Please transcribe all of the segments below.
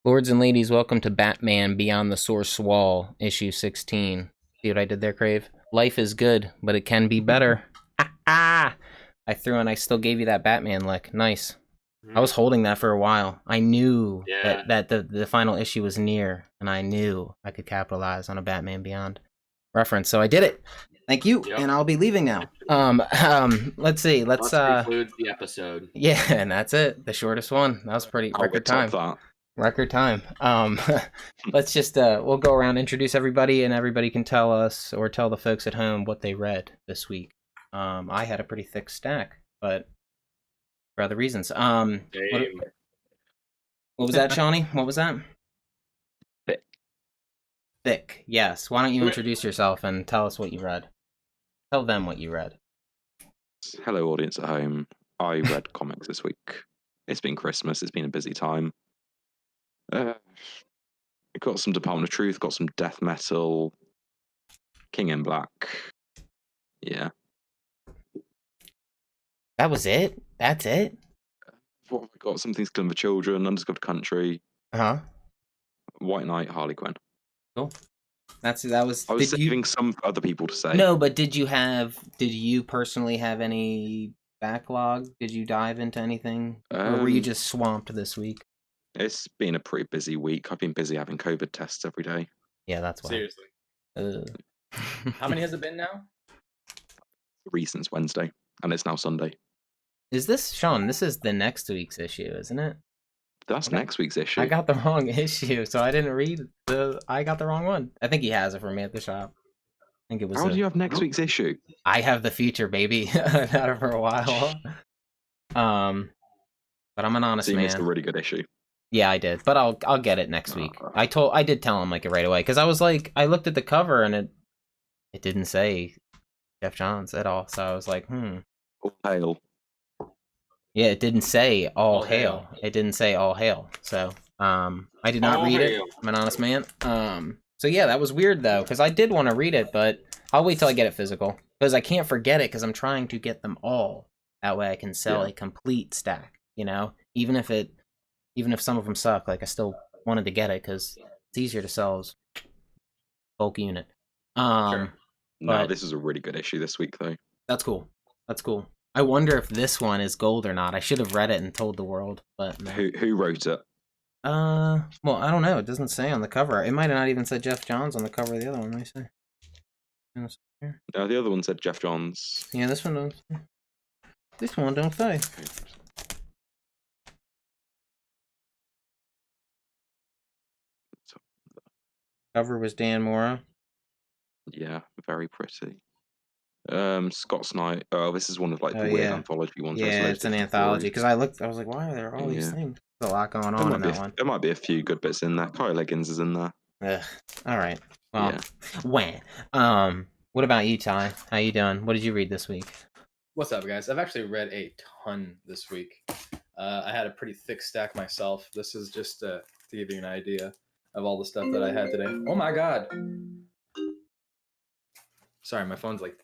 Lords and ladies, welcome to Batman Beyond the Source Wall, issue 16. See what I did there, Crave? Life is good, but it can be better. I threw and I still gave you that Batman lick. Nice. I was holding that for a while. I knew that the final issue was near, and I knew I could capitalize on a Batman Beyond reference, so I did it. Thank you, and I'll be leaving now. Let's see. Let's conclude the episode. Yeah, and that's it. The shortest one. That was pretty record time. Record time. Let's just we'll go around, introduce everybody, and everybody can tell us or tell the folks at home what they read this week. I had a pretty thick stack, but for other reasons. What was that, Shawnee? What was that? Thick. Yes. Why don't you introduce yourself and tell us what you read? Tell them what you read. Hello, audience at home. I read comics this week. It's been Christmas. It's been a busy time. Got some Department of Truth. Got some death metal. King in Black. Yeah. That was it? That's it? What have I got? Some things done for children. Undiscovered Country. White Knight. Harley Quinn. Cool. That was. I was saving some for other people to say. No, but did you personally have any backlog? Did you dive into anything, or were you just swamped this week? It's been a pretty busy week. I've been busy having COVID tests every day. Yeah, that's why. Seriously. How many has it been now? 3 since Wednesday, and it's now Sunday. Is this Sean? This is the next week's issue, isn't it? That's next week's issue. I got the wrong issue, so I didn't read I got the wrong one. I think he has it for me at the shop. I think it was. How do you have next week's issue? I have the feature, baby. I've had it for a while. But I'm an honest man. It's a really good issue. Yeah, I did, but I'll get it next week. I did tell him like right away because I was like, I looked at the cover and it didn't say Jeff Johns at all, so I was like, All hail. Yeah, it didn't say all hail. It didn't say all hail. So I did not read it. I'm an honest man. So yeah, that was weird though, because I did want to read it, but I'll wait till I get it physical because I can't forget it because I'm trying to get them all. That way I can sell a complete stack. You know, even if some of them suck, like I still wanted to get it because it's easier to sell as bulk unit. Sure. No, this is a really good issue this week though. That's cool. That's cool. I wonder if this one is gold or not. I should have read it and told the world, but no. Who wrote it? Well, I don't know. It doesn't say on the cover. It might have not even said Jeff Johns on the cover of the other one. Let me see. No, the other one said Jeff Johns. Yeah, this one don't. This one don't say. Cover was Dan Mora. Yeah, very pretty. Scott Snyder. Oh, this is one of like the weird anthology ones. Yeah, it's an anthology. Because I was like, why are there all these things? There's a lot going on in that one. There might be a few good bits in there. Kyle Leggins is in there. Ugh. All right. Well, what about you, Ty? How you doing? What did you read this week? What's up, guys? I've actually read a ton this week. I had a pretty thick stack myself. This is just to give you an idea of all the stuff that I had today. Oh my god. Sorry, my phone's like...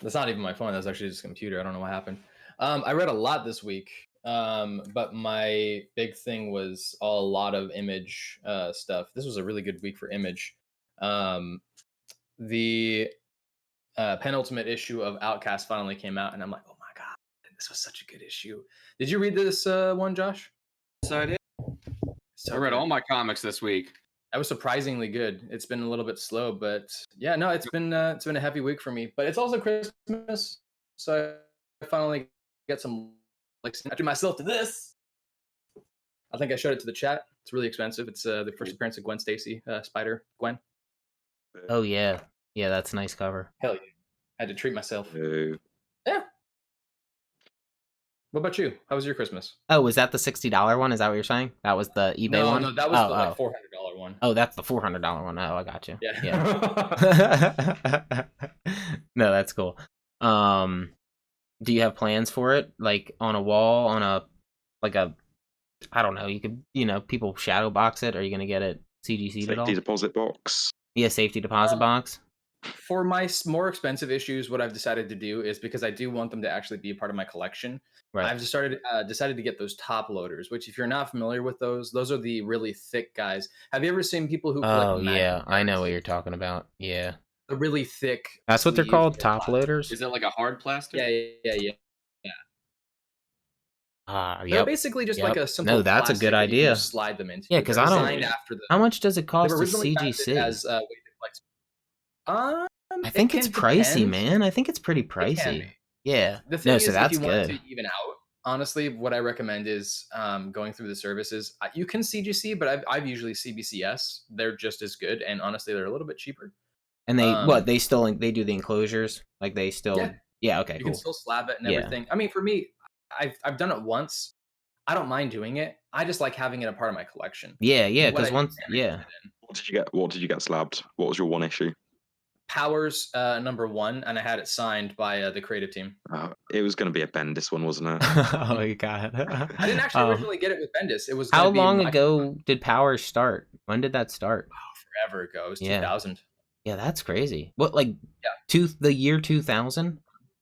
That's not even my phone. That's actually just a computer. I don't know what happened. I read a lot this week, but my big thing was a lot of Image stuff. This was a really good week for Image. The penultimate issue of Outcast finally came out, and I'm like, oh my god, this was such a good issue. Did you read this one, Josh? Yes, I did. I read all my comics this week. That was surprisingly good. It's been a little bit slow, but yeah, no, it's been a heavy week for me. But it's also Christmas, so I finally get some like I do myself to this. I think I showed it to the chat. It's really expensive. It's the first appearance of Gwen Stacy, Spider Gwen. Oh yeah, that's a nice cover. Hell yeah, I had to treat myself. Hey. Yeah. What about you? How was your Christmas? Oh, was that the $60 one? Is that what you're saying? That was the eBay one? No, that was the like $400 one. Oh, that's the $400 one. Oh, I got you. Yeah. No, that's cool. Do you have plans for it? Like on a wall, on a I don't know, you could, people shadow box it. Are you going to get it CGC'd at all? Safety deposit box. Yeah, safety deposit box. For my more expensive issues, what I've decided to do is, because I do want them to actually be a part of my collection, Right. I've decided to get those top loaders. Which, if you're not familiar with those are the really thick guys. Have you ever seen people who collect? Oh yeah, I know what you're talking about. Yeah, the really thick. that's what they're called, top loaders. Is it like a hard plastic? Yeah. They're Yep. basically just like a simple. No, that's a plastic good that you can idea. just slide them into. Yeah, because They're I designed don't. after the. How much does it They cost were to originally founded CGC? as a way to collect. I think it's pricey, depend. man. I think it's pretty It can pricey. be. Yeah. The thing No, is, so if that's you want it good. to even out, honestly, what I recommend is going through the services. You can CGC, but I've usually CBCS. They're just as good, and honestly, they're a little bit cheaper. And they still they do the enclosures, like they still. Yeah. Okay. You Cool. can still slab it and Yeah. everything. I mean, for me, I've done it once. I don't mind doing it. I just like having it a part of my collection. Yeah. Because once. What did you get slabbed? What was your one issue? Powers number 1, and I had it signed by the creative team. It was going to be a Bendis one, wasn't it? Oh my god! I didn't actually originally get it with Bendis. It was how long ago did Powers start? When did that start? Oh, forever ago. It was 2000. Yeah, that's crazy. What, like, the year 2000?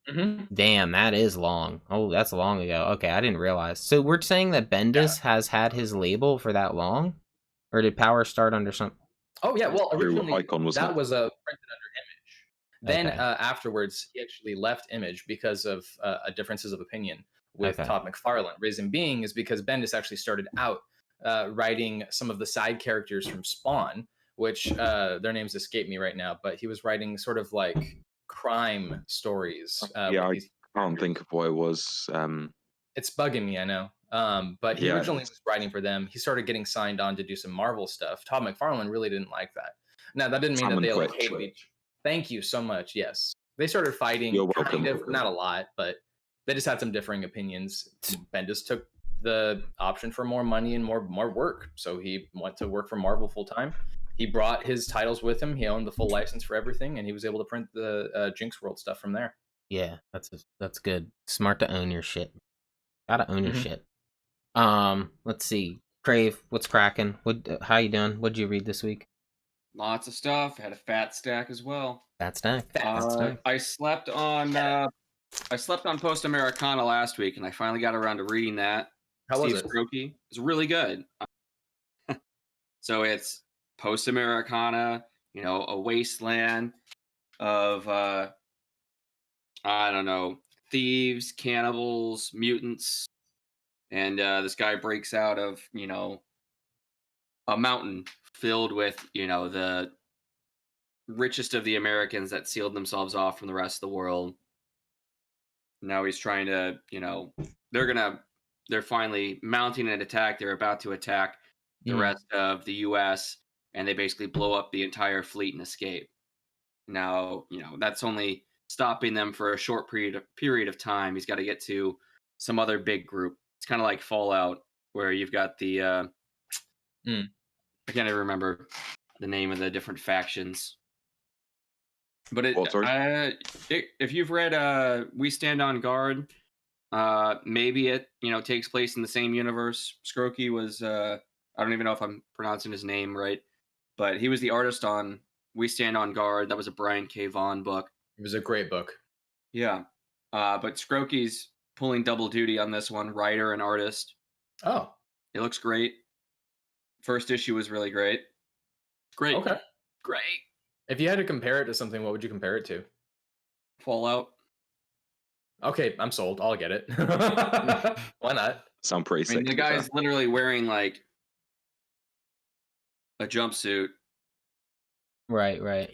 Mm-hmm. Damn, that is long. Oh, that's long ago. Okay, I didn't realize. So we're saying that Bendis has had his label for that long, or did Powers start under some? Oh yeah, well originally Icon, was that was printed under Image. Then Okay. Afterwards, he actually left Image because of differences of opinion with Todd McFarlane. Reason being is because Bendis actually started out writing some of the side characters from Spawn, which their names escape me right now, but he was writing sort of like crime stories. I can't think of what it was. It's bugging me, I know. But he originally was writing for them. He started getting signed on to do some Marvel stuff. Todd McFarlane really didn't like that. Now, that didn't mean that they like hated each. Thank you so much. Yes, they started fighting. You're welcome. Kind of, not a lot, but they just had some differing opinions. Bendis took the option for more money and more work, so he went to work for Marvel full time. He brought his titles with him. He owned the full license for everything, and he was able to print the Jinx World stuff from there. Yeah, that's good. Smart to own your shit. Gotta own your shit. Let's see. Crave, what's cracking? How you doing? What'd you read this week? Lots of stuff. Had a fat stack as well. Fat stack. I slept on Post Americana last week, and I finally got around to reading that. How was it? Scrokey. It's really good. So it's Post Americana, a wasteland of I don't know, thieves, cannibals, mutants, and this guy breaks out of a mountain filled with the richest of the Americans that sealed themselves off from the rest of the world. Now he's trying to, they're finally mounting an attack. They're about to attack the rest of the U.S. and they basically blow up the entire fleet and escape. Now, that's only stopping them for a short period of time. He's got to get to some other big group. It's kind of like Fallout, where you've got the I can't even remember the name of the different factions. But if you've read We Stand on Guard, maybe it takes place in the same universe. Scrokey was I don't even know if I'm pronouncing his name right, but he was the artist on We Stand on Guard. That was a Brian K. Vaughan book. It was a great book. Yeah. But Scrokey's pulling double duty on this one, writer and artist. Oh. It looks great. First issue was really great. Great. Okay. Great. If you had to compare it to something, what would you compare it to? Fallout. Okay, I'm sold. I'll get it. Why not? Sound pretty sick. The guy's literally wearing like a jumpsuit. Right.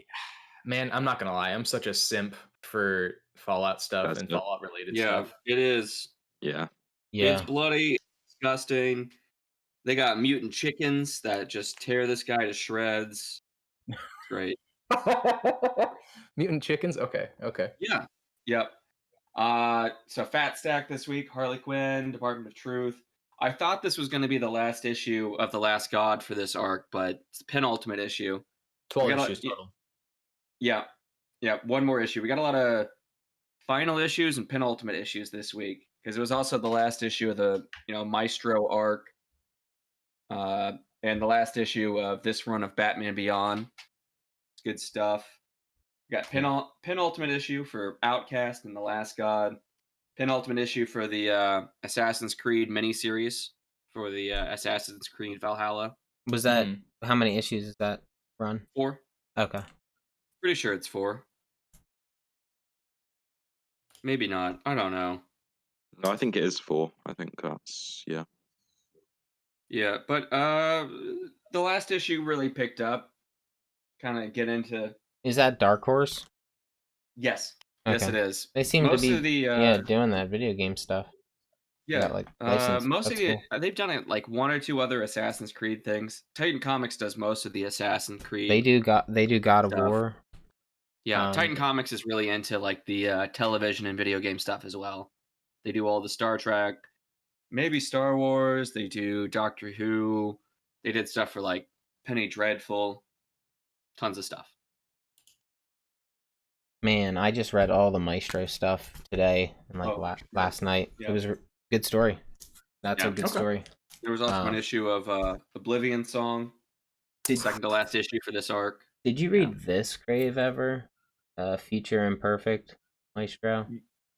Man, I'm not gonna lie. I'm such a simp for Fallout stuff and Fallout related stuff. Yeah, it is. Yeah. It's bloody, disgusting. They got mutant chickens that just tear this guy to shreds. Great. Mutant chickens? Okay. Yeah. Yep. So Fat Stack this week, Harley Quinn, Department of Truth. I thought this was going to be the last issue of The Last God for this arc, but it's the penultimate issue. 12 issues total. Yeah. One more issue. We got a lot of final issues and penultimate issues this week because it was also the last issue of the Maestro arc, and the last issue of this run of Batman Beyond. It's good stuff. We got penultimate issue for Outcast and the Last God. Penultimate issue for the Assassin's Creed miniseries for the Assassin's Creed Valhalla. Was that how many issues is that run? 4. Okay. Pretty sure it's 4. Maybe not. I don't know. No, I think it is 4. I think that's yeah. Yeah, but the last issue really picked up. Kind of get into. Is that Dark Horse? Yes. Okay. Yes, it is. They seem most to be of the, doing that video game stuff. Yeah, got, like, licensed. most That's of the cool. they've done it like 1 or 2 other Assassin's Creed things. Titan Comics does most of the Assassin's Creed. They do God of War. Yeah, Titan Comics is really into like the television and video game stuff as well. They do all the Star Trek, maybe Star Wars. They do Doctor Who. They did stuff for like Penny Dreadful. Tons of stuff. Man, I just read all the Maestro stuff today and like last night. Yeah. It was a good story. That's a good story. There was also an issue of Oblivion Song. Second to last issue for this arc. Did you read this, Crave, ever? Future Imperfect Maestro?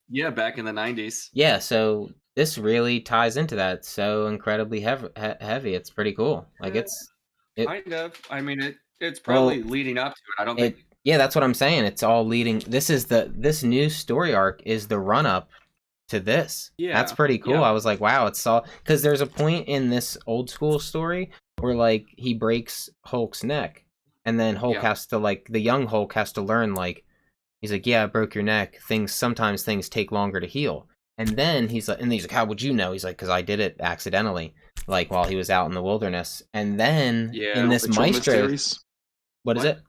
Yeah, back in the 90s. Yeah, so this really ties into that. It's so incredibly heavy. It's pretty cool. Like kind of. I mean, it's probably leading up to it. I don't think. Yeah, that's what I'm saying. It's all leading. This new story arc is the run up to this. Yeah, that's pretty cool. Yeah. I was like, wow, it's all because there's a point in this old school story where like he breaks Hulk's neck, and then Hulk has to the young Hulk has to learn he's like, yeah, I broke your neck. Sometimes things take longer to heal. And then he's like, how would you know? He's like, because I did it accidentally, while he was out in the wilderness. And then in this Maestro, what is it?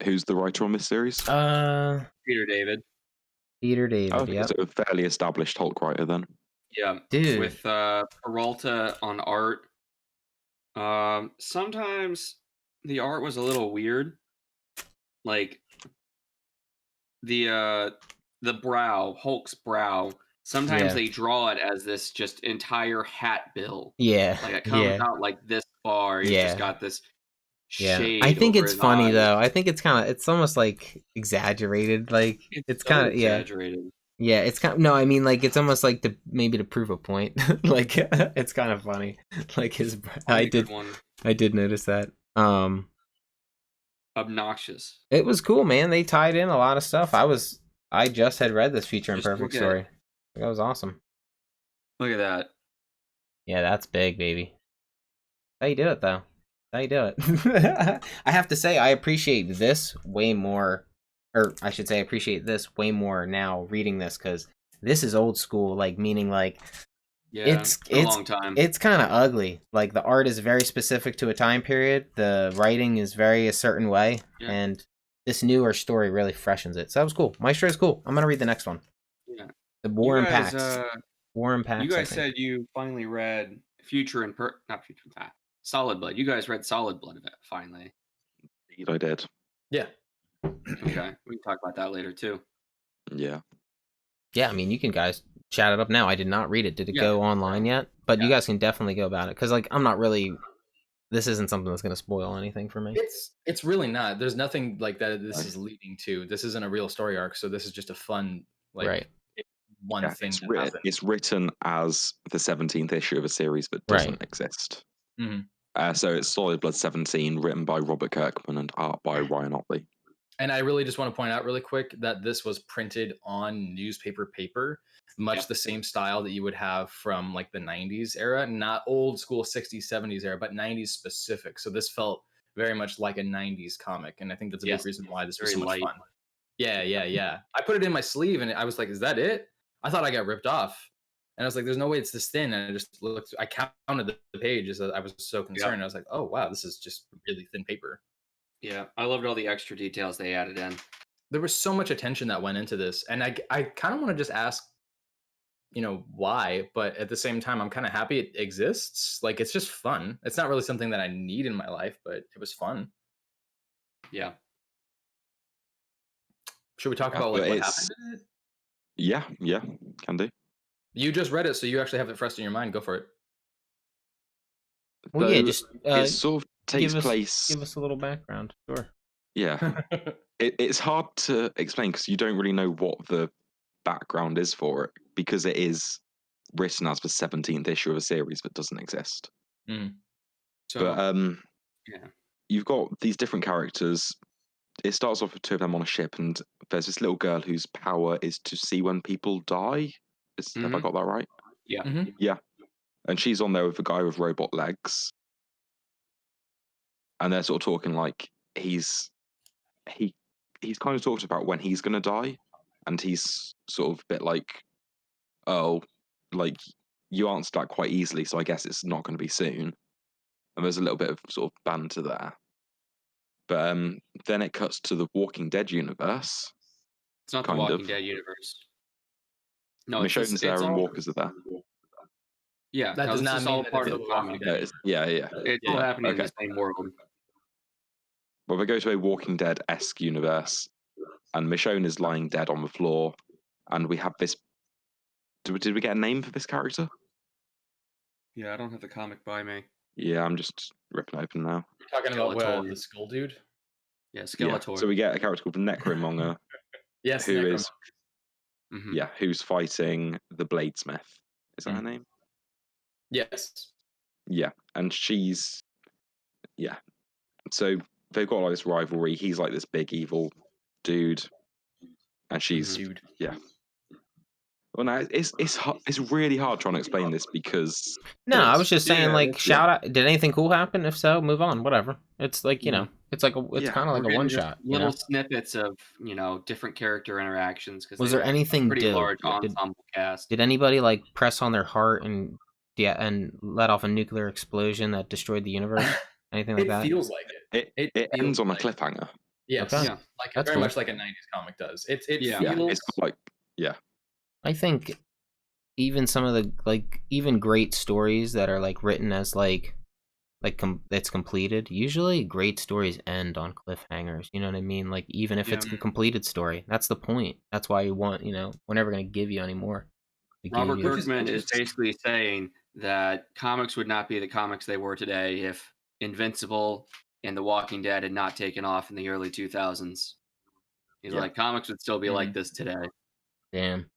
Who's the writer on this series? Peter David. Oh, he's a fairly established Hulk writer then. Yeah, dude. With Peralta on art. Sometimes the art was a little weird. Like the brow, Hulk's brow. Sometimes they draw it as this just entire hat bill. Yeah. Like it comes out like this far. He's just got this shade. I think it's funny though. I think it's almost like exaggerated. Like it's so kind of exaggerated. Yeah, it's kind of, no, I mean like it's almost like maybe to prove a point. Like it's kind of funny. Like his I did notice that. Obnoxious. It was cool, man. They tied in a lot of stuff. I just had read this Future Imperfect story. That was awesome. Look at that. Yeah, that's big, baby. How you do it though? How you do it? I have to say I appreciate this way more, or I should say I appreciate this way more now reading this because this is old school, meaning it's a long time. It's kind of ugly. Like the art is very specific to a time period. The writing is very a certain way, and this newer story really freshens it. So that was cool. Maestro is cool. I'm gonna read the next one. Yeah. The War Impacts. War Impacts. You guys said you finally read Solid Blood. You guys read Solid Blood finally. Indeed, I did. Yeah. Okay, we can talk about that later too. Yeah. Yeah, I mean, you can guys chat it up now. I did not read it. Did it go online yet? But you guys can definitely go about it because, I'm not really. This isn't something that's going to spoil anything for me. It's really not. There's nothing like that. This is leading to. This isn't a real story arc, so this is just a fun one thing. It's written as the 17th issue of a series that doesn't exist. Mm-hmm. So it's Solid Blood 17, written by Robert Kirkman and art by Ryan Otley. And I really just want to point out really quick that this was printed on newspaper paper, much the same style that you would have from the 90s era, not old school 60s, 70s era, but 90s specific. So this felt very much like a 90s comic. And I think that's a big reason why this was so much fun. Yeah. I put it in my sleeve and I was like, is that it? I thought I got ripped off. And I was like, there's no way it's this thin. And I just looked, I counted the pages. I was so concerned. I was like, oh, wow, this is just really thin paper. Yeah, I loved all the extra details they added in. There was so much attention that went into this. And I kind of want to just ask, why, but at the same time, I'm kind of happy it exists. It's just fun. It's not really something that I need in my life, but it was fun. Yeah. Should we talk about what happened in it? Yeah, can do. You just read it, so you actually have it fresh in your mind. Go for it. Well, just it sort of takes place. Give us a little background, sure. Yeah. It's hard to explain because you don't really know what the background is for it, because it is written as the 17th issue of a series that doesn't exist. So, But yeah. you've got these different characters. It starts off with two of them on a ship, and there's this little girl whose power is to see when people die. Have I got that right? Yeah. Yeah. And she's on there with a guy with robot legs. And they're sort of talking like he's kind of talked about when he's going to die. And he's sort of a bit like, oh, like, you answered that quite easily, so I guess it's not going to be soon. And there's a little bit of sort of banter there. But then it cuts to the Walking Dead universe. It's not the Walking Dead universe. No, Michonne's there and Walkers are there. Yeah, that does not mean all that part it's of the Walking Dead. It's all happening in the same world. Well, they go to a Walking Dead-esque universe, and Michonne is lying dead on the floor, and we have this. Did we get a name for this character? Yeah, I don't have the comic by me. Yeah, I'm just ripping open now. You're talking about the Skull Dude? Yeah, Skeletor. Yeah. So we get a character called Necromancer. Yes, who's fighting the Bladesmith. Is that her name? Yes. Yeah, and she's So they've got like this rivalry. He's like this big evil dude, and she's yeah. Well, no, it's really hard trying to explain this because I was just saying, like, shout out. Did anything cool happen? If so, move on. Whatever. It's like it's like it's kind of like a one shot. Little snippets of different character interactions. Was there anything pretty large ensemble cast? Did anybody like press on their heart and let off a nuclear explosion that destroyed the universe? Anything like that? It feels like it. It ends on a cliffhanger. Yes. Okay. Yeah. Like very much like a 90s comic does. It feels it's like I think even some of the even great stories that are like written as it's completed, usually great stories end on cliffhangers, you know what I mean? Like even if it's a completed story, that's the point. That's why you want, we're never going to give you any more. Robert Kirkman is basically saying that comics would not be the comics they were today if Invincible and The Walking Dead had not taken off in the early 2000s. He's like, comics would still be like this today. Damn.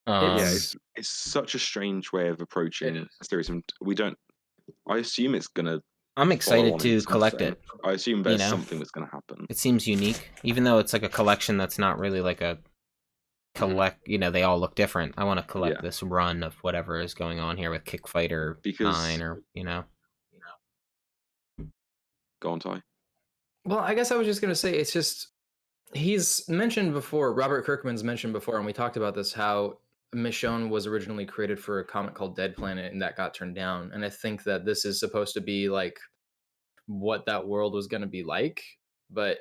It's such a strange way of approaching a series. I assume it's gonna. I'm excited to collect it. I assume there's something that's gonna happen. It seems unique, even though it's like a collection that's not really like a collect. They all look different. I want to collect this run of whatever is going on here with Kick Fighter 9, or Go on, Ty. Well, I guess I was just gonna say it's just he's mentioned before. Robert Kirkman's mentioned before, and we talked about this how Michonne was originally created for a comic called Dead Planet, and that got turned down. And I think that this is supposed to be like what that world was going to be like, but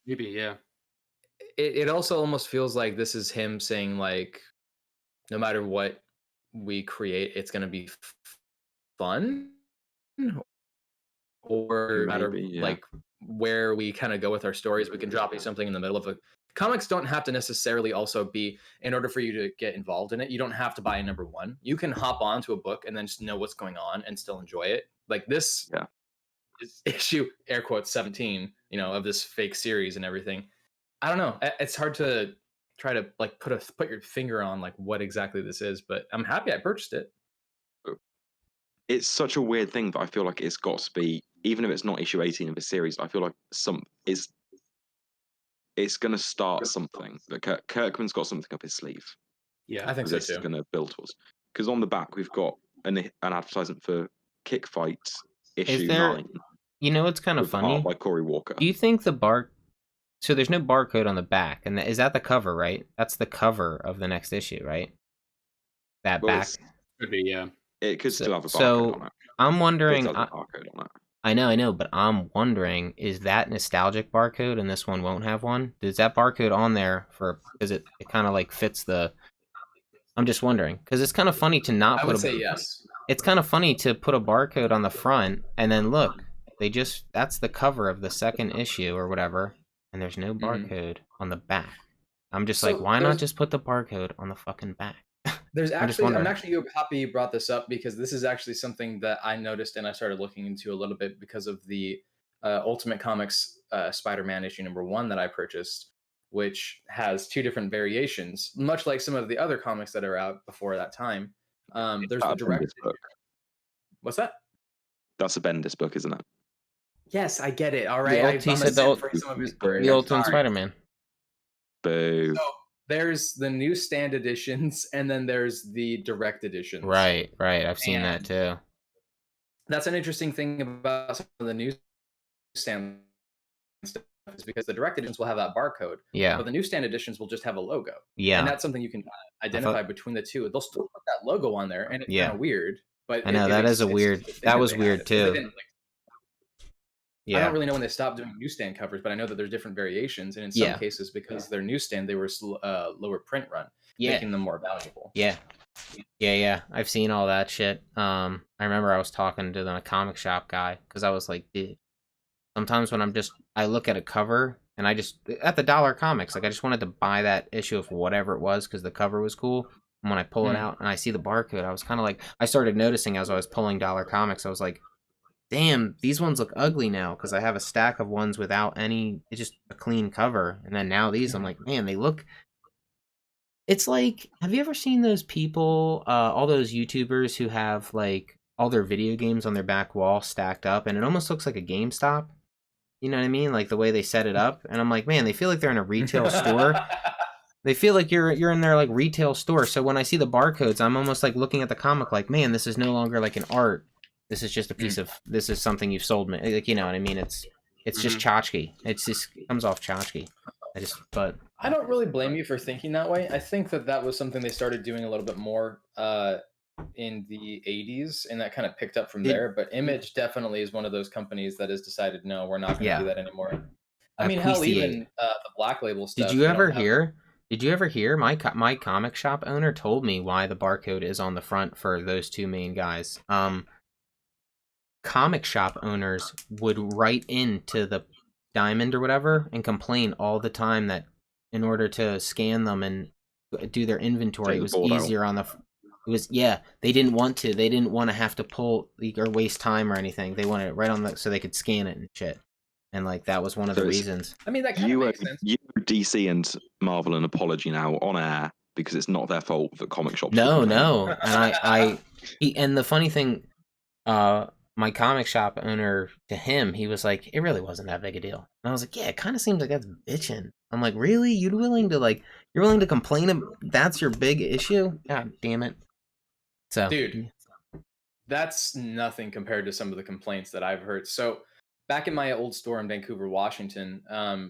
maybe it also almost feels like this is him saying like, no matter what we create, it's going to be fun, or no matter like where we kind of go with our stories, we can drop you something in the middle of a. Comics don't have to necessarily also be, in order for you to get involved in it, you don't have to buy a number one. You can hop onto a book and then just know what's going on and still enjoy it. Like this is issue, air quotes, 17, of this fake series and everything. I don't know. It's hard to try to like put your finger on like what exactly this is, but I'm happy I purchased it. It's such a weird thing that I feel like it's got to be, even if it's not issue 18 of the series, I feel like it's going to start something. Kirkman's got something up his sleeve. Yeah, I think so too. This is going to build towards. Because on the back, we've got an advertisement for Kick Fight issue 9. It's kind of funny. Art by Cory Walker. Do you think so there's no barcode on the back, and is that the cover, right? That's the cover of the next issue, right? That back could be, It could still have a barcode on it. I'm wondering. Barcode on it. I know, but I'm wondering, is that nostalgic barcode and this one won't have one? Is that barcode on there because it kind of like fits the... I'm just wondering, because it's kind of funny to not put I would say yes. It's kind of funny to put a barcode on the front, and then look, that's the cover of the second issue or whatever, and there's no barcode on the back. I'm just like, why not just put the barcode on the fucking back? I'm actually happy you brought this up, because this is actually something that I noticed and I started looking into a little bit because of the Ultimate Comics Spider-Man issue #1 that I purchased, which has 2 different variations, much like some of the other comics that are out before that time. There's the direct book. What's that? That's a Bendis book, isn't it? Yes, I get it. All right, He said the Ultimate Spider-Man. Boo. So there's the newsstand editions, and then there's the direct editions. Right. I've seen that too. That's an interesting thing about some of the newsstand stuff, is because the direct editions will have that barcode. Yeah. But the newsstand editions will just have a logo. Yeah. And that's something you can identify between the two. They'll still put that logo on there, and it's kind of weird. But I know that is a weird. That was weird too. I don't really know when they stopped doing newsstand covers, but I know that there's different variations, and in some cases, because they're newsstand, they were lower print run, making them more valuable. Yeah. I've seen all that shit. I remember I was talking to the comic shop guy because I was like, dude, sometimes when I look at a cover and I just at the Dollar Comics, like I just wanted to buy that issue of whatever it was because the cover was cool. And when I pull it out and I see the barcode, I was kind of like, I started noticing as I was pulling Dollar Comics, I was like, damn, these ones look ugly now because I have a stack of ones without any, it's just a clean cover. And then now these, I'm like, man, they look, it's like, have you ever seen those people, all those YouTubers who have like all their video games on their back wall stacked up and it almost looks like a GameStop? You know what I mean? Like the way they set it up. And I'm like, man, they feel like they're in a retail store. They feel like you're in their like retail store. So when I see the barcodes, I'm almost like looking at the comic like, man, this is no longer like an art. This is just a piece of, this is something you've sold me. Like, you know what I mean? It's just tchotchke. It comes off tchotchke. But I don't really blame you for thinking that way. I think that was something they started doing a little bit more in the 80s, and that kind of picked up from there. But Image definitely is one of those companies that has decided, no, we're not going to do that anymore. I mean, hell, even the Black Label stuff. Did you ever hear my comic shop owner told me why the barcode is on the front for those two main guys? Comic shop owners would write into the Diamond or whatever and complain all the time that in order to scan them and do their inventory, it was easier on the. It was they didn't want to have to pull or waste time or anything. They wanted it right on so they could scan it and shit. And like that was one of the reasons. I mean, that kind of makes sense. You DC and Marvel an apology now on air because it's not their fault that comic shops. No, and and the funny thing, my comic shop owner, to him, he was like, it really wasn't that big a deal. And I was like, yeah, it kind of seems like that's bitching. I'm like, really? You're willing to complain? That's your big issue? God damn it. So, dude, that's nothing compared to some of the complaints that I've heard. So back in my old store in Vancouver, Washington,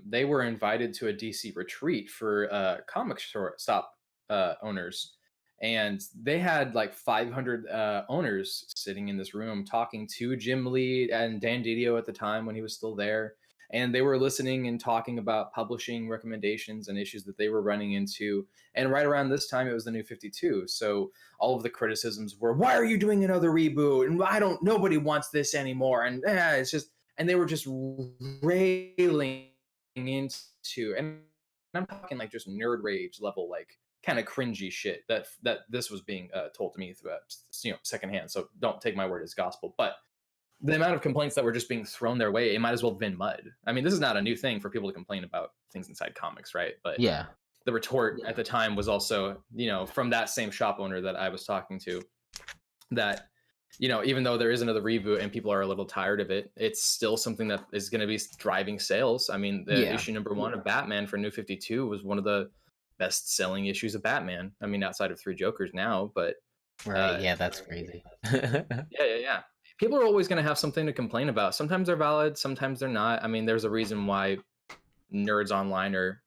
they were invited to a DC retreat for comic shop owners. And they had like 500 owners sitting in this room talking to Jim Lee and Dan Didio at the time when he was still there. And they were listening and talking about publishing recommendations and issues that they were running into. And right around this time, it was the New 52. So all of the criticisms were, why are you doing another reboot? And nobody wants this anymore. And it's just, and they were just railing into, and I'm talking like just nerd rage level, like kind of cringy shit that this was being told to me throughout, secondhand. So don't take my word as gospel, but the amount of complaints that were just being thrown their way, it might as well have been mud. I mean, this is not a new thing for people to complain about things inside comics, right? But yeah, the retort at the time was also, from that same shop owner that I was talking to, that, even though there is another reboot and people are a little tired of it, it's still something that is going to be driving sales. I mean, the issue #1 of Batman for New 52 was one of the best-selling issues of Batman. I mean, outside of Three Jokers now, but right, that's crazy. yeah. People are always going to have something to complain about. Sometimes they're valid, sometimes they're not. I mean, there's a reason why nerds online are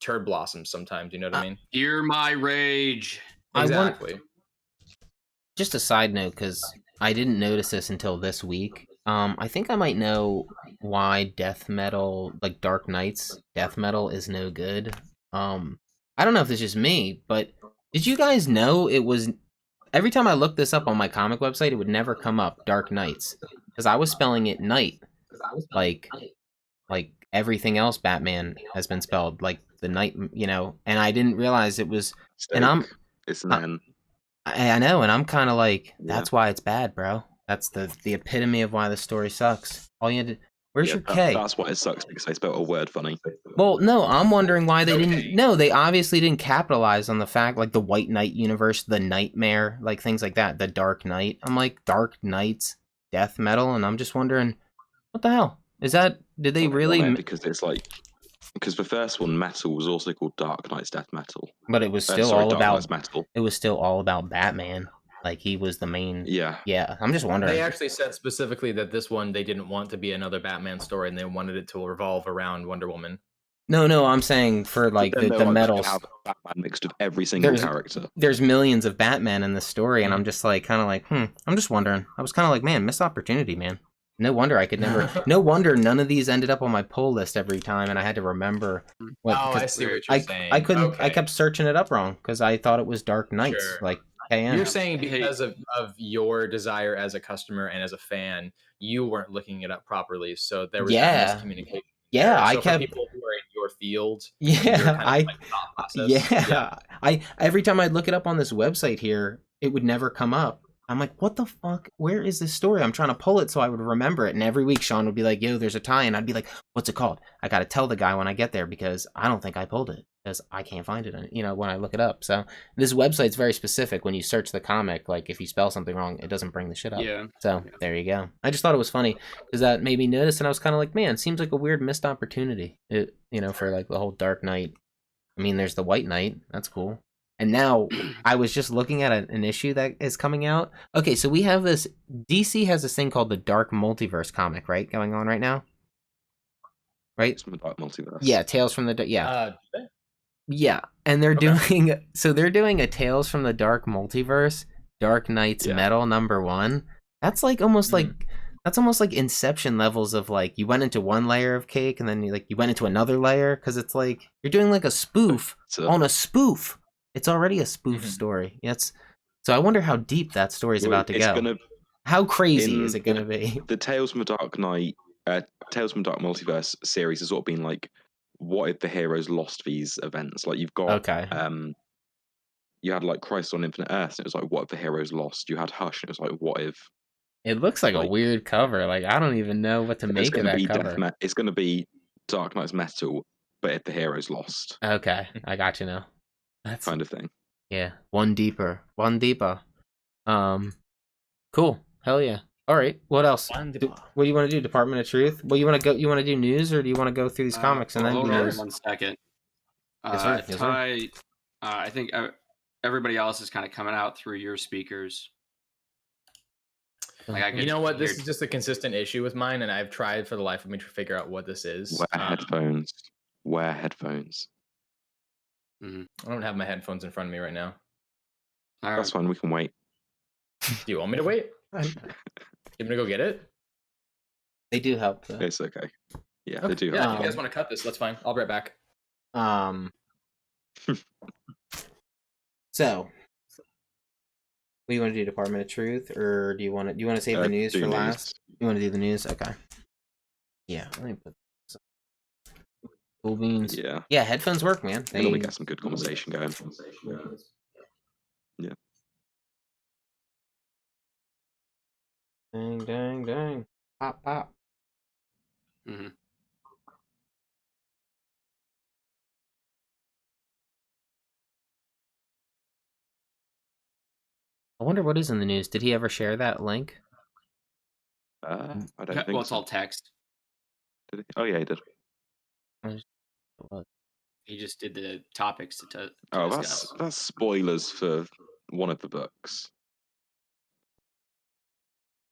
turd blossoms sometimes. You know what I mean? Hear my rage. Exactly. Just a side note, because I didn't notice this until this week. I think I might know why death metal, like Dark Knight's death metal, is no good. I don't know if it's just me, but did you guys know it was... Every time I looked this up on my comic website, it would never come up Dark Knights. Because I was spelling it night. Like everything else Batman has been spelled. Like the night, and I didn't realize it was... Steak. And it's an N. I know, and I'm kind of like, that's why it's bad, bro. That's the epitome of why the story sucks. All you had to... Where's your K? That's why it sucks, because they spelled a word funny. Well, no, I'm wondering why they didn't. No, they obviously didn't capitalize on the fact, like the White Knight universe, the Nightmare, like things like that. The Dark Knight. I'm like, Dark Knight's death metal, and I'm just wondering, what the hell is that? Did they really? Because it's like, because the first one, Metal, was also called Dark Knight's Death Metal. But it was still Dark all about Knight's Metal. It was still all about Batman. Like he was the main. Yeah. Yeah. I'm just wondering. They actually said specifically that this one they didn't want to be another Batman story, and they wanted it to revolve around Wonder Woman. No, I'm saying for like the metals. Have Batman mixed with every single character. There's millions of Batman in the story, and I'm just like kind of like, I'm just wondering. I was kind of like, man, missed opportunity, man. No wonder I could never. No wonder none of these ended up on my pull list every time, and I had to remember. What, I see what you're saying. I couldn't. Okay. I kept searching it up wrong because I thought it was Dark Knights, like KN. You're saying because of your desire as a customer and as a fan, you weren't looking it up properly, so there was miscommunication. Yeah, so I for kept people who are in your field. Yeah, I every time I'd look it up on this website here, it would never come up. I'm like, what the fuck? Where is this story? I'm trying to pull it so I would remember it. And every week Sean would be like, yo, there's a tie. And I'd be like, what's it called? I got to tell the guy when I get there because I don't think I pulled it because I can't find it, when I look it up. So this website's very specific. When you search the comic, like if you spell something wrong, it doesn't bring the shit up. Yeah. So there you go. I just thought it was funny because that made me notice. And I was kind of like, man, seems like a weird missed opportunity, for like the whole Dark Knight. I mean, there's the White Knight. That's cool. And now I was just looking at an issue that is coming out. Okay, so we have this. DC has this thing called the Dark Multiverse comic, right? Going on right now, right? From the Dark Multiverse. Yeah, Tales from the yeah, and they're doing a Tales from the Dark Multiverse, Dark Knight's Metal #1. That's like almost like that's almost like Inception levels of like you went into one layer of cake and then you went into another layer because it's like you're doing like a spoof on a spoof. It's already a spoof story. So I wonder how deep that story is about to go. How crazy is it going to be? The Tales from the Dark Knight, Tales from the Dark Multiverse series has sort of been like, what if the heroes lost these events? Like you've got, you had like Christ on Infinite Earth, and it was like, what if the heroes lost? You had Hush, and it was like, what if? It looks like a weird cover. Like I don't even know what to make of that cover. It's going to be Dark Knight's Metal, but if the heroes lost. Okay, I got you now. That's kind of thing. Yeah, one deeper. Cool. Hell yeah. All right. What else? What do you want to do? Department of Truth? Well, you want to do news, or do you want to go through these comics and then do news? 1 second. Yes, sir. I think everybody else is kind of coming out through your speakers. Like you know what? This is just a consistent issue with mine, and I've tried for the life of me to figure out what this is. Wear headphones. I don't have my headphones in front of me right now. That's fine. We can wait. Do you want me to wait? You want to go get it? They do help. Though. It's okay. Yeah, they do. Yeah, if you guys want to cut this, that's fine. I'll be right back. So, what do you want to do? Department of Truth, or do you want to save the news for last? You want to do the news? Okay. Yeah. Let me put. Cool beans. Yeah, headphones work, man. We get some good conversation going. Yeah. Dang. Pop. Mm-hmm. I wonder what is in the news. Did he ever share that link? I don't think Well, it's all text. Did he? Oh, yeah, he did. He just did the topics to that's spoilers for one of the books.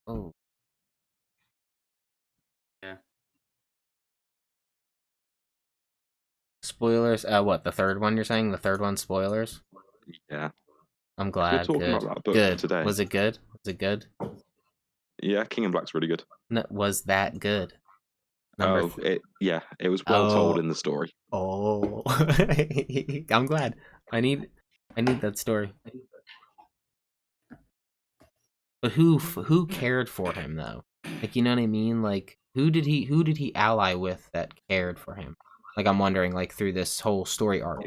Oh. Yeah. Spoilers? What, the third one you're saying? The third one, spoilers? Yeah. I'm glad. We're talking about that book good. Today. Was it good? Yeah, King in Black's really good. No, was that good? It was well told in the story. Oh, I'm glad. I need that story. But who cared for him though? Like, you know what I mean? Like, who did he ally with that cared for him? Like, I'm wondering, like, through this whole story arc.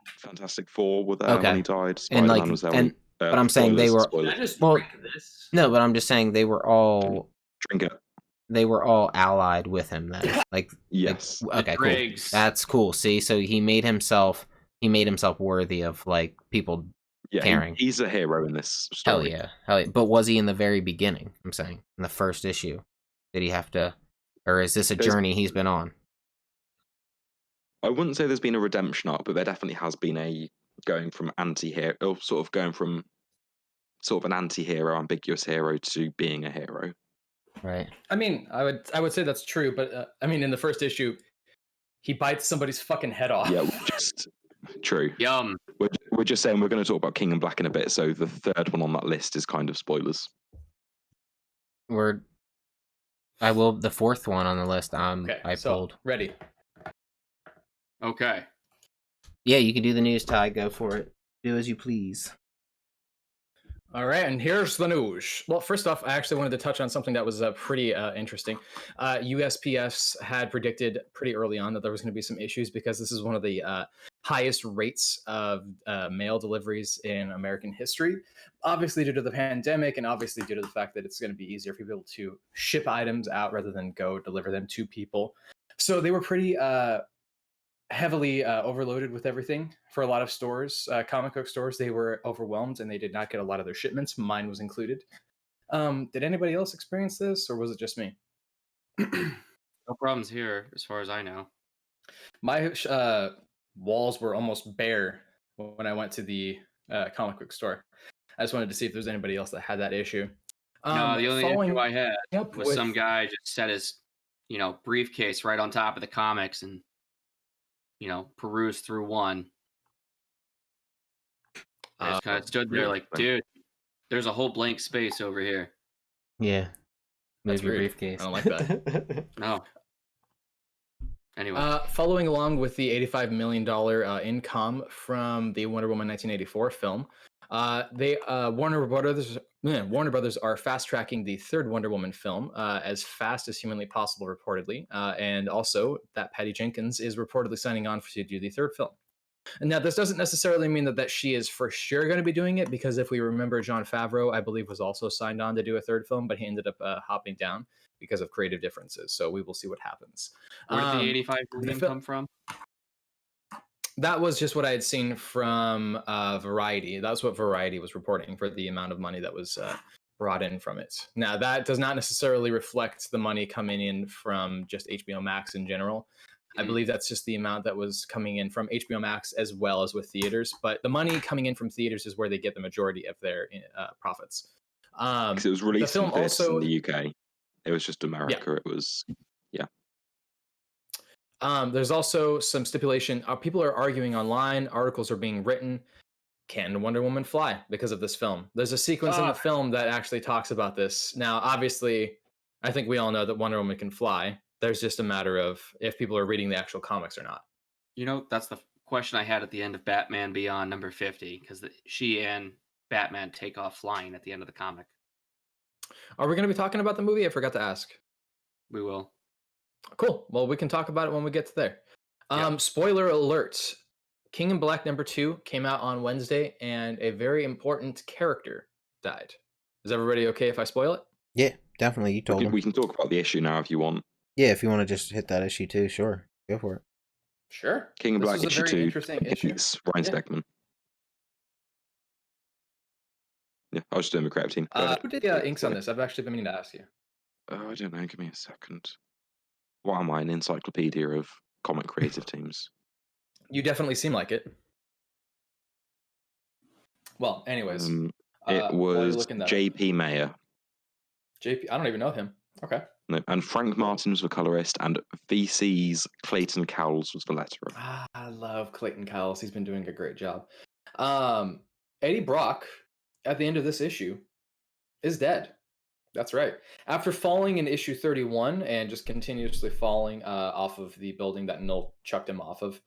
Fantastic Four were there when he died. Spider-Man was there. But I'm saying they were. No, but I'm just saying they were all. Drink it. they were all allied with him then. Like Yes. okay, cool. Dregs. That's cool. See, so he made himself worthy of like people Yeah, caring. he's a hero in this Hell story. yeah. But was he in the very beginning? I'm saying in the first issue, did he have to, or is this a journey he's been on? I wouldn't say there's been a redemption arc, but there definitely has been a going from anti-hero, or sort of going from sort of an anti-hero, ambiguous hero to being a hero. Right. I mean, I would say that's true, but I mean, in the first issue, he bites somebody's fucking head off. Yeah, just true. Yum. We're just saying we're going to talk about King in Black in a bit, so the third one on that list is kind of spoilers. The fourth one on the list. Okay, I pulled. Ready. Okay. Yeah, you can do the news, Ty. Go for it. Do as you please. All right, and here's the news. Well, first off, I actually wanted to touch on something that was pretty interesting. USPS had predicted pretty early on that there was going to be some issues because this is one of the highest rates of mail deliveries in American history. Obviously, due to the pandemic, and obviously due to the fact that it's going to be easier for people to ship items out rather than go deliver them to people. So they were pretty heavily overloaded with everything for a lot of stores. Comic book stores, they were overwhelmed and they did not get a lot of their shipments. Mine was included. Did anybody else experience this, or was it just me? No problems here, as far as I know. My walls were almost bare when I went to the comic book store. I just wanted to see if there's anybody else that had that issue. No, the only issue I had was with some guy just set his, briefcase right on top of the comics and, perused through one. I just kind of stood there like, dude, there's a whole blank space over here. Yeah. That's Move your rude. briefcase. I don't like that. No. Anyway. Following along with the $85 million income from the Wonder Woman 1984 film, Warner Brothers are fast tracking the third Wonder Woman film as fast as humanly possible, reportedly, and also that Patty Jenkins is reportedly signing on to do the third film. And now this doesn't necessarily mean that she is for sure going to be doing it, because if we remember, Jon Favreau, I believe, was also signed on to do a third film, but he ended up hopping down because of creative differences. So we will see what happens. Where did the 85 million come from? That was just what I had seen from Variety. That's what Variety was reporting for the amount of money that was brought in from it. Now, that does not necessarily reflect the money coming in from just HBO Max in general. I believe that's just the amount that was coming in from HBO Max as well as with theaters. But the money coming in from theaters is where they get the majority of their profits. Because it was released in the UK. It was just America. Yeah. It was, yeah. There's also some stipulation. People are arguing online. Articles are being written. Can Wonder Woman fly because of this film? There's a sequence in the film that actually talks about this. Now, obviously, I think we all know that Wonder Woman can fly. There's just a matter of if people are reading the actual comics or not. That's the question I had at the end of Batman Beyond number 50, because she and Batman take off flying at the end of the comic. Are we going to be talking about the movie? I forgot to ask. We will. Cool. Well, we can talk about it when we get to there. Spoiler alert. King in Black number 2 came out on Wednesday, and a very important character died. Is everybody okay if I spoil it? Yeah, definitely. You told them. We can talk about the issue now if you want. Yeah, if you want to just hit that issue too, sure. Go for it. Sure. King in Black issue 2. Interesting issue. It's Ryan Stegman. Yeah, I was just doing the creative team. Who did the inks on this? I've actually been meaning to ask you. I don't know. Give me a second. Why am I an encyclopedia of comic creative teams? You definitely seem like it. Well, anyways. It was J.P. Mayer. JP, I don't even know him. Okay. No, and Frank Martin was the colorist, and VC's Clayton Cowles was the letterer. I love Clayton Cowles. He's been doing a great job. Eddie Brock, at the end of this issue, is dead. That's right. After falling in issue 31 and just continuously falling off of the building that Null chucked him off of,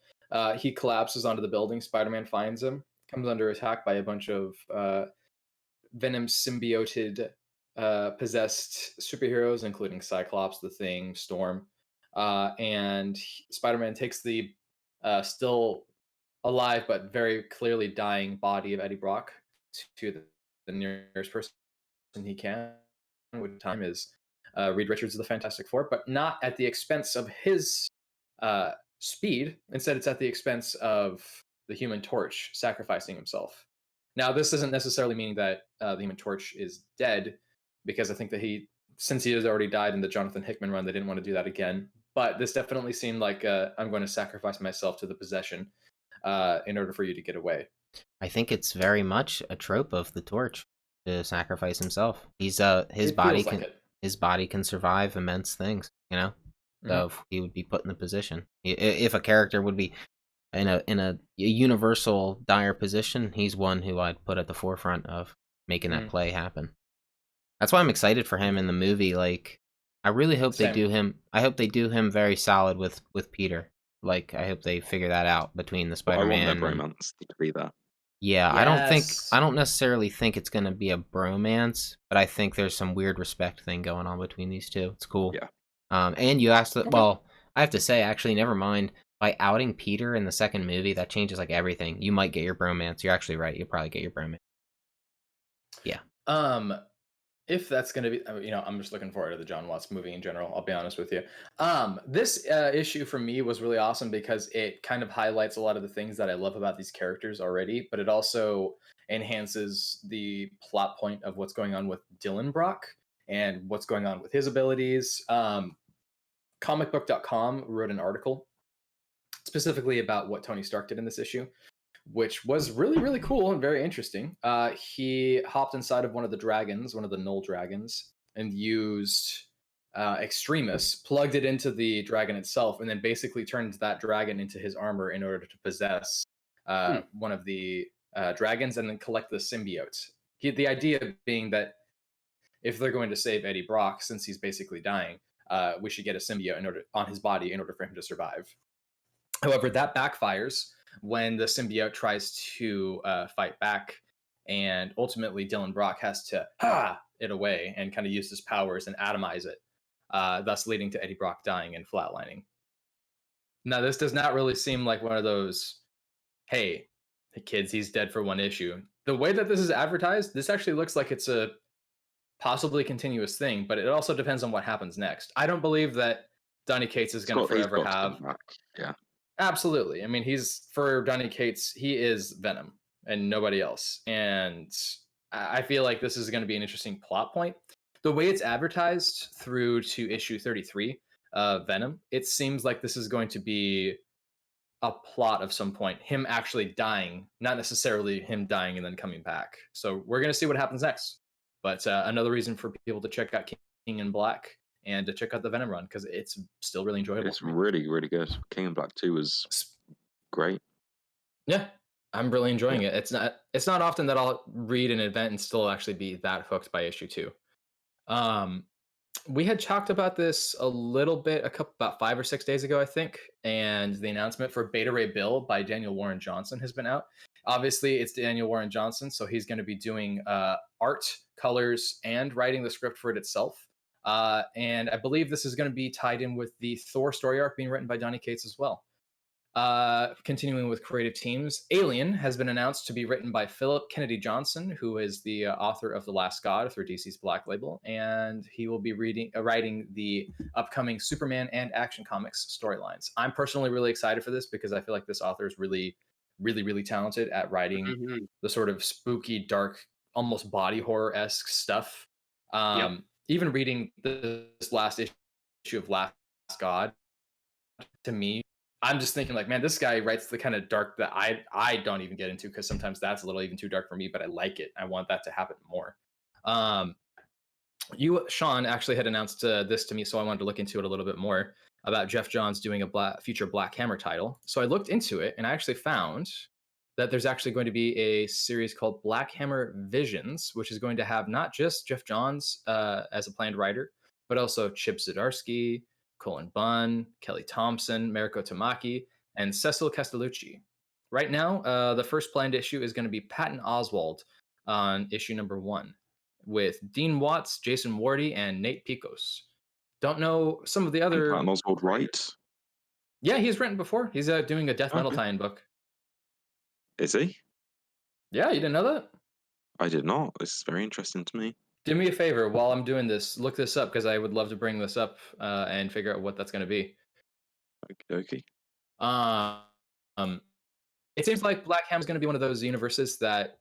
he collapses onto the building. Spider-Man finds him, comes under attack by a bunch of Venom symbioted possessed superheroes, including Cyclops, the Thing, Storm, and Spider-Man takes the still alive but very clearly dying body of Eddie Brock to the nearest person he can, which time is Reed Richards of the Fantastic Four, but not at the expense of his speed. Instead, it's at the expense of the Human Torch sacrificing himself. Now, this isn't necessarily meaning that the Human Torch is dead, because I think that since he has already died in the Jonathan Hickman run, they didn't want to do that again. But this definitely seemed like I'm going to sacrifice myself to the possession in order for you to get away. I think it's very much a trope of the Torch to sacrifice himself. His It body feels can like it. his body can survive immense things, you know. So if he would be put in the position. If a character would be in a universal dire position, he's one who I'd put at the forefront of making that play happen. That's why I'm excited for him in the movie. Like, I really hope they do him. I hope they do him very solid with Peter. Like, I hope they figure that out between the Spider-Man. I want their bromance to be there. Yeah, Yes. I don't necessarily think it's gonna be a bromance, but I think there's some weird respect thing going on between these two. It's cool. Yeah. And you asked, well, I have to say, actually, never mind. By outing Peter in the second movie, that changes like everything. You might get your bromance. You're actually right. You'll probably get your bromance. Yeah. If that's going to be, I'm just looking forward to the John Watts movie in general. I'll be honest with you. This issue for me was really awesome because it kind of highlights a lot of the things that I love about these characters already, but it also enhances the plot point of what's going on with Dylan Brock and what's going on with his abilities. Comicbook.com wrote an article specifically about what Tony Stark did in this issue, which was really, really cool and very interesting. He hopped inside of one of the dragons, one of the Null dragons, and used Extremis, plugged it into the dragon itself, and then basically turned that dragon into his armor in order to possess one of the dragons and then collect the symbiote. The idea being that if they're going to save Eddie Brock, since he's basically dying, we should get a symbiote on his body in order for him to survive. However, that backfires when the symbiote tries to fight back, and ultimately Dylan Brock has to it away and kind of use his powers and atomize it, thus leading to Eddie Brock dying and flatlining. Now, this does not really seem like one of those, hey, kids, he's dead for one issue. The way that this is advertised, this actually looks like it's a possibly continuous thing, but it also depends on what happens next. I don't believe that Donny Cates is going to forever have... Yeah. Absolutely. I mean, for Donny Cates, he is Venom and nobody else. And I feel like this is going to be an interesting plot point. The way it's advertised through to issue 33 of Venom, it seems like this is going to be a plot of some point, him actually dying, not necessarily him dying and then coming back. So we're going to see what happens next. But another reason for people to check out King in Black and to check out the Venom run, because it's still really enjoyable. It's really, really good. King in Black 2 was great. Yeah, I'm really enjoying it. It's not often that I'll read an event and still actually be that hooked by issue 2. We had talked about this a little bit about 5 or 6 days ago, I think, and the announcement for Beta Ray Bill by Daniel Warren Johnson has been out. Obviously, it's Daniel Warren Johnson, so he's going to be doing art, colors, and writing the script for it itself. And I believe this is going to be tied in with the Thor story arc being written by Donny Cates as well. Continuing with creative teams, Alien has been announced to be written by Philip Kennedy Johnson, who is the author of The Last God through DC's Black Label, and he will be writing the upcoming Superman and Action Comics storylines. I'm personally really excited for this because I feel like this author is really, really, really talented at writing the sort of spooky, dark, almost body horror-esque stuff. Even reading this last issue of Last God, to me, I'm just thinking like, man, this guy writes the kind of dark that I don't even get into, because sometimes that's a little even too dark for me, but I like it. I want that to happen more. Sean actually had announced this to me, so I wanted to look into it a little bit more about Jeff Johns doing a future Black Hammer title. So I looked into it and I actually found that there's actually going to be a series called Black Hammer Visions, which is going to have not just Jeff Johns as a planned writer, but also Chip Zdarsky, Colin Bunn, Kelly Thompson, Mariko Tamaki, and Cecil Castellucci. Right now, the first planned issue is going to be Patton Oswalt on issue number 1, with Dean Watts, Jason Wardy, and Nate Picos. Don't know some of the other... Patton Oswalt writes? Yeah, he's written before. He's doing a death metal tie-in book. Is he? Yeah, you didn't know that? I did not. This is very interesting to me. Do me a favor while I'm doing this. Look this up because I would love to bring this up and figure out what that's going to be. Okay. Um, it seems like Black Hammer is going to be one of those universes that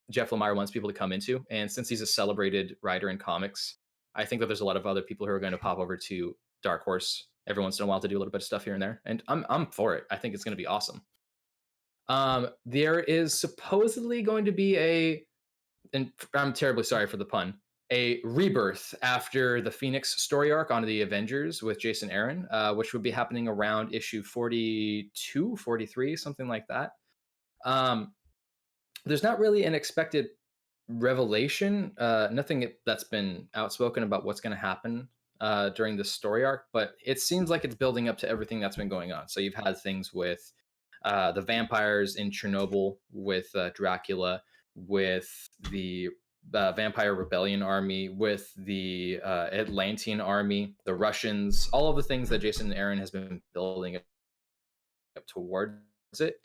Jeff Lemire wants people to come into, and since he's a celebrated writer in comics, I think that there's a lot of other people who are going to pop over to Dark Horse every once in a while to do a little bit of stuff here and there, and I'm for it. I think it's going to be awesome. There is supposedly going to be and I'm terribly sorry for the pun, a rebirth after the Phoenix story arc on the Avengers with Jason Aaron, which would be happening around issue 42, 43, something like that. There's not really an expected revelation, nothing that's been outspoken about what's going to happen during this story arc, but it seems like it's building up to everything that's been going on. So you've had things with the vampires in Chernobyl, with Dracula, with the Vampire Rebellion army, with the Atlantean army, the Russians, all of the things that Jason Aaron has been building up towards it.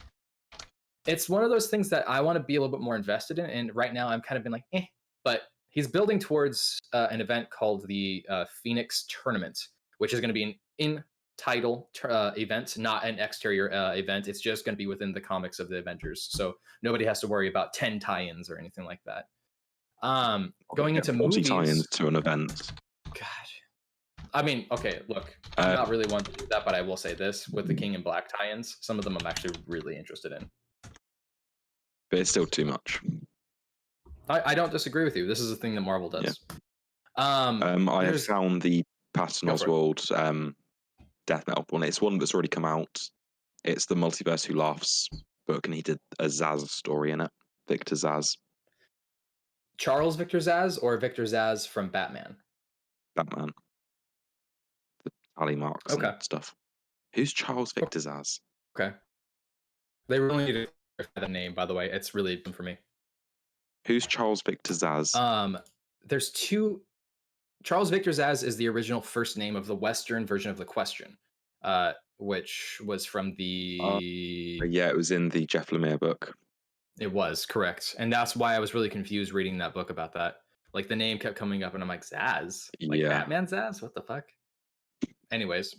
It's one of those things that I want to be a little bit more invested in, and right now I'm kind of been like, but he's building towards an event called the Phoenix Tournament, which is going to be an in-title event, not an exterior event. It's just going to be within the comics of the Avengers, so nobody has to worry about 10 tie-ins or anything like that. Going into 40 movies, tie-ins to an event. God, I mean, okay, look, I'm not really one to do that, but I will say this: with the King in Black tie-ins, some of them I'm actually really interested in. But it's still too much. I don't disagree with you. This is a thing that Marvel does. Yeah. I have found the Patton Oswalt death metal one. It's one that's already come out. It's the Multiverse Who Laughs book, and he did a Zaz story in it. Victor Zaz. Charles Victor Zaz or Victor Zaz from Batman? Batman. The tally marks and stuff. Who's Charles Victor Zaz? Okay. They really need to clarify the name, by the way. It's really fun for me. Who's Charles Victor Zaz? There's two. Charles Victor Zaz is the original first name of the Western version of The Question, which was from the... yeah, it was in the Jeff Lemire book. It was, correct. And that's why I was really confused reading that book about that. Like, the name kept coming up, and I'm like, Zaz? Like, Batman Zaz? What the fuck? Anyways,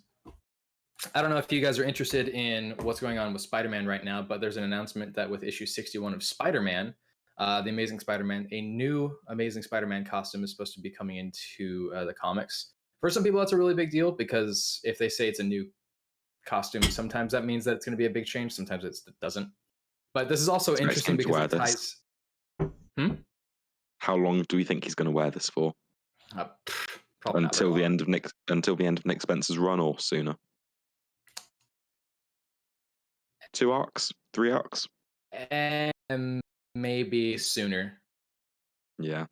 I don't know if you guys are interested in what's going on with Spider-Man right now, but there's an announcement that with issue 61 of Spider-Man, the Amazing Spider-Man, a new Amazing Spider-Man costume is supposed to be coming into the comics. For some people, that's a really big deal, because if they say it's a new costume, sometimes that means that it's going to be a big change. Sometimes it doesn't. But this is also interesting because it ties... How long do we think he's going to wear this for? Until the end of Nick Spencer's run, or sooner? 2 arcs? 3 arcs? And maybe sooner. Yeah.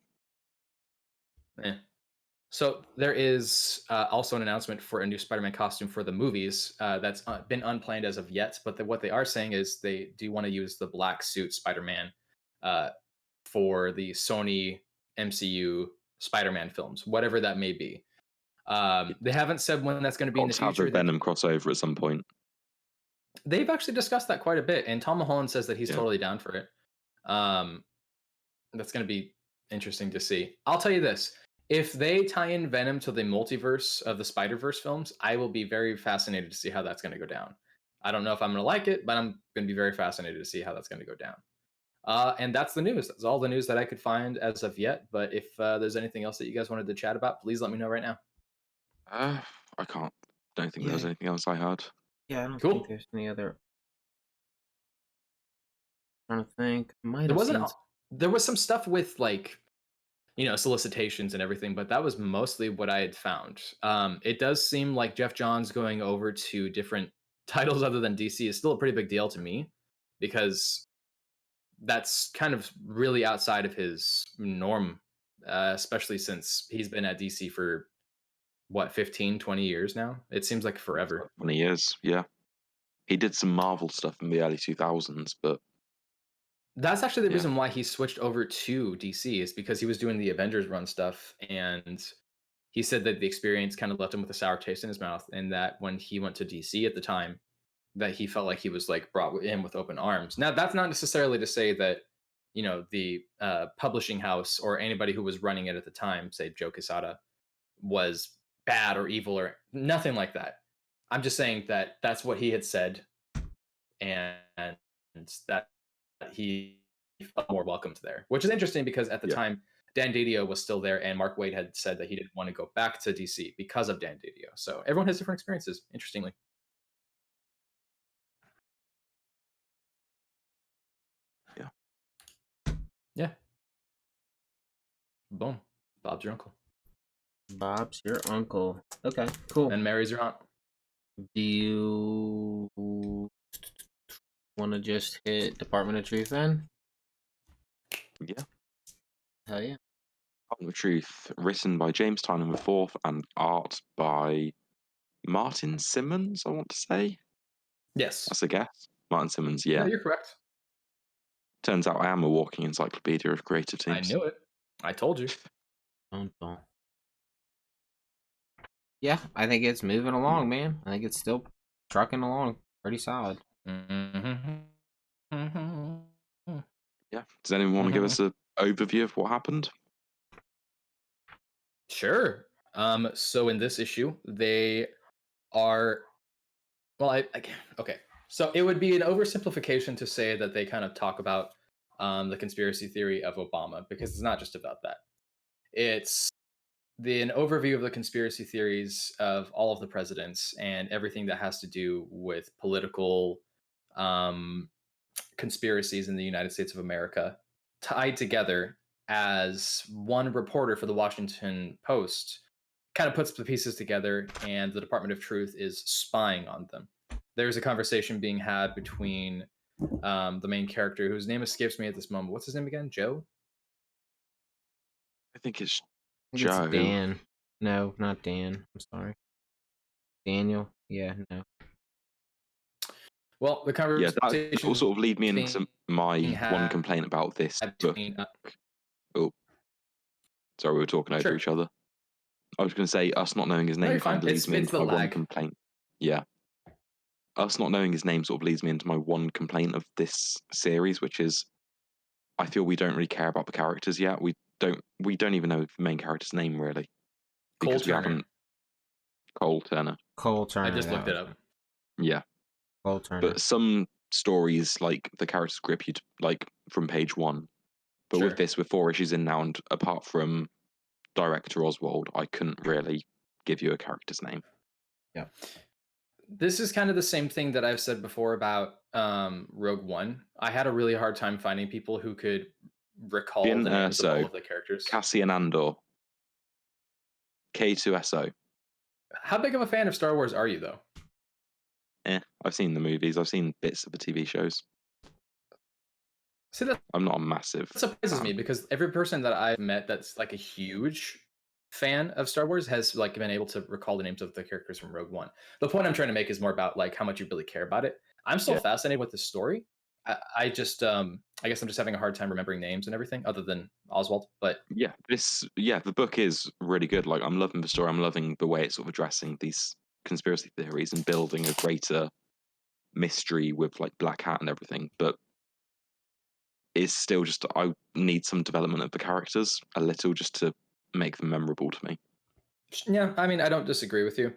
So there is also an announcement for a new Spider-Man costume for the movies that's been unplanned as of yet. But what they are saying is they do want to use the black suit Spider-Man for the Sony MCU Spider-Man films, whatever that may be. They haven't said when that's going to be in the future. Have a Venom crossover at some point. They've actually discussed that quite a bit, and Tom Holland says that he's totally down for it. That's going to be interesting to see. I'll tell you this. If they tie in Venom to the multiverse of the Spider-Verse films, I will be very fascinated to see how that's going to go down. I don't know if I'm going to like it, but I'm going to be very fascinated to see how that's going to go down. And that's the news. That's all the news that I could find as of yet. But if there's anything else that you guys wanted to chat about, please let me know right now. I don't think there's anything else I heard. Yeah, I don't think there's any other. I'm trying to think. There was some stuff with, like, solicitations and everything, but that was mostly what I had found. It does seem like Jeff Johns going over to different titles other than DC is still a pretty big deal to me, because that's kind of really outside of his norm, especially since he's been at DC for 15, 20 years now. It seems like forever. 20 years, yeah. He did some Marvel stuff in the early 2000s, but that's actually the reason why he switched over to DC, is because he was doing the Avengers run stuff, and he said that the experience kind of left him with a sour taste in his mouth, and that when he went to DC at the time, that he felt like he was, like, brought in with open arms. Now, that's not necessarily to say that the publishing house or anybody who was running it at the time, say Joe Quesada, was bad or evil or nothing like that. I'm just saying that that's what he had said, and that he felt more welcomed there, which is interesting because at the time Dan Didio was still there, and Mark Waid had said that he didn't want to go back to DC because of Dan Didio. So everyone has different experiences, interestingly. Yeah. Boom. Bob's your uncle. Bob's your uncle. Okay, cool. And Mary's your aunt. Do you want to just hit Department of Truth then? Yeah. Hell yeah. Department of Truth, written by James Tynion IV and art by Martin Simmons, I want to say. Yes. That's a guess. Martin Simmons, yeah. No, you're correct. Turns out I am a walking encyclopedia of creative teams. I knew it. I told you. Don't. Yeah, I think it's moving along, man. I think it's still trucking along pretty solid. Mm-hmm. Yeah. Does anyone want to give us an overview of what happened? Sure. So in this issue, they are. Well, okay. So it would be an oversimplification to say that they kind of talk about the conspiracy theory of Obama, because it's not just about that. It's an overview of the conspiracy theories of all of the presidents and everything that has to do with political conspiracies in the United States of America, tied together as one reporter for the Washington Post kind of puts the pieces together, and the Department of Truth is spying on them. There's a conversation being had between the main character, whose name escapes me at this moment. What's his name again? Joe? I think it's It's Joe. Dan. No, not Dan. I'm sorry. Daniel. Yeah, no. Well, the conversation. Yeah, that will sort of lead me into my one complaint about this book. Oh, sorry, we were talking over each other. I was going to say, us not knowing his name kind of leads me into my one complaint. Yeah. Us not knowing his name sort of leads me into my one complaint of this series, which is I feel we don't really care about the characters yet. We don't even know the main character's name, really. Because we haven't... Cole Turner. Cole Turner. I just looked it up. Yeah. Cole Turner. But some stories, like, the characters grip you, like, from page one. But with this, we're 4 issues in now, and apart from director Oswald, I couldn't really give you a character's name. Yeah. This is kind of the same thing that I've said before about Rogue One. I had a really hard time finding people who could recall the names of all of the characters. Cassian Andor. K2SO. How big of a fan of Star Wars are you, though? I've seen the movies. I've seen bits of the TV shows. See, I'm not a massive... That surprises me, because every person that I've met that's like a huge fan of Star Wars has like been able to recall the names of the characters from Rogue One. The point I'm trying to make is more about like how much you really care about it. I'm still fascinated with the story. I just I guess I'm just having a hard time remembering names and everything other than Oswald. But the book is really good. Like, I'm loving the story. I'm loving the way it's sort of addressing these conspiracy theories and building a greater mystery with like Black Hat and everything. But it's still just, I need some development of the characters a little, just to make them memorable to me. Yeah, I mean, I don't disagree with you.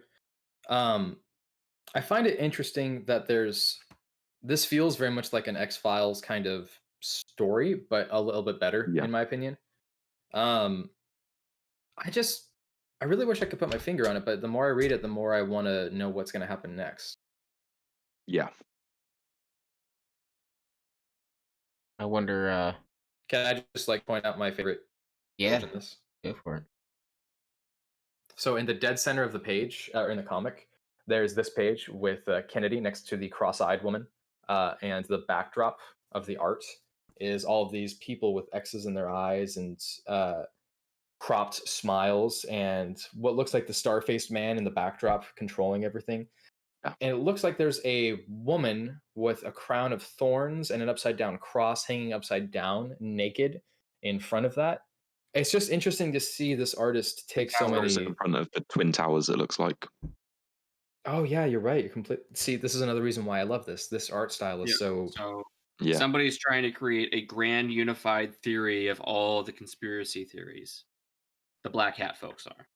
I find it interesting that this feels very much like an X-Files kind of story, but a little bit better, in my opinion. I really wish I could put my finger on it, but the more I read it, the more I want to know what's going to happen next. Yeah. I wonder... Can I just like point out my favorite version of this? Go for it. So in the dead center of the page, or in the comic, there's this page with Kennedy next to the cross-eyed woman, and the backdrop of the art is all of these people with X's in their eyes and cropped smiles, and what looks like the star-faced man in the backdrop controlling everything. And it looks like there's a woman with a crown of thorns and an upside-down cross hanging upside down, naked, in front of that. It's just interesting to see this artist take so many... in front of the Twin Towers, it looks like. Oh yeah, you're right. You're complete. See, this is another reason why I love this. This art style is so Yeah. Somebody's trying to create a grand unified theory of all the conspiracy theories. The Black Hat folks are.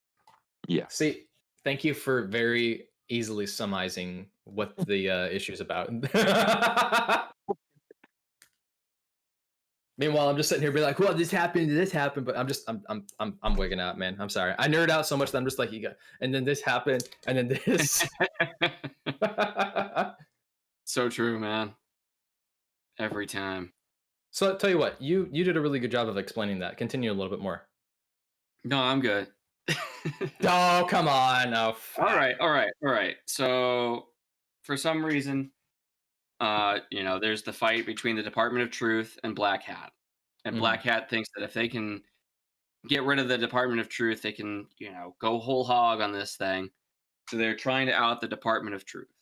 Yeah. See, thank you for very easily summarizing what the issue's about. Meanwhile, I'm just sitting here being like, "Well, this happened," but I'm wigging out, man. I'm sorry. I nerd out so much that I'm just like, you got, and then this happened, and then this. So true, man. Every time. So I'll tell you what, you did a really good job of explaining that. Continue a little bit more. No, I'm good. Oh, come on. Oh, all right. So for some reason, there's the fight between the Department of Truth and Black Hat. And Black Hat thinks that if they can get rid of the Department of Truth, they can, go whole hog on this thing. So they're trying to out the Department of Truth.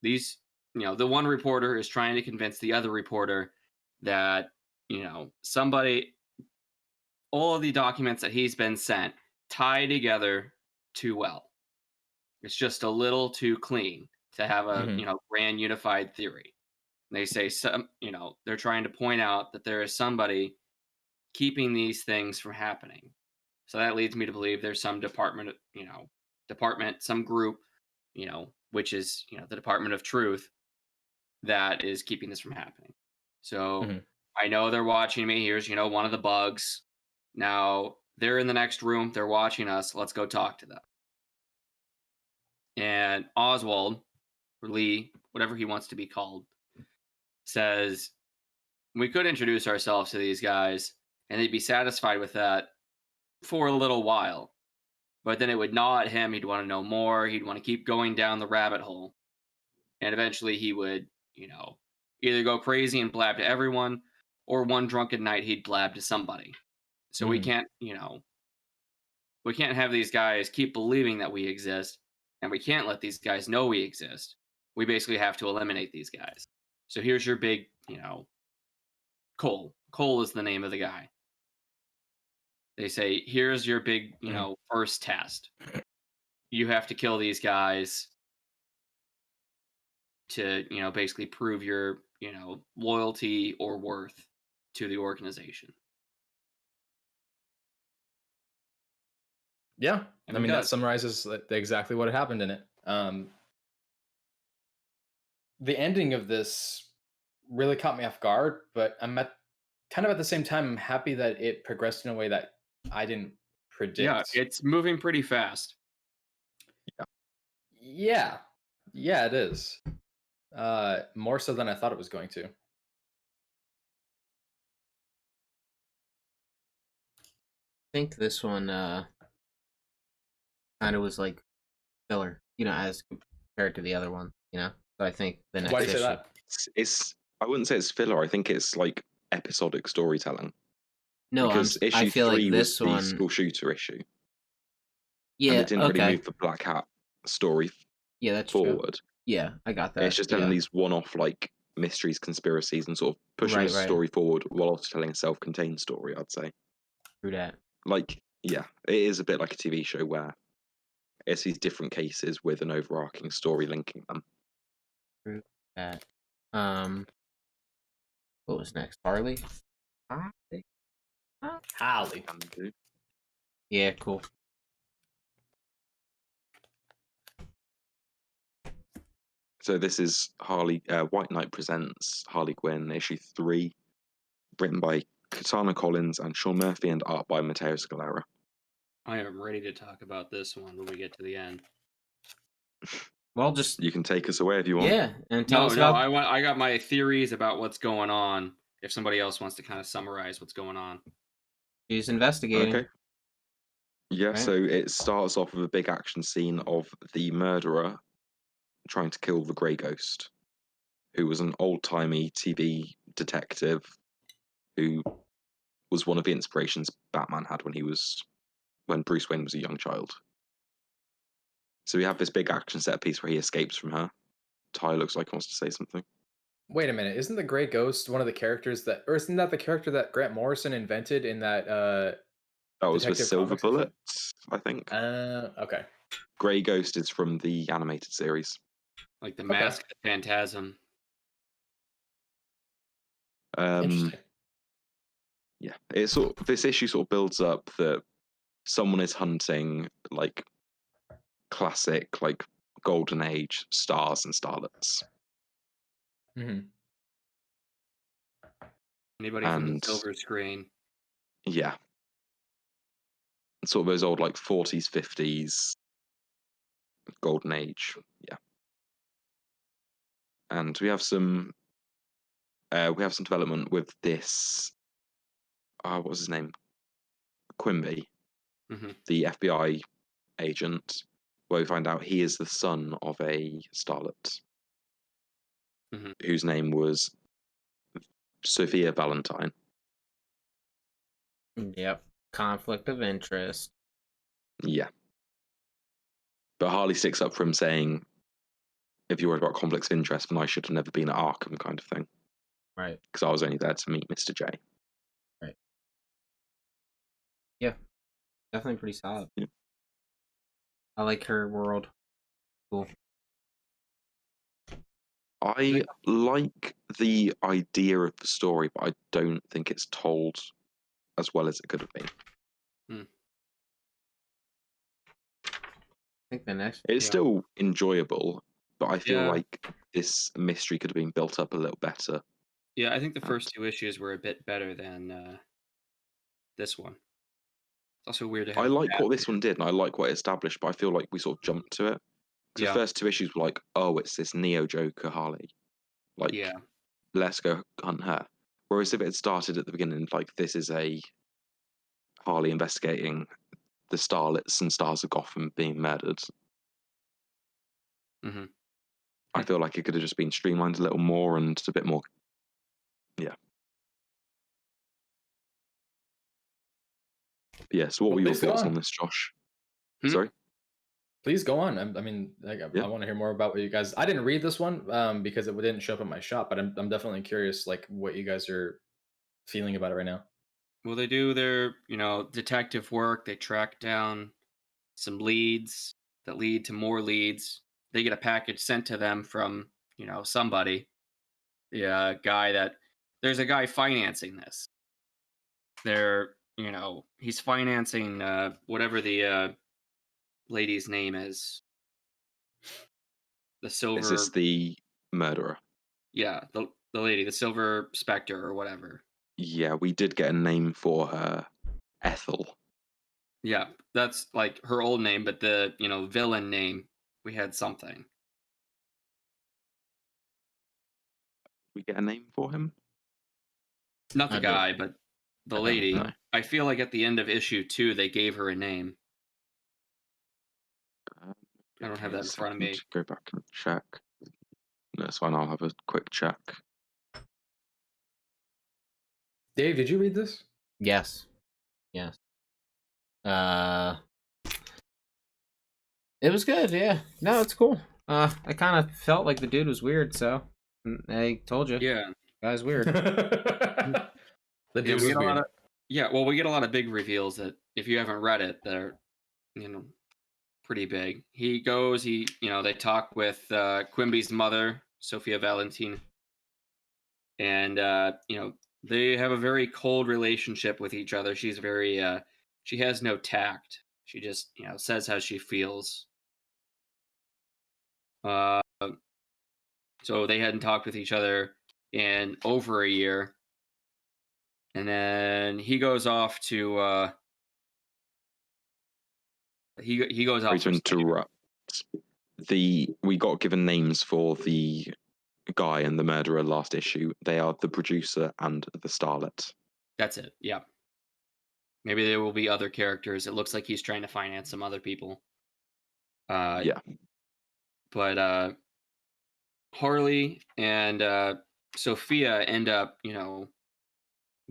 These, the one reporter is trying to convince the other reporter that, somebody, all of the documents that he's been sent tie together too well. It's just a little too clean to have a, grand unified theory. And they say they're trying to point out that there is somebody keeping these things from happening. So that leads me to believe there's some department, some group, which is, the Department of Truth that is keeping this from happening. So I know they're watching me. Here's, one of the bugs. Now they're in the next room. They're watching us. Let's go talk to them. And Oswald, or Lee, whatever he wants to be called, says, we could introduce ourselves to these guys and they'd be satisfied with that for a little while. But then it would gnaw at him. He'd want to know more. He'd want to keep going down the rabbit hole. And eventually he would, either go crazy and blab to everyone, or one drunken night he'd blab to somebody. So we can't, we can't have these guys keep believing that we exist, and we can't let these guys know we exist. We basically have to eliminate these guys. So here's your big, Cole. Cole is the name of the guy. They say, here's your big, first test. You have to kill these guys to, basically prove your, loyalty or worth to the organization. Yeah. I mean, that summarizes exactly what happened in it. The ending of this really caught me off guard, but I'm at the same time, I'm happy that it progressed in a way that I didn't predict. Yeah, it's moving pretty fast. Yeah, it is. More so than I thought it was going to. I think this one kind of was like filler, as compared to the other one, So I think the next Why do you issue. say that? It's I wouldn't say it's filler. I think it's like episodic storytelling. No, because issue I feel 3 like was this the one. school shooter issue. Yeah, and it didn't okay. really move the Black Hat story Yeah, that's forward. true. Yeah, I got that. It's just telling these one-off like mysteries, conspiracies, and sort of pushing the story forward while also telling a self-contained story. I'd say. True that. Like, yeah, it is a bit like a TV show where it's these different cases with an overarching story linking them. True that. What was next? Harley. Harley. Yeah, cool. So this is White Knight Presents Harley Quinn, issue 3, written by Katana Collins and Sean Murphy, and art by Matteo Scalera. I am ready to talk about this one when we get to the end. Well, just you can take us away if you want. Yeah, and tell us about. I got my theories about what's going on. If somebody else wants to kind of summarize what's going on, She's investigating. Okay. Yeah, right. So it starts off with a big action scene of the murderer trying to kill the Grey Ghost, who was an old-timey TV detective who was one of the inspirations Batman had when Bruce Wayne was a young child. So we have this big action set piece where he escapes from her. Ty looks like he wants to say something. Wait a minute, isn't the Grey Ghost one of the characters or isn't that the character that Grant Morrison invented in that that was with Silver Bullet, I think. Okay. Grey Ghost is from the animated series. Like the Mask of the Phantasm. Interesting. Yeah, it's this issue sort of builds up that someone is hunting like classic like golden age stars and starlets. Mm-hmm. Anybody from the And silver screen? yeah, sort of those old like 40s, 50s golden age. Yeah, and we have some development with this. What was his name? Quimby, Mm-hmm. the FBI agent, where we find out he is the son of a starlet whose name was Sophia Valentine. Yep. Conflict of interest. Yeah. But Harley sticks up for him, saying, if you're worried about conflicts of interest, then I should have never been at Arkham, kind of thing. Right. Because I was only there to meet Mr. J. Right. Yeah. Definitely pretty solid. Yeah. I like her world. Cool. I like the idea of the story, but I don't think it's told as well as it could have been. I think the next. It's still enjoyable, but I feel Yeah. like this mystery could have been built up a little better. Yeah, I think the first two issues were a bit better than this one. It's also weird to have. I like what this one did, and I like what it established, but I feel like we sort of jumped to it. Yeah. The first two issues were like, oh, it's this Neo Joker Harley. Like, Yeah. let's go hunt her. Whereas if it had started at the beginning, like, this is a Harley investigating the starlets and stars of Gotham being murdered. Mm-hmm. I feel like it could have just been streamlined a little more and a bit more. Yeah. Yeah, so what were your thoughts on this, Josh? Sorry? Please go on. I mean, I want to hear more about what you guys. I didn't read this one because it didn't show up in my shop, but I'm definitely curious, like what you guys are feeling about it right now. Well, they do their detective work. They track down some leads that lead to more leads. They get a package sent to them from somebody. The guy that there's a guy financing this. He's financing whatever the lady's name is. The silver. Is this the murderer? Yeah, the lady, the Silver Spectre or whatever. Yeah, we did get a name for her, Ethel. Yeah, that's like her old name, but the villain name, we had something. We get a name for him? Not the guy, but the lady. No. I feel like at the end of issue 2, they gave her a name. I don't have that in front of me. Go back and check. That's fine. I'll have a quick check. Dave, did you read this? Yes. It was good. Yeah. No, it's cool. I kind of felt like the dude was weird, so I told you. Yeah, guy's weird. The dude was weird. Well, we get a lot of big reveals that if you haven't read it, they're pretty big. They talk with Quimby's mother, Sophia Valentine, and they have a very cold relationship with each other. She's very she has no tact. She just says how she feels. So they hadn't talked with each other in over a year, and then he goes off to he goes off to interrupt. We got given names for the guy and the murderer last issue. They are the producer and the starlet. That's it. Yeah. Maybe there will be other characters. It looks like he's trying to finance some other people. Yeah. But Harley and Sophia end up,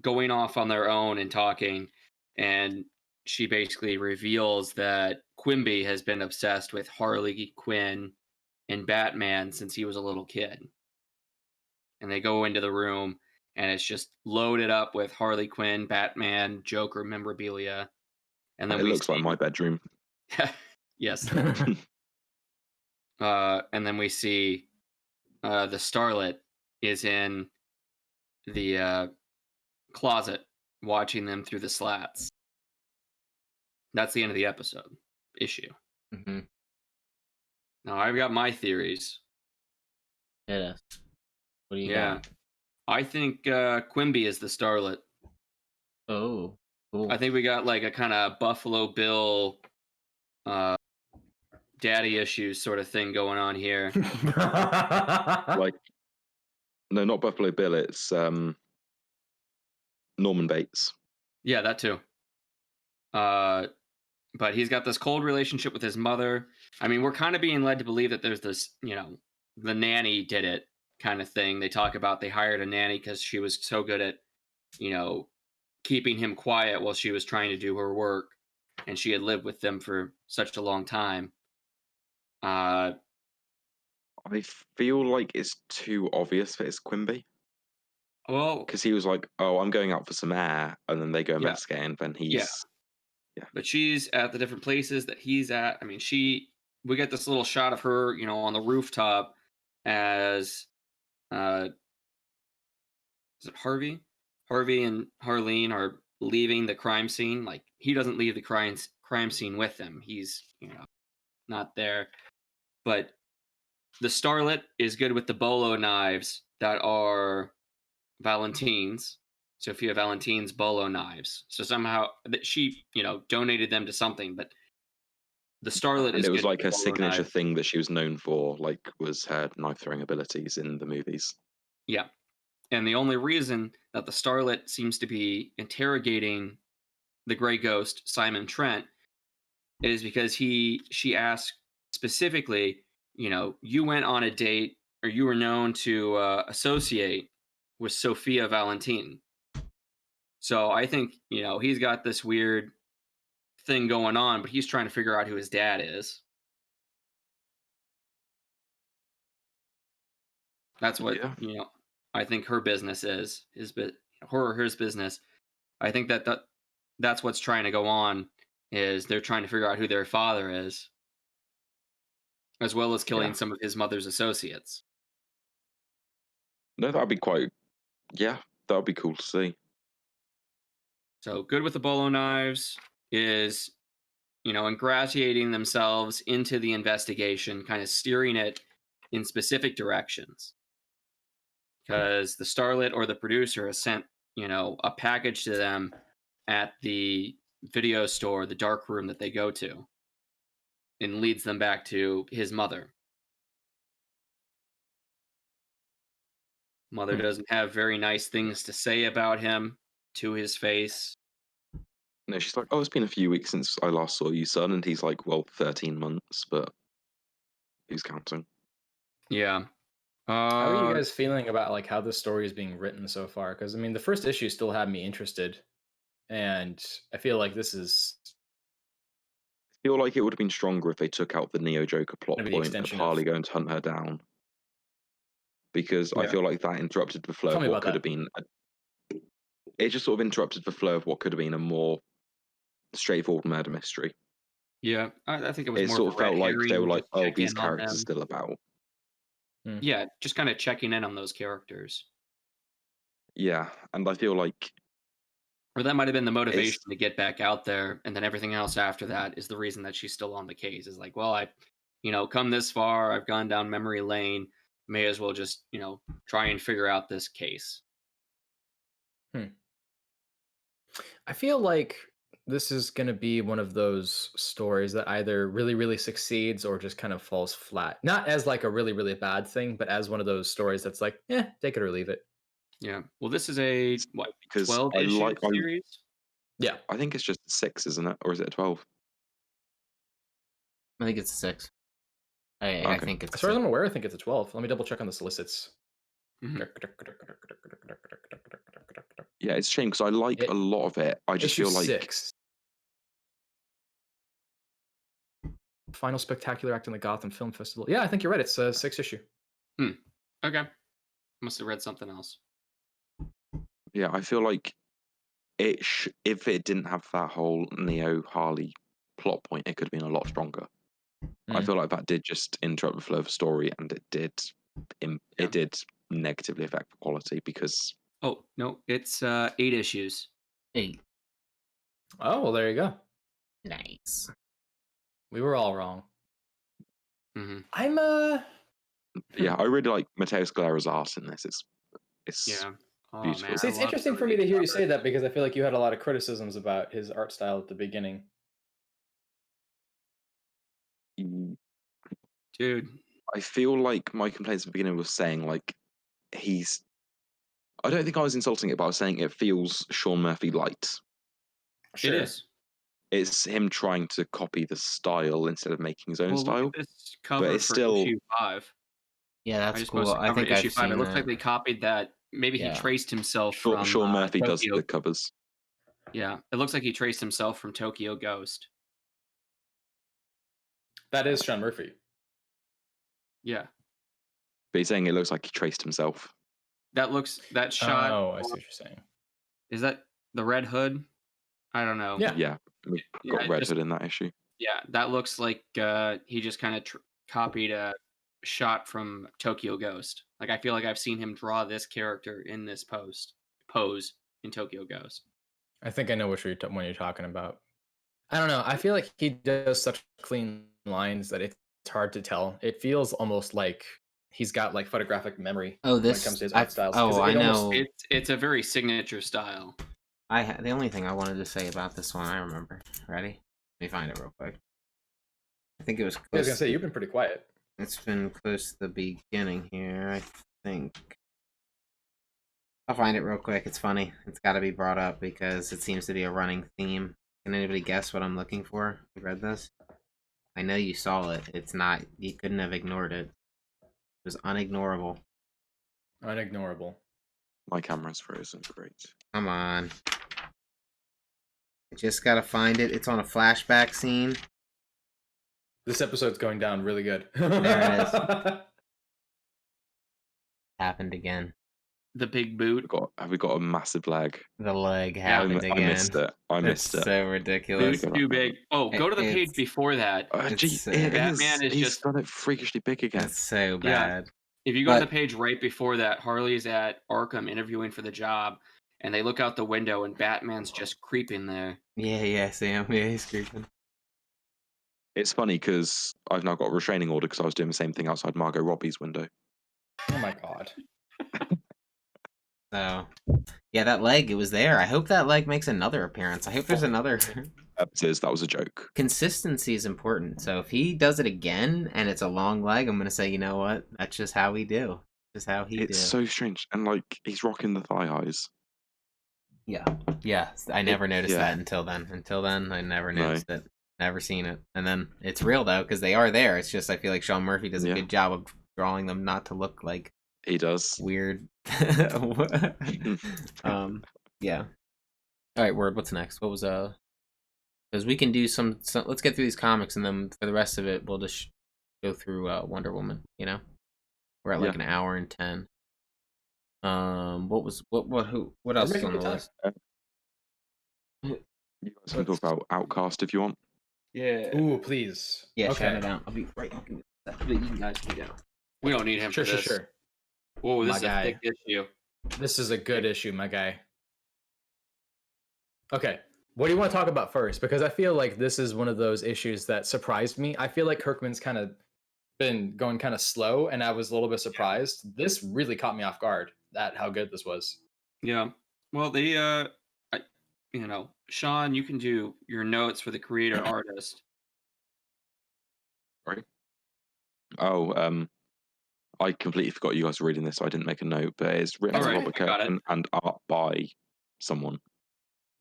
going off on their own and talking, and she basically reveals that Quimby has been obsessed with Harley Quinn and Batman since he was a little kid. And they go into the room, and it's just loaded up with Harley Quinn, Batman, Joker memorabilia. And then it looks like my bedroom. Yes. And then we see the starlet is in the closet, watching them through the slats. That's the end of the issue. Mm-hmm. Now I've got my theories. Yeah. What do you Yeah, got? I think Quimby is the starlet. Oh, cool. I think we got like a kind of Buffalo Bill, daddy issues sort of thing going on here. Like, no, not Buffalo Bill. It's Norman Bates. Yeah, that too. But he's got this cold relationship with his mother. I mean, we're kind of being led to believe that there's this, the nanny did it kind of thing. They talk about they hired a nanny because she was so good at, keeping him quiet while she was trying to do her work, and she had lived with them for such a long time. I feel like it's too obvious that it's Quimby. Well, because he was like, "Oh, I'm going out for some air," and then they go investigate, and then he's yeah. But she's at the different places that he's at. I mean, we get this little shot of her, on the rooftop as is it Harvey? Harvey and Harleen are leaving the crime scene. Like, he doesn't leave the crime scene with them. He's, not there. But the starlet is good with the bolo knives that are Valentine's. Sophia Valentine's bolo knives. So somehow that she, donated them to something, but the starlet and is it was good like with her bolo signature knives. thing that she was known for, like, was her knife throwing abilities in the movies. Yeah. And the only reason that the starlet seems to be interrogating the gray ghost, Simon Trent, is because she asked specifically, you went on a date or you were known to associate with Sophia Valentine. So I think, he's got this weird thing going on, but he's trying to figure out who his dad is. That's what, I think her business is, his business. I think that's what's trying to go on, is they're trying to figure out who their father is, as well as killing some of his mother's associates. No, that'd be that'd be cool to see. So good with the bolo knives is, ingratiating themselves into the investigation, kind of steering it in specific directions. Because the starlet or the producer has sent, a package to them at the video store, the dark room that they go to, and leads them back to his mother. Mother doesn't have very nice things to say about him to his face. No, she's like, "Oh, it's been a few weeks since I last saw you, son," and he's like, "Well, 13 months, but who's counting?" Yeah. How are you guys feeling about like how this story is being written so far? Because I mean, the first issue still had me interested, and I feel like this is. I feel like it would have been stronger if they took out the Neo Joker plot Maybe the point of extension Harley of- going to hunt her down, because I Yeah. feel like that interrupted the flow Tell of me what about could that. have been. It just sort of interrupted the flow of what could have been a more straightforward murder mystery. Yeah, I think it was It more sort of of a red felt like they herring, were like, just "Oh, check these in on characters are them. still about." Yeah, just kind of checking in on those characters. Yeah, and I feel like Or that might have been the motivation to get back out there, and then everything else after that is the reason that she's still on the case. Is like, well, I, come this far, I've gone down memory lane, may as well just, try and figure out this case. I feel like this is going to be one of those stories that either really, really succeeds or just kind of falls flat. Not as like a really, really bad thing, but as one of those stories that's like, take it or leave it. Yeah. Well, this is a what, because 12 issue series? Yeah. I think it's just a 6, isn't it, or is it a 12? I think it's a 6. I Okay. think it's. As far as I'm aware, I think it's a 12. Let me double check on the solicits. Mhm. Yeah, it's a shame because I like a lot of it. I just Issue feel like 6. Final spectacular act in the Gotham Film Festival. Yeah, I think you're right. It's a 6 issue. Okay. Must have read something else. yeah, I feel like if it didn't have that whole Neo Harley plot point, it could have been a lot stronger. I feel like that did just interrupt the flow of the story, and it did negatively affect the quality because Oh no, it's 8 issues. 8. Oh, well, there you go. Nice. We were all wrong. Mm-hmm. I'm Yeah, I really like Mateus Galera's art in this. It's Yeah. Oh beautiful. man, See, I it's love interesting some for of me to these hear you covers. say that because I feel like you had a lot of criticisms about his art style at the beginning. Dude. I feel like my complaints at the beginning was saying like he's. I don't think I was insulting it, but I was saying it feels Sean Murphy light. Sure. It is. It's him trying to copy the style instead of making his own Well, look style. at this cover it's for still- issue 5. Yeah, I that's just cool. posted I cover think to issue I've 5. seen It looks like that. they copied that. Maybe he Yeah. traced himself from Sean Murphy does Tokyo. the covers. Yeah, it looks like he traced himself from Tokyo Ghost. That is Sean Murphy. Yeah, But he's saying it looks like he traced himself. that shot. Oh, I see what you're saying. Is that the Red Hood? I don't know. Yeah. Yeah, we Yeah, got it Red just- Hood in that issue. Yeah, that looks like he just kind of copied a shot from Tokyo Ghost. Like I feel like I've seen him draw this character in this pose in Tokyo Ghost. I think I know what when you're talking about. I don't know. I feel like he does such clean lines that it's hard to tell. It feels almost like he's got like photographic memory Oh, when this. it comes to his art styles. Oh, 'cause I it almost- know. It's a very signature style. The only thing I wanted to say about this one, I remember. Ready? Let me find it real quick. I think it was. I was Close gonna say you've been pretty quiet. It's been close to the beginning here, I think. I'll find it real quick. It's funny. It's got to be brought up because it seems to be a running theme. Can anybody guess what I'm looking for? You read this? I know you saw it. It's not. You couldn't have ignored it. It was unignorable. Unignorable. My camera's frozen. Great. Come on. I just gotta find it. It's on a flashback scene. This episode's going down really good. There it is. Happened again. The big boot. Have we got a massive lag? The leg happened again. I missed it. I missed It's it. so ridiculous. Boot's too big. Oh, go to the page It's- before that. It's, Batman is he's just- done it freakishly big again. That's so Yeah. bad. If you go to But- the page right before that, Harley's at Arkham interviewing for the job, and they look out the window, and Batman's just creeping there. Yeah, Sam. Yeah, he's creeping. It's funny because I've now got a restraining order because I was doing the same thing outside Margot Robbie's window. Oh my god. So, yeah, that leg, it was there. I hope that leg makes another appearance. I hope there's another. That was a joke. Consistency is important. So if he does it again and it's a long leg, I'm gonna say, you know what? That's just how we do. Just how he It's do. so strange, and like he's rocking the thigh highs. Yeah. I never noticed yeah. that until then. Until then, I never No. noticed it. Never seen it. And then it's real though, because they are there. It's just I feel like Sean Murphy does a Yeah. good job of drawing them not to look like He does. weird. Yeah. All right, Word. What's next? What was Because we can do some. Let's get through these comics, and then for the rest of it, we'll just go through Wonder Woman. You know, we're at like an hour and 10. What else is on the list? You guys can talk about Outcast if you want. Yeah. Ooh, please. Yeah, Okay. shout it out. I'll be right. But you guys can go. We don't need him Sure, for sure, this. sure. Whoa, this My is guy. a thick issue. This is a good issue, my guy. Okay. What do you want to talk about first? Because I feel like this is one of those issues that surprised me. I feel like Kirkman's kind of been going kind of slow, and I was a little bit surprised. This really caught me off guard at how good this was. Yeah. Well, they Sean, you can do your notes for the creator artist. Sorry. Oh, I completely forgot you guys were reading this, so I didn't make a note. But it's written All by right, Robert I got it. Kirkman and art by someone.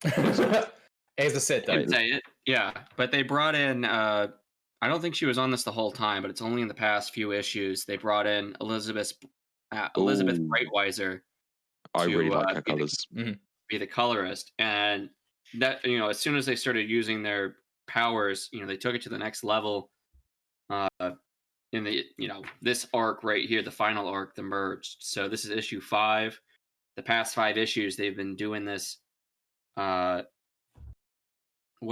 As a sit, I though. can say it. Yeah, but they brought in. I don't think she was on this the whole time, but it's only in the past few issues they brought in Elizabeth Ooh. Breitweiser I to, really like her be the- colors. be the colorist, and that as soon as they started using their powers, they took it to the next level. In the this arc right here, the final arc, the merged. So this is issue 5. The past 5 issues they've been doing this. What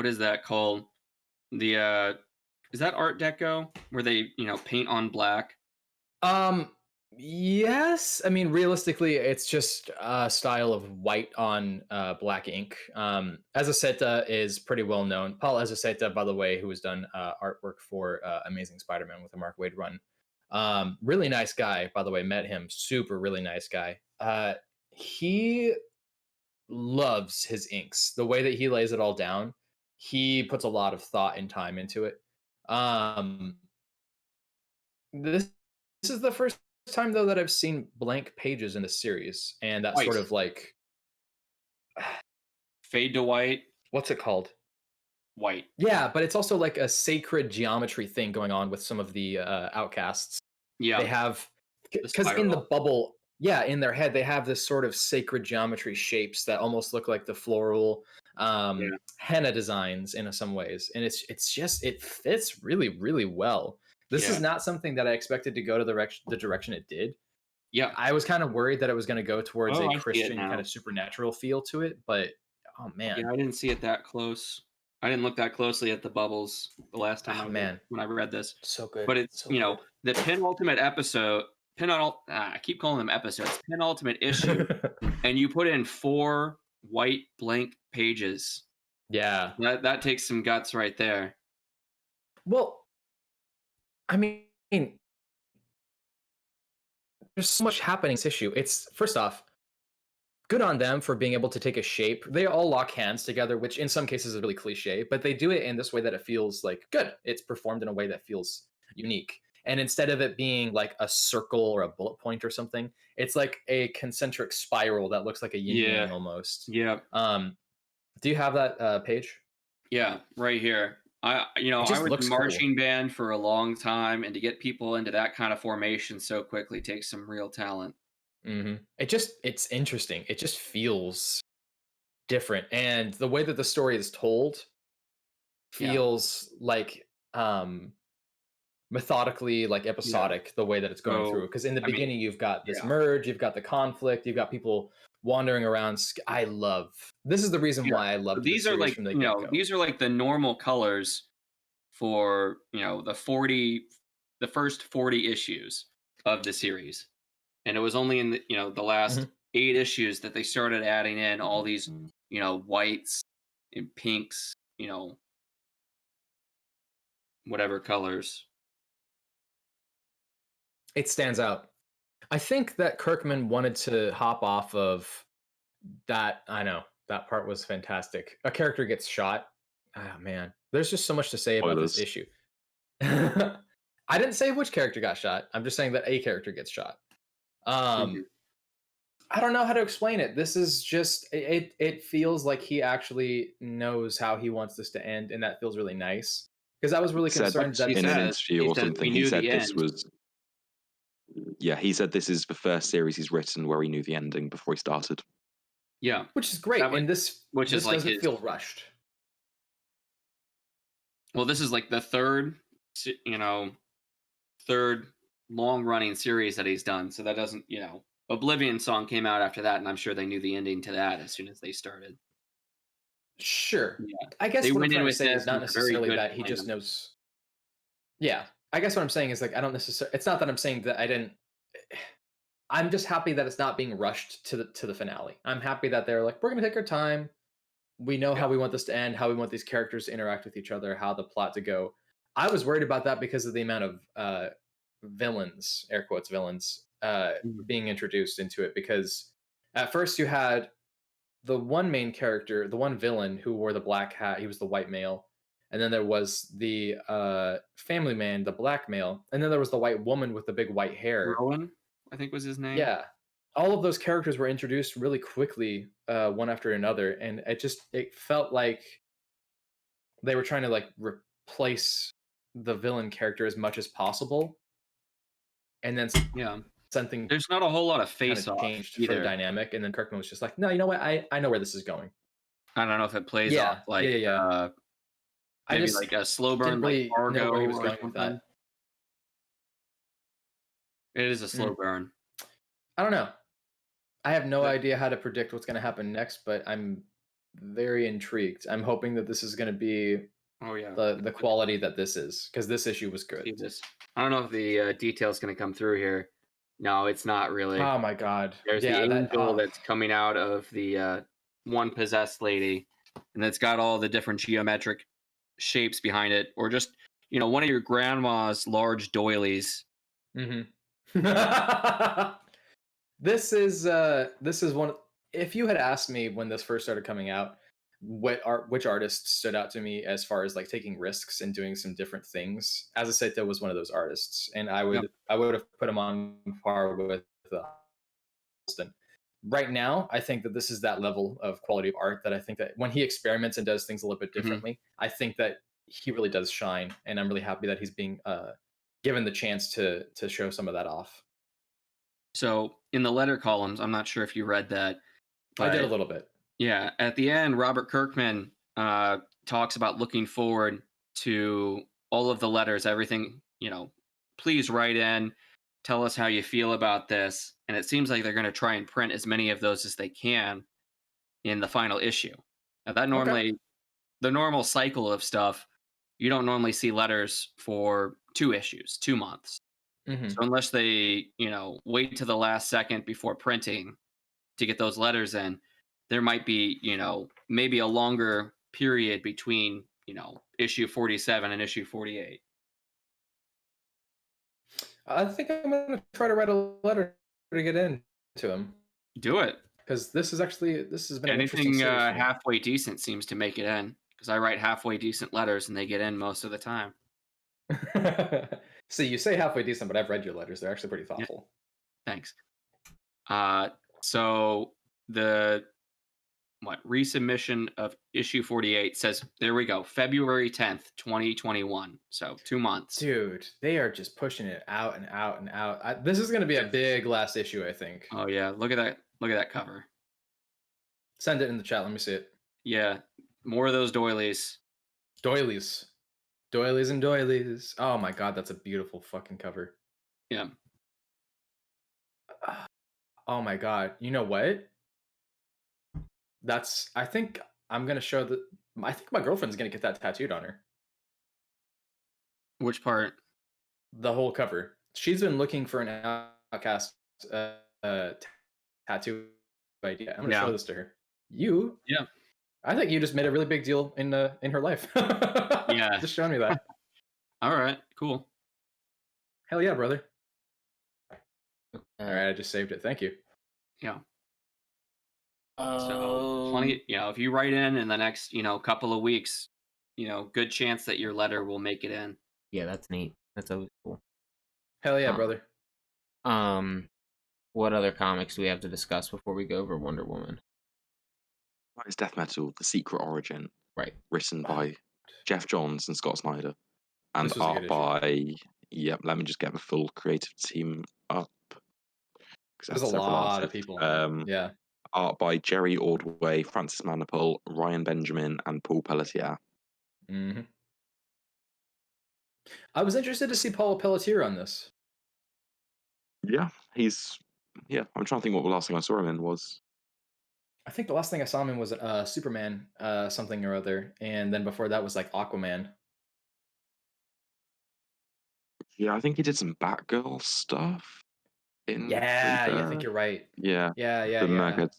is that called? The is that Art Deco where they paint on black? Yes, I mean realistically, it's just a style of white on black ink. Azaceta is pretty well known. Paul Azaceta, by the way, who has done artwork for Amazing Spider-Man with the Mark Waid run. Really nice guy, by the way. Met him, super really nice guy. He loves his inks. The way that he lays it all down, he puts a lot of thought and time into it. Um, this this is the first time though that I've seen blank pages in the series, and that sort White. of like Fade to white, what's it called? white. Yeah, but it's also like a sacred geometry thing going on with some of the outcasts. Yeah. They have The because in the spiral. bubble, yeah, in their head they have this sort of sacred geometry shapes that almost look like the floral Yeah. henna designs in some ways, and it's just it fits really well. This is Yeah. not something that I expected to go to the direction it did. Yeah. I was kind of worried that it was going to go towards Oh, I a see it Christian now. kind of supernatural feel to it, but oh man, Yeah, I didn't see it that close. I didn't look that closely at the bubbles the last time oh man, when I read this. so good. But it's so the penultimate episode, I keep calling them episodes, penultimate issue, good. and you put in 4 white blank pages. Yeah. That takes some guts right there. Well, I mean, there's so much happening in this issue. It's first off, good on them for being able to take a shape. They all lock hands together, which in some cases is really cliche, but they do it in this way that it feels like good. It's performed in a way that feels unique. And instead of it being like a circle or a bullet point or something, it's like a concentric spiral that looks like a yin yang almost. Yeah. Do you have that page? Yeah, right here. I was in marching band for a long time, and to get people into that kind of formation so quickly takes some real talent. Mm-hmm. It's interesting. It just feels different, and the way that the story is told feels like methodically, like episodic, the way that it's going through. Because in the beginning, you've got this merge, you've got the conflict, you've got people wandering around. This is the reason why I love these are like these are like the normal colors for the first 40 issues of the series, and it was only in the last 8 issues that they started adding in all these whites and pinks, whatever colors. It stands out. I think that Kirkman wanted to hop off of that. I know that part was fantastic. A character gets shot. Oh man, there's just so much to say about this issue. I didn't say which character got shot. I'm just saying that a character gets shot. I don't know how to explain it. This is just it feels like he actually knows how he wants this to end, and that feels really nice. Because I was really concerned that in an interview or something, he said this was. Yeah, he said this is the first series he's written where he knew the ending before he started. Yeah, which is great, and this doesn't feel rushed. Well, this is like the third long-running series that he's done, so that doesn't, Oblivion Song came out after that, and I'm sure they knew the ending to that as soon as they started. Sure. Yeah. I guess what I'm trying to say is not necessarily that he just knows. Yeah. I guess what I'm saying is like I don't necessarily. It's not that I'm saying that I didn't. I'm just happy that it's not being rushed to the finale. I'm happy that they're like, we're gonna take our time. We know how we want this to end, how we want these characters to interact with each other, how the plot to go. I was worried about that because of the amount of villains, air quotes villains, being introduced into it. Because at first you had the one main character, the one villain who wore the black hat. He was the white male. And then there was the family man, the black male. And then there was the white woman with the big white hair. Rowan, I think was his name. Yeah. All of those characters were introduced really quickly, one after another. And it felt like they were trying to like replace the villain character as much as possible. And then something there's not a whole lot of face-off changed for the dynamic. And then Kirkman was just like, no, you know what? I know where this is going. I don't know if it plays off like maybe like a slow burn like Fargo where he was going with that. It is a slow burn. I don't know. I have no idea how to predict what's going to happen next, but I'm very intrigued. I'm hoping that this is going to be the quality that this is, because this issue was good. I don't know if the detail's going to come through here, No, it's not really. Oh my god. There's Yeah, the that. angel that's coming out of the one possessed lady, and it's got all the different geometric shapes behind it, or just one of your grandma's large doilies. This is one. If you had asked me when this first started coming out, which artist stood out to me as far as like taking risks and doing some different things, Azaceta was one of those artists, and I Yep. would have put him on par with Austin. Right now, I think that this is that level of quality of art that I think that when he experiments and does things a little bit differently, I think that he really does shine, and I'm really happy that he's being given the chance to show some of that off. So in the letter columns, I'm not sure if you read that, but I did a little bit. Yeah, at the end, Robert Kirkman talks about looking forward to all of the letters, everything. Please write in, tell us how you feel about this, and it seems like they're going to try and print as many of those as they can in the final issue. Now, that normally, the normal cycle of stuff, you don't normally see letters for 2 issues, 2 months. Mm-hmm. So unless they, wait to the last second before printing to get those letters in, there might be, maybe a longer period between, issue 47 and issue 48. I think I'm going to try to write a letter to get into him. Do it. Because this has been anything halfway decent seems to make it in. Because I write halfway decent letters and they get in most of the time. See, you say halfway decent, but I've read your letters. They're actually pretty thoughtful. Yeah. Thanks. So the resubmission of issue 48 says, there we go, February 10th, 2021. So 2 months. Dude, they are just pushing it out and out and out. This is going to be a big last issue, I think. Oh yeah, look at that. Look at that cover. Send it in the chat. Let me see it. Yeah, more of those doilies. Doilies and doilies. Oh my god, that's a beautiful fucking cover. Yeah. Oh my god. You know what? I think I'm going to show I think my girlfriend's going to get that tattooed on her. Which part? The whole cover. She's been looking for an Outcast tattoo idea. I'm going to show this to her. Yeah. I think you just made a really big deal in her life. Yeah. Just showing me that. All right. Cool. Hell yeah, brother. All right, I just saved it. Thank you. Yeah. So plenty, if you write in the next, couple of weeks, good chance that your letter will make it in. Yeah, that's neat. That's always cool. Hell yeah, brother. What other comics do we have to discuss before we go over Wonder Woman? It's Death Metal: The Secret Origin, right? Written by Jeff Johns and Scott Snyder, and art by let me just get the full creative team up. There's a lot of people. Yeah. Art by Jerry Ordway, Francis Manapul, Ryan Benjamin, and Paul Pelletier. Mm-hmm. I was interested to see Paul Pelletier on this. Yeah, I'm trying to think what the last thing I saw him in was. I think the last thing I saw him in was Superman, something or other, and then before that was like Aquaman. Yeah, I think he did some Batgirl stuff. I think you're right. Yeah. The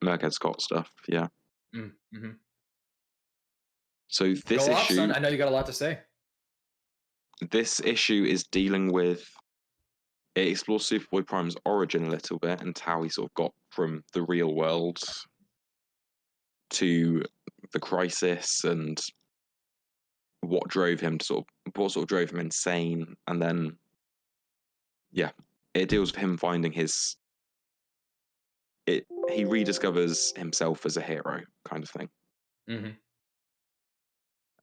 Merkhead Scott stuff. Yeah. Mm-hmm. So this Go issue, off, son. I know you got a lot to say. This issue is dealing with. It explores Superboy Prime's origin a little bit and how he sort of got from the real world to the crisis and what drove him drove him insane, and then it deals with him finding he rediscovers himself as a hero kind of thing. Mm-hmm.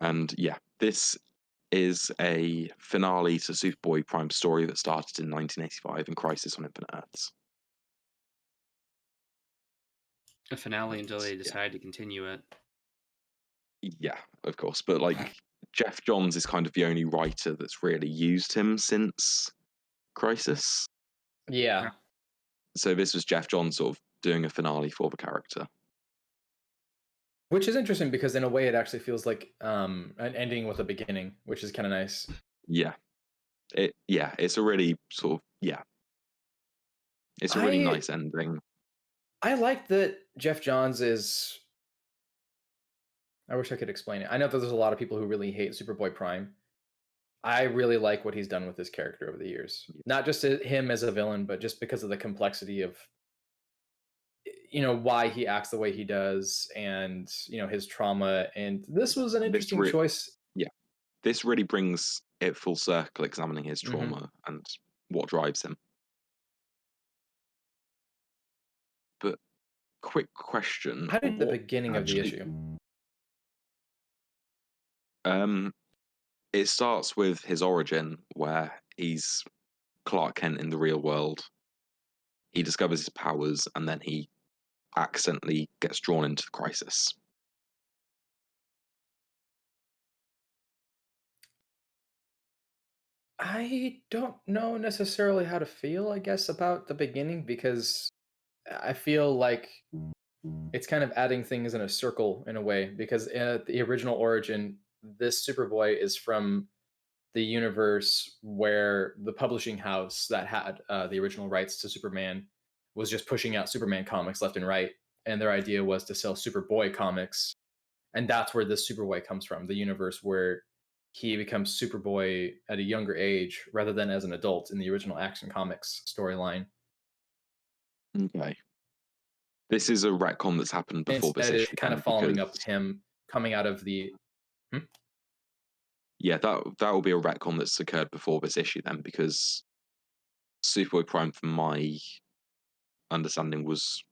And this is a finale to Superboy Prime's story that started in 1985 in Crisis on Infinite Earths. A finale until they decide to continue it. Yeah, of course. But Jeff Johns is kind of the only writer that's really used him since Crisis. Yeah. So this was Jeff Johns sort of doing a finale for the character. Which is interesting because in a way it actually feels like an ending with a beginning, which is kind of nice. Yeah. It's a really sort of It's a really nice ending. I like that Jeff Johns is. I wish I could explain it. I know that there's a lot of people who really hate Superboy Prime. I really like what he's done with his character over the years. Not just him as a villain, but just because of the complexity of, why he acts the way he does, and his trauma. And this was an interesting choice. Yeah, this really brings it full circle, examining his trauma and what drives him. But quick question: how did the beginning of the issue? It starts with his origin, where he's Clark Kent in the real world. He discovers his powers, and then he accidentally gets drawn into the crisis. I don't know necessarily how to feel, I guess, about the beginning, because I feel like it's kind of adding things in a circle in a way, because the original origin, this Superboy is from the universe where the publishing house that had the original rights to Superman was just pushing out Superman comics left and right. And their idea was to sell Superboy comics. And that's where this Superboy comes from, the universe where he becomes Superboy at a younger age rather than as an adult in the original Action Comics storyline. Okay. This is a retcon that's happened before this issue. Kind of following up him coming out of the. Yeah, that will be a retcon that's occurred before this issue then, because Superboy Prime, from my understanding, was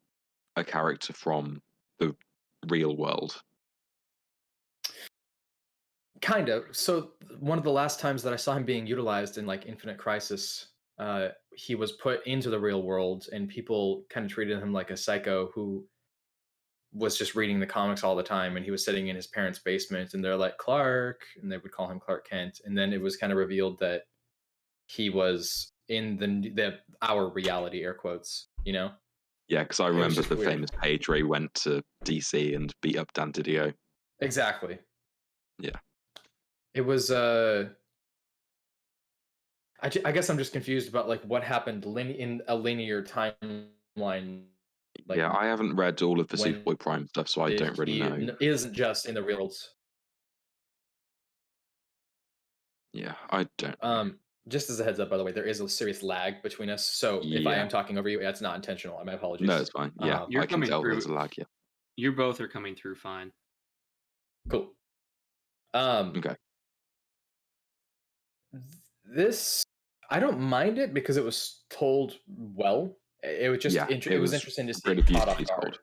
a character from the real world. Kind of. So one of the last times that I saw him being utilized in like Infinite Crisis, he was put into the real world, and people kind of treated him like a psycho who was just reading the comics all the time, and he was sitting in his parents' basement, and they're like, Clark, and they would call him Clark Kent. And then it was kind of revealed that he was in our reality, air quotes, Yeah, because I remember the famous page where he went to DC and beat up Dan Didio. Exactly. Yeah. It was I guess I'm just confused about like what happened in a linear timeline. Like, yeah, I haven't read all of the Superboy Prime stuff, so I don't really know. It isn't just in the real world. Yeah, I don't. Just as a heads up, by the way, there is a serious lag between us. So if I am talking over you, that's not intentional. My apologies. No, it's fine. Yeah, you're I can tell through. there's a lag. Yeah, you both are coming through fine. Cool. Okay. This, I don't mind it because it was told well. It was just it was interesting to see really it caught off beautifully guard. told.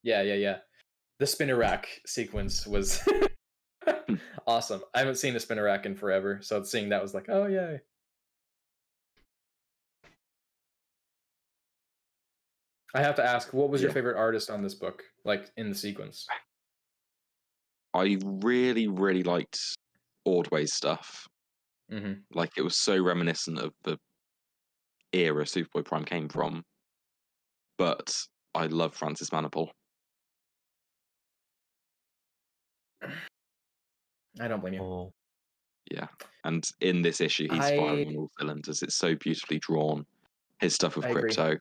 Yeah. The spinner rack sequence was awesome. I haven't seen a spinner rack in forever, so seeing that was like, oh yay. I have to ask, what was your favorite artist on this book, like in the sequence? I really, really liked Ordway's stuff. Mm-hmm. Like, it was so reminiscent of the era Superboy Prime came from. But I love Francis Manapul. I don't blame you. Yeah, and in this issue, he's firing on all cylinders. It's so beautifully drawn. His stuff with Crypto. Agree.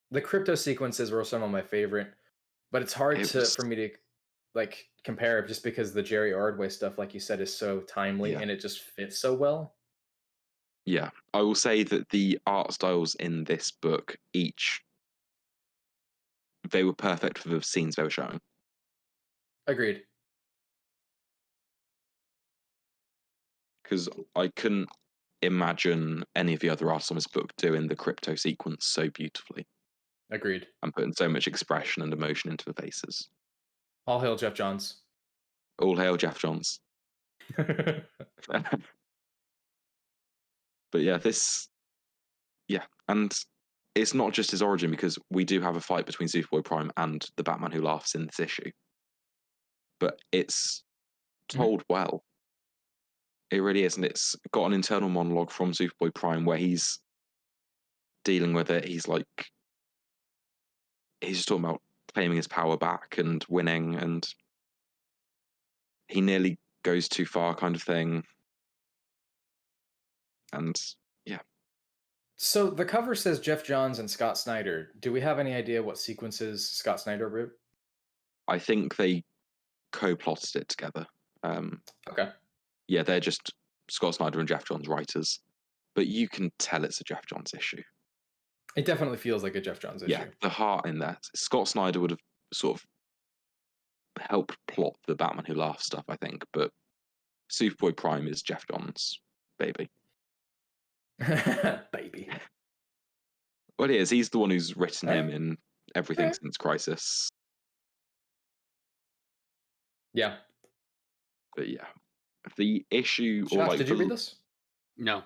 The Crypto sequences were some of my favorite, but it's hard for me to like compare, just because the Jerry Ordway stuff, like you said, is so timely and it just fits so well. Yeah, I will say that the art styles in this book, they were perfect for the scenes they were showing. Agreed. Because I couldn't imagine any of the other artists on this book doing the Crypto sequence so beautifully. Agreed. And putting so much expression and emotion into the faces. All hail Jeff Johns. All hail Jeff Johns. But yeah, and it's not just his origin, because we do have a fight between Superboy Prime and the Batman Who Laughs in this issue. But it's told well. It really is, and it's got an internal monologue from Superboy Prime where he's dealing with it. He's just talking about claiming his power back and winning, and he nearly goes too far, kind of thing. And yeah. So the cover says Jeff Johns and Scott Snyder. Do we have any idea what sequences Scott Snyder wrote? I think they co-plotted it together. Okay. Yeah, they're just Scott Snyder and Jeff Johns writers, but you can tell it's a Jeff Johns issue. It definitely feels like a Jeff Johns issue. Yeah, the heart in that. Scott Snyder would have sort of helped plot the Batman Who Laughs stuff, I think, but Superboy Prime is Jeff Johns' baby. Baby. Well, it is. He's the one who's written All him right. in everything Okay. since Crisis. Yeah. But yeah, the issue Josh, or like did you read this? No.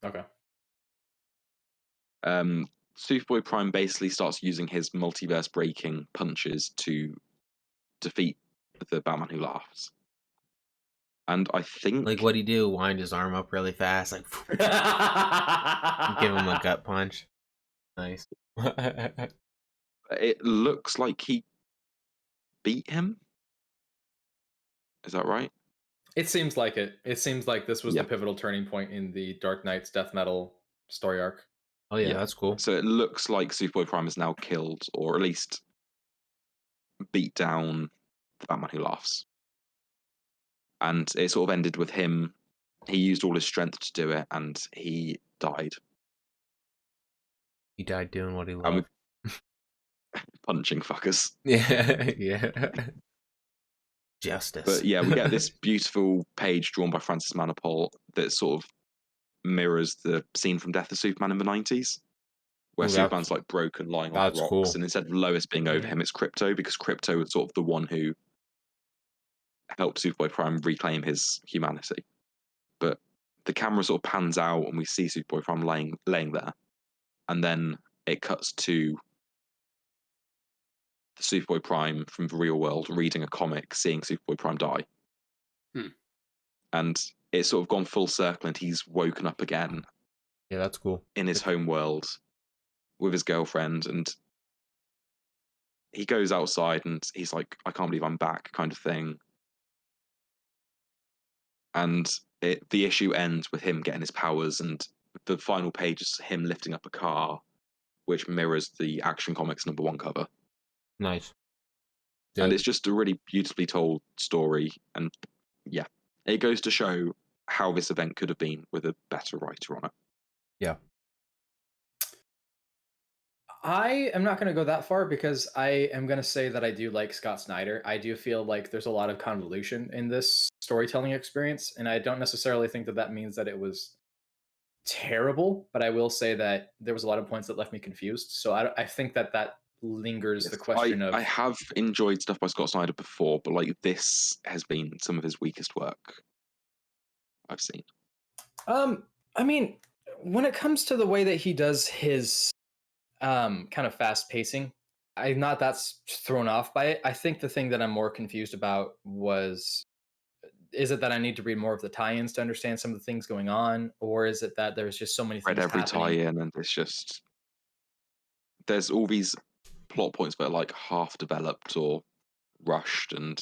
Okay. Superboy Prime basically starts using his multiverse breaking punches to defeat the Batman Who Laughs. And I think Like, what'd he do? Wind his arm up really fast, like give him a gut punch. Nice. it looks like he beat him. Is that right? It seems like it. It seems like this was Yeah. the pivotal turning point in the Dark Knight's death metal story arc. Oh yeah, Yeah. that's cool. So it looks like Superboy Prime is now killed, or at least beat down the Batman Who Laughs. And it sort of ended with him. He used all his strength to do it, and he died. He died doing what he And loved. punching fuckers. Yeah, yeah. Justice. But yeah, we get this beautiful page drawn by Francis Manapul that sort of mirrors the scene from Death of Superman in the 90s, where Ooh, Superman's like broken, lying on that's rocks, cool. and instead of Lois being over him, it's Krypto, because Krypto was sort of the one who helped Superboy Prime reclaim his humanity. But the camera sort of pans out, and we see Superboy Prime laying there, and then it cuts to the Superboy Prime from the real world reading a comic, seeing Superboy Prime die. And it's sort of gone full circle, and he's woken up again. Yeah, that's cool. In his home world with his girlfriend, and he goes outside and he's like, I can't believe I'm back, kind of thing. And the issue ends with him getting his powers, and the final page is him lifting up a car, which mirrors the Action Comics #1 cover. Nice. And it's just a really beautifully told story, and yeah, it goes to show how this event could have been with a better writer on it. Yeah. I am not going to go that far, because I am going to say that I do like Scott Snyder. I do feel like there's a lot of convolution in this storytelling experience, and I don't necessarily think that that means that it was terrible, but I will say that there was a lot of points that left me confused. So I think that lingers the question of... I have enjoyed stuff by Scott Snyder before, but like this has been some of his weakest work I've seen. I mean, when it comes to the way that he does his kind of fast pacing, I'm not that thrown off by it. I think the thing that I'm more confused about is it that I need to read more of the tie-ins to understand some of the things going on, or is it that there's just so many things Read every happening? tie-in, and it's just there's all these plot points that are like half developed or rushed, and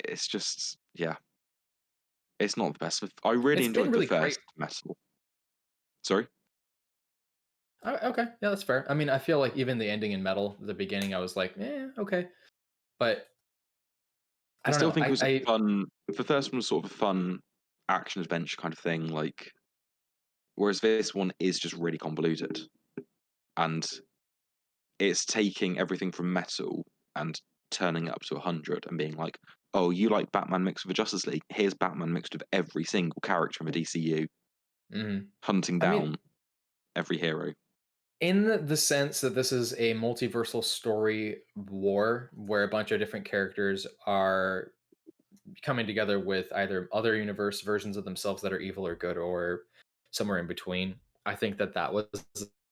it's just it's not the best. I really enjoyed the first Metal. Sorry. Okay, yeah, that's fair. I mean, I feel like even the ending in Metal, the beginning, I was like, okay, but I still think it was a fun. The first one was sort of a fun action adventure kind of thing, like, whereas this one is just really convoluted, and it's taking everything from Metal and turning it up to 100 and being like, oh, you like Batman mixed with the Justice League? Here's Batman mixed with every single character in the DCU, hunting down every hero. In the sense that this is a multiversal story war where a bunch of different characters are coming together with either other universe versions of themselves that are evil or good, or somewhere in between, I think that was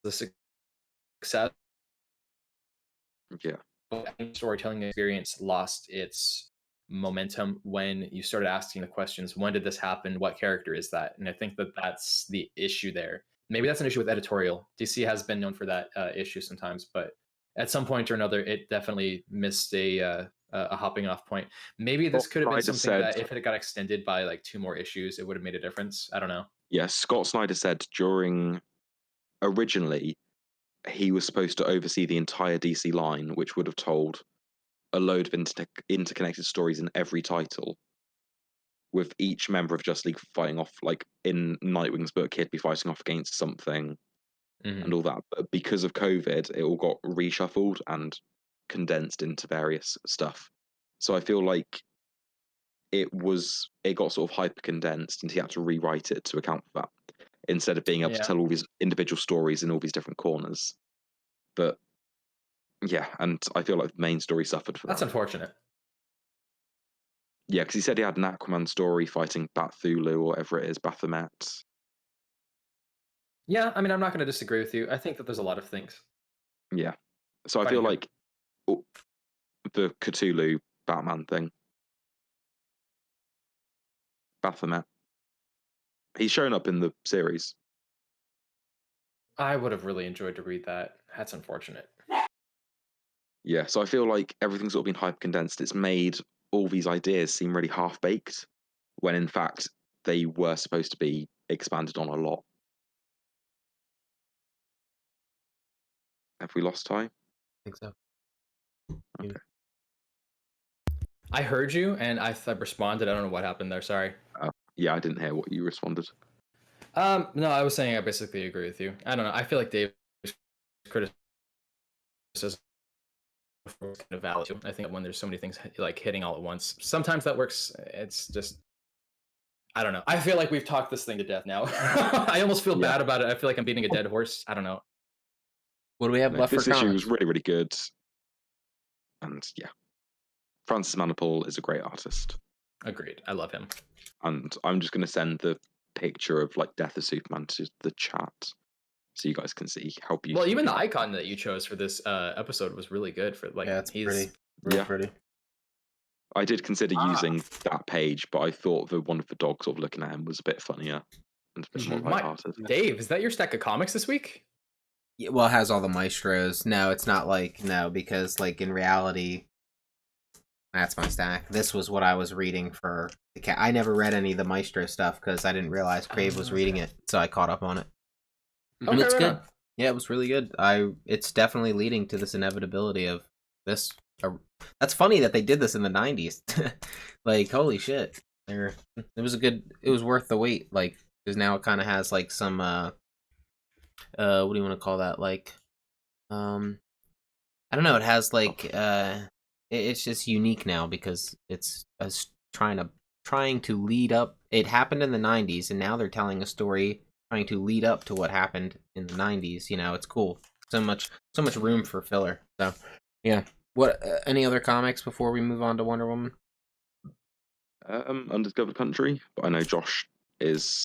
the success. Yeah. But storytelling experience lost its momentum when you started asking the questions, when did this happen? What character is that? And I think that that's the issue there. Maybe that's an issue with editorial. DC has been known for that issue sometimes, but at some point or another, it definitely missed a a hopping off point. Maybe this could have been Snyder something that said- if it got extended by like 2 more issues, it would have made a difference. I don't know. Yeah, Scott Snyder said originally, he was supposed to oversee the entire DC line, which would have told a load of interconnected stories in every title, with each member of Justice League fighting off, like in Nightwing's book, he'd be fighting off against something and all that. But because of COVID, it all got reshuffled and condensed into various stuff. So I feel like it got sort of hyper condensed, and he had to rewrite it to account for that, instead of being able to tell all these individual stories in all these different corners. But yeah, and I feel like the main story suffered for that. That's unfortunate. Yeah, because he said he had an Aquaman story fighting Cthulhu or whatever it is, Baphomet. Yeah, I mean, I'm not going to disagree with you. I think that there's a lot of things. Yeah, so I feel like the Cthulhu Batman thing, Baphomet, he's shown up in the series. I would have really enjoyed to read that. That's unfortunate. Yeah, so I feel like everything's sort of been hyper condensed. It's made all these ideas seem really half baked, when in fact they were supposed to be expanded on a lot. Have we lost Ty? I think so. Okay. I heard you, and I responded. I don't know what happened there. Sorry. Yeah, I didn't hear what you responded. No, I was saying I basically agree with you. I don't know. I feel like Dave's criticism is kind of valid. I think when there's so many things like hitting all at once, sometimes that works. It's just, I don't know. I feel like we've talked this thing to death now. I almost feel bad about it. I feel like I'm beating a dead horse. I don't know. What do we have left for This issue comments? was really, really good. And yeah, Francis Manapul is a great artist. Agreed. I love him. And I'm just going to send the picture of like Death of Superman to the chat, so you guys can see how beautiful. Well, even the icon that you chose for this episode was really good. For like, Yeah, it's he's pretty. Real pretty. I did consider using that page, but I thought the one of the dogs sort of looking at him was a bit funnier and a bit more lighthearted. Dave, is that your stack of comics this week? Yeah, well, it has all the maestros. No, it's not because like in reality, that's my stack. This was what I was reading for the cat. I never read any of the maestro stuff because I didn't realize Crave was reading it, so I caught up on it. And it's good. Yeah, it was really good. It's definitely leading to this inevitability of this. That's funny that they did this in the 90s. Like, holy shit. It was worth the wait. Like, because now it kind of has like some what do you want to call that? Like, I don't know. It has like it's just unique now because it's trying to lead up. It happened in the 90s, and now they're telling a story trying to lead up to what happened in the 90s. You know, it's cool. So much room for filler. So, yeah. What any other comics before we move on to Wonder Woman? Undiscovered Country, but I know Josh is.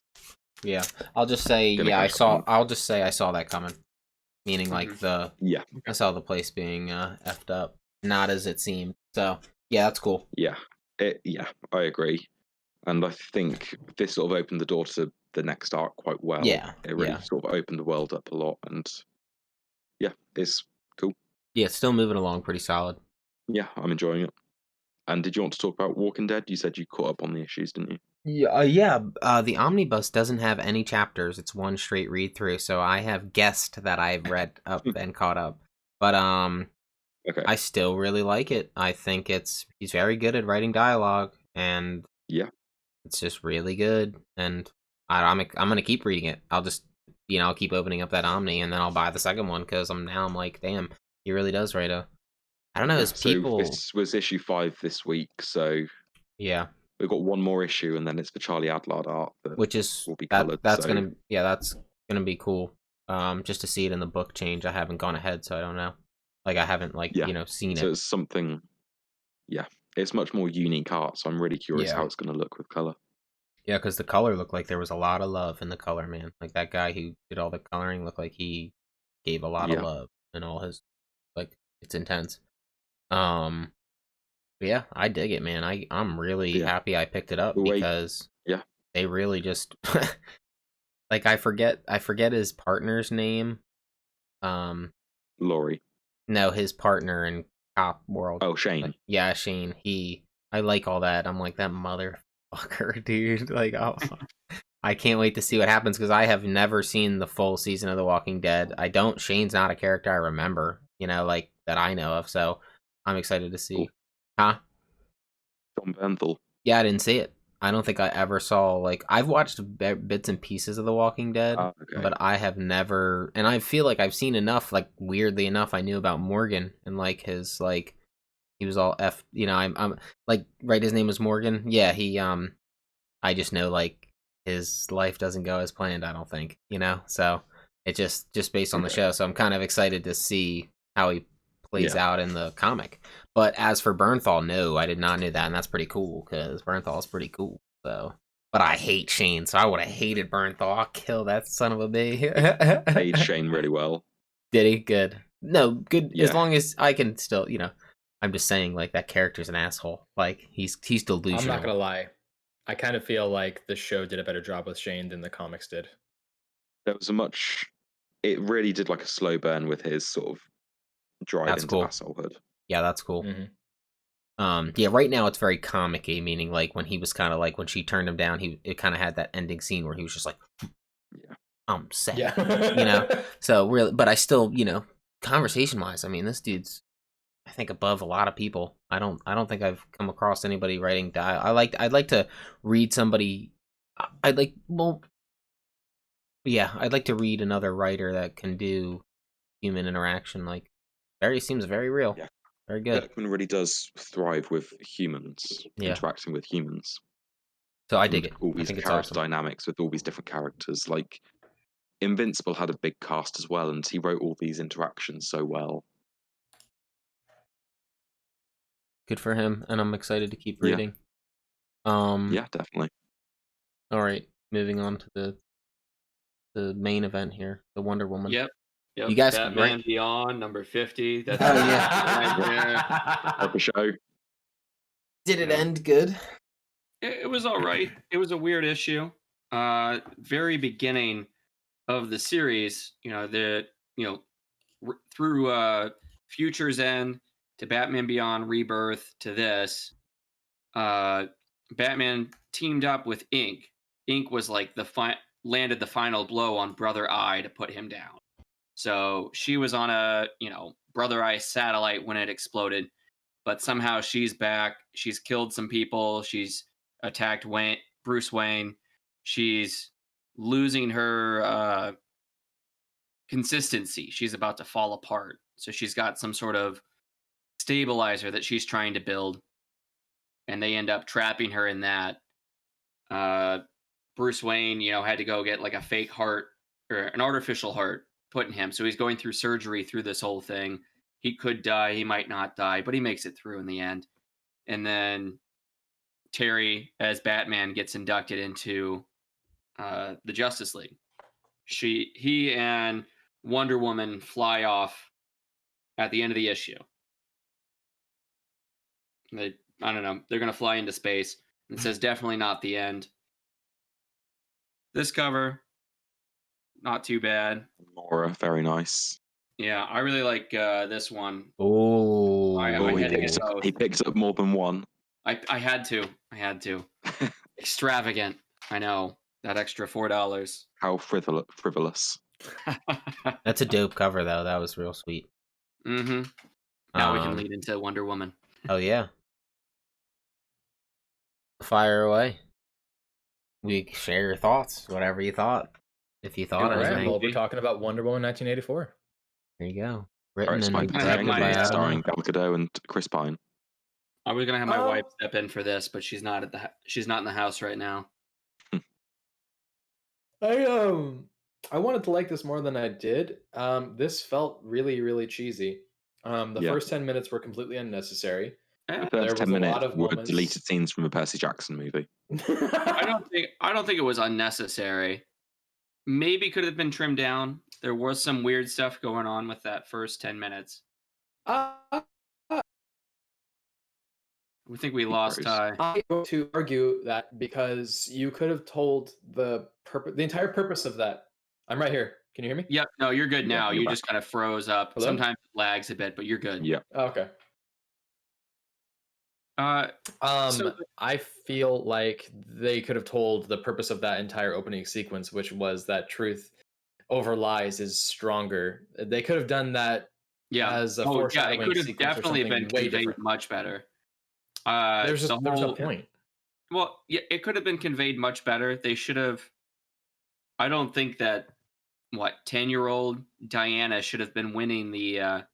Yeah, I'll just say I saw that coming. Meaning like I saw the place being effed up, not as it seemed. So yeah, that's cool. Yeah, I agree, and I think this sort of opened the door to the next arc quite well. Yeah, it really sort of opened the world up a lot, and yeah, it's cool. Yeah, it's still moving along pretty solid. Yeah, I'm enjoying it. And did you want to talk about Walking Dead? You said you caught up on the issues, didn't you? Yeah. The omnibus doesn't have any chapters. It's one straight read through. So I have guessed that I've read up and caught up. But okay. I still really like it. I think he's very good at writing dialogue, and it's just really good. And I'm gonna keep reading it. I'll just I'll keep opening up that Omni, and then I'll buy the second one because I'm like, damn, he really does write I don't know. This was issue 5 this week, so yeah, we've got one more issue, and then it's the Charlie Adlard art, which is will be colored. That's gonna be cool. Just to see it in the book change. I haven't gone ahead, so I don't know. Like I haven't seen it. So it's something. Yeah, it's much more unique art. So I'm really curious how it's gonna look with color. Yeah, because the color looked like there was a lot of love in the color, man. Like that guy who did all the coloring looked like he gave a lot of love in all his it's intense. Yeah, I dig it, man. I'm really happy I picked it up because they really just like I forget his partner's name. Laurie. No, his partner in cop world. Oh, Shane. Like, yeah, Shane. I like all that. I'm like, that motherfucker, dude. Like, oh, I can't wait to see what happens because I have never seen the full season of The Walking Dead. Shane's not a character I remember, like that I know of. So I'm excited to see. Huh? John Bernthal. Yeah, I didn't see it. I don't think I ever saw, like, I've watched bits and pieces of The Walking Dead, Okay. but I have never, and I feel like I've seen enough, like, weirdly enough, I knew about Morgan and, like, his, like, he was all I'm like, right, his name was Morgan. Yeah, I just know, like, his life doesn't go as planned, I don't think, so it just based on the show. So I'm kind of excited to see how he plays out in the comic. But as for Bernthal, no, I did not know that, and that's pretty cool because Bernthal is pretty cool. So, but I hate Shane, so I would have hated Bernthal. I'll kill that son of a bitch. Played Shane really well. Did he? Good. No, good. As long as I can still, I'm just saying, like, that character's an asshole. Like, he's delusional. I'm not gonna lie. I kind of feel like the show did a better job with Shane than the comics did. There was it really did like a slow burn with his sort of drive into assholehood. Yeah, that's cool. Mm-hmm. Yeah, right now it's very comic-y, meaning like when he was kind of like, when she turned him down, it kind of had that ending scene where he was just like, I'm sad, So really, but I still, conversation-wise, I mean, this dude's, I think, above a lot of people. I don't think I've come across anybody writing I'd like to read somebody. I'd like to read another writer that can do human interaction. Like, seems very real. Yeah. Very good. Kirkman really does thrive with humans, interacting with humans. So I dig it. All these character dynamics with all these different characters. Like, Invincible had a big cast as well, and he wrote all these interactions so well. Good for him, and I'm excited to keep reading. Yeah, definitely. All right, moving on to the main event here, the Wonder Woman. Yep. You guys, Batman Beyond number 50. That's right there. Show. Did it end good? It was all right. It was a weird issue. Very beginning of the series, through Future's End to Batman Beyond Rebirth to this, Batman teamed up with Inc. Inc. was like landed the final blow on Brother Eye to put him down. So she was on a, Brother Eye satellite when it exploded, but somehow she's back. She's killed some people. She's attacked Bruce Wayne. She's losing her consistency. She's about to fall apart. So she's got some sort of stabilizer that she's trying to build, and they end up trapping her in that. Bruce Wayne, had to go get like a fake heart or an artificial heart put in him. So he's going through surgery through this whole thing. He could die, he might not die, but he makes it through in the end. And then Terry, as Batman, gets inducted into the Justice League. He and Wonder Woman fly off at the end of the issue. I don't know. They're going to fly into space. It says definitely not the end. This cover, not too bad. Laura, very nice. Yeah, I really like this one. Oh, he picked up more than one. I had to. Extravagant. I know. That extra $4. How frivolous. That's a dope cover, though. That was real sweet. Mm-hmm. Now we can lead into Wonder Woman. Oh, yeah. Fire away. We share your thoughts, whatever you thought. If you thought anything. Well, we're talking about Wonder Woman 1984. There you go. Written and directed by starring Gal Gadot and Chris Pine. I was gonna have my wife step in for this, but she's not in the house right now. I wanted to like this more than I did. This felt really, really cheesy. The first 10 minutes were completely unnecessary. The first 10 minutes were deleted scenes from a Percy Jackson movie. I don't think it was unnecessary. Maybe could have been trimmed down. There was some weird stuff going on with that first 10 minutes. I think we lost Ty. I'm going to argue that because you could have told the entire purpose of that. I'm right here. Can you hear me? Yep. No, you're good now. You just kind of froze up. Hello? Sometimes it lags a bit, but you're good. Yeah. Okay. So I feel like they could have told the purpose of that entire opening sequence, which was that truth over lies is stronger. They could have done that yeah. as a Oh, yeah. It foreshadowing could have sequence or definitely something been way conveyed different. much better. There's The no whole point. well, yeah, it could have been conveyed much better. They should have. I don't think that 10-year-old Diana should have been winning the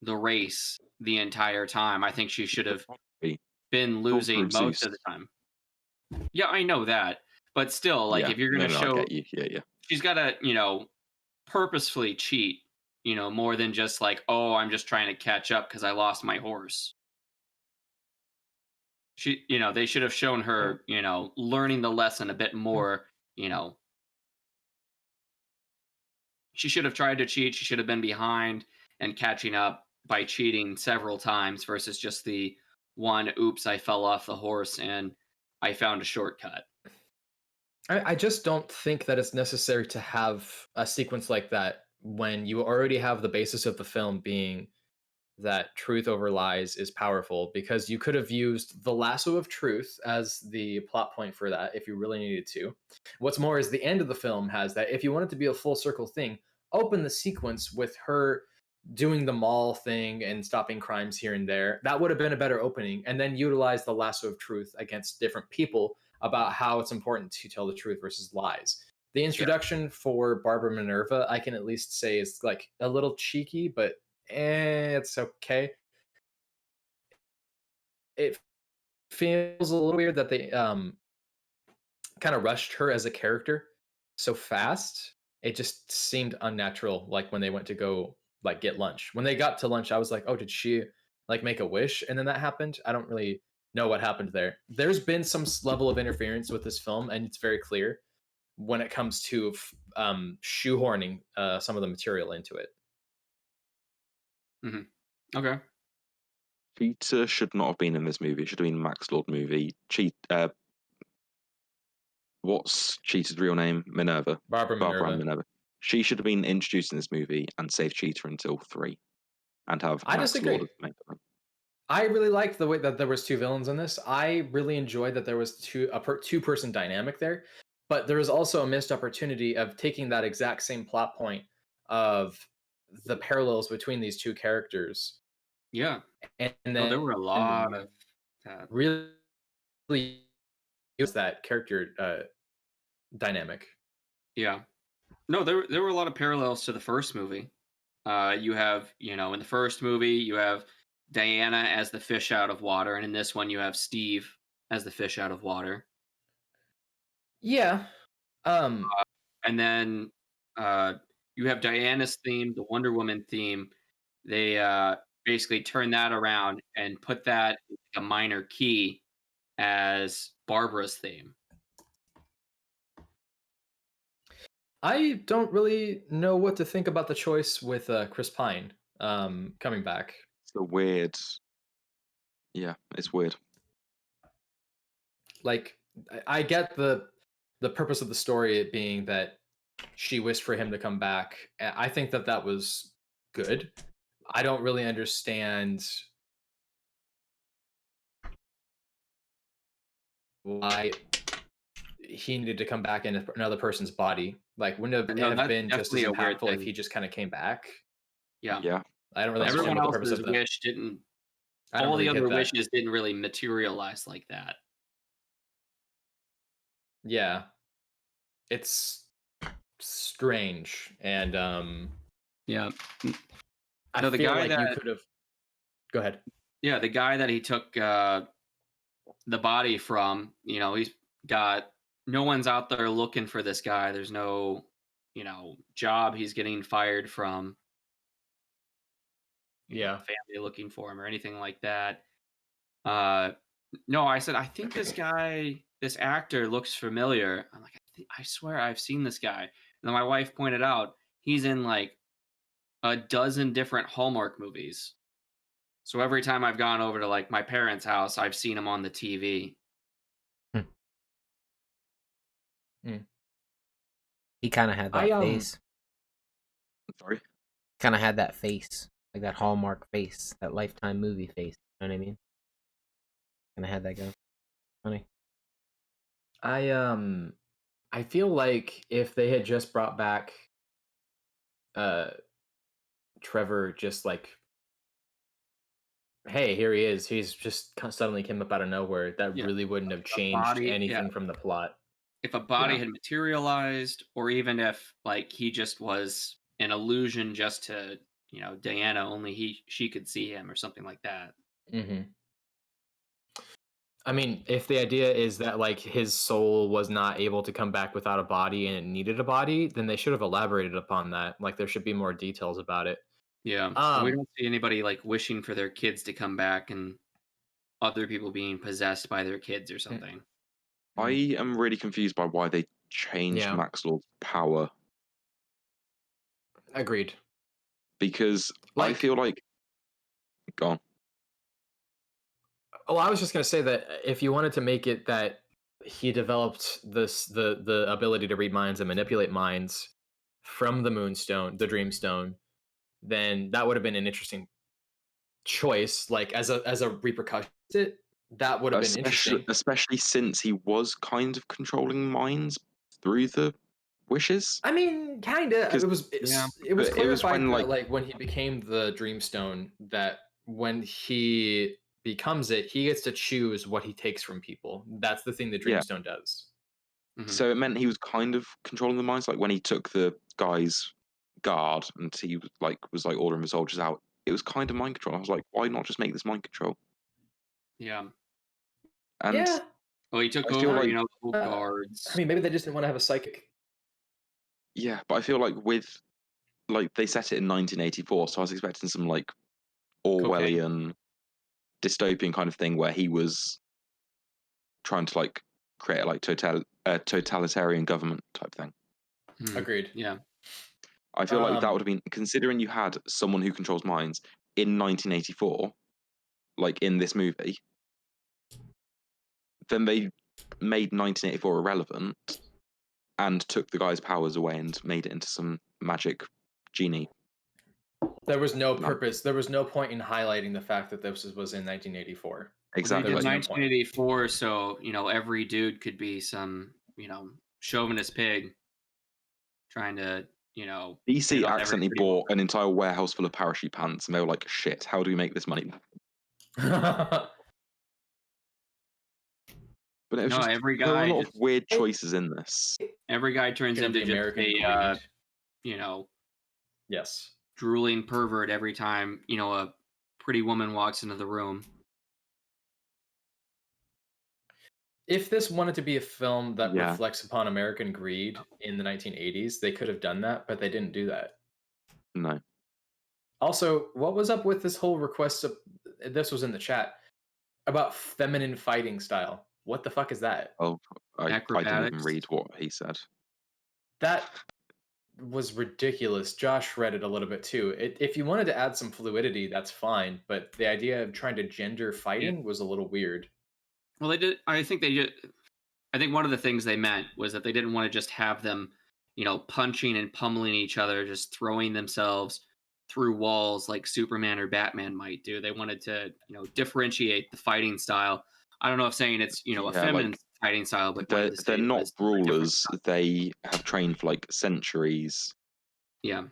race the entire time. I think she should have been losing most of the time. Yeah, I know that, but still, like if you're gonna show, I get you. Yeah. she's got to purposefully cheat, more than just like, oh, I'm just trying to catch up because I lost my horse. They should have shown her, learning the lesson a bit more. She should have tried to cheat. She should have been behind and catching up by cheating several times versus just the one, oops, I fell off the horse and I found a shortcut. I just don't think that it's necessary to have a sequence like that when you already have the basis of the film being that truth over lies is powerful, because you could have used the lasso of truth as the plot point for that if you really needed to. What's more is the end of the film has that if you want it to be a full circle thing, open the sequence with her doing the mall thing and stopping crimes here and there. That would have been a better opening, and then utilize the lasso of truth against different people about how it's important to tell the truth versus lies. The introduction for Barbara Minerva, I can at least say, is like a little cheeky, but it's okay. It feels a little weird that they kind of rushed her as a character so fast. It just seemed unnatural. Like when they went to go like get lunch. When they got to lunch, I was like, oh, did she like make a wish and then that happened? I don't really know what happened there. There's been some level of interference with this film, and it's very clear when it comes to shoehorning some of the material into it. Okay. Cheetah should not have been in this movie. It should have been a Max Lord movie. What's Cheetah's real name? Minerva. Barbara Minerva. Minerva. She should have been introduced in this movie and saved Cheetah until 3, and have I Max disagree. Lord as the main villain. I really liked the way that there was two villains in this. I really enjoyed that there was two-person dynamic there, but there was also a missed opportunity of taking that exact same plot point of the parallels between these two characters. Yeah. And then there were a lot of that. Really use that character dynamic. Yeah. No, there were a lot of parallels to the first movie. You have, in the first movie, you have Diana as the fish out of water, and in this one, you have Steve as the fish out of water. Yeah. And then you have Diana's theme, the Wonder Woman theme. They basically turn that around and put that in a minor key as Barbara's theme. I don't really know what to think about the choice with Chris Pine coming back. It's a weird. Yeah, it's weird. Like, I get the purpose of the story, it being that she wished for him to come back. I think that was good. I don't really understand why he needed to come back in another person's body. Like, wouldn't it have been just as impactful if he just kind of came back? Yeah. I don't really understand Everyone what the purpose else's of that. wish didn't. All the other wishes didn't really materialize like that. Yeah, it's strange, and yeah. I feel like you could have. Go ahead. Yeah, the guy that he took the body from, he's got no one's out there looking for this guy. There's no, job he's getting fired from. Family looking for him or anything like that. No, I said, I think this actor looks familiar. I'm like, I swear I've seen this guy. And then my wife pointed out he's in like a dozen different Hallmark movies. So every time I've gone over to like my parents' house, I've seen him on the TV. He kind of had that face. Sorry? Kind of had that face. Like that Hallmark face. That Lifetime movie face. You know what I mean? kind of had that go. Funny. I feel like if they had just brought back Trevor, just like, hey, here he is, he's just suddenly came up out of nowhere, that really wouldn't have changed anything from the plot. If a body had materialized, or even if like he just was an illusion just to, you know, Diana, only she could see him or something like that. Mm-hmm. I mean, if the idea is that like his soul was not able to come back without a body and it needed a body, then they should have elaborated upon that. Like there should be more details about it. Yeah. We don't see anybody like wishing for their kids to come back and other people being possessed by their kids or something. I am really confused by why they changed Max Lord's power. Agreed. Because I feel like... Go on. Oh, I was just going to say that if you wanted to make it that he developed the ability to read minds and manipulate minds from the Moonstone, the Dreamstone, then that would have been an interesting choice. Like as a repercussion, that would have been interesting. Especially since he was kind of controlling minds through the wishes. I mean, kind of. It was clarified that, like when he became the Dreamstone, that when he becomes it, he gets to choose what he takes from people. That's the thing the Dreamstone does. Mm-hmm. So it meant he was kind of controlling the minds. Like when he took the guy's guard and he was ordering the soldiers out, it was kind of mind control. I was like, why not just make this mind control? Yeah. And well, he took over, like, the whole guards. I mean, maybe they just didn't want to have a psychic. Yeah, but I feel like they set it in 1984, so I was expecting some like Orwellian dystopian kind of thing where he was trying to like create like totalitarian government type thing. Agreed. Yeah. I feel like that would have been, considering you had someone who controls minds in 1984, like in this movie, then they made 1984 irrelevant and took the guy's powers away and made it into some magic genie. There was no purpose. There was no point in highlighting the fact that this was in 1984. Exactly. Well, they did 1984, so every dude could be some chauvinist pig trying to DC accidentally bought an entire warehouse full of parachute pants, and they were like, "Shit, how do we make this money?" But it was every guy. There were a lot of weird choices in this. Every guy turns into just a yes, drooling pervert every time a pretty woman walks into the room. If this wanted to be a film that reflects upon American greed in the 1980s, they could have done that, but they didn't do that. No. Also, what was up with this whole request of, this was in the chat, about feminine fighting style? What the fuck is that? Oh, I didn't even read what he said. That was ridiculous. Josh read it a little bit too. If you wanted to add some fluidity, that's fine, but the idea of trying to gender fighting was a little weird. Well, I think one of the things they meant was that they didn't want to just have them, punching and pummeling each other, just throwing themselves through walls like Superman or Batman might do. They wanted to, differentiate the fighting style. I don't know if saying it's, a feminine fighting style, but they're not brawlers. They have trained for like centuries. Yeah.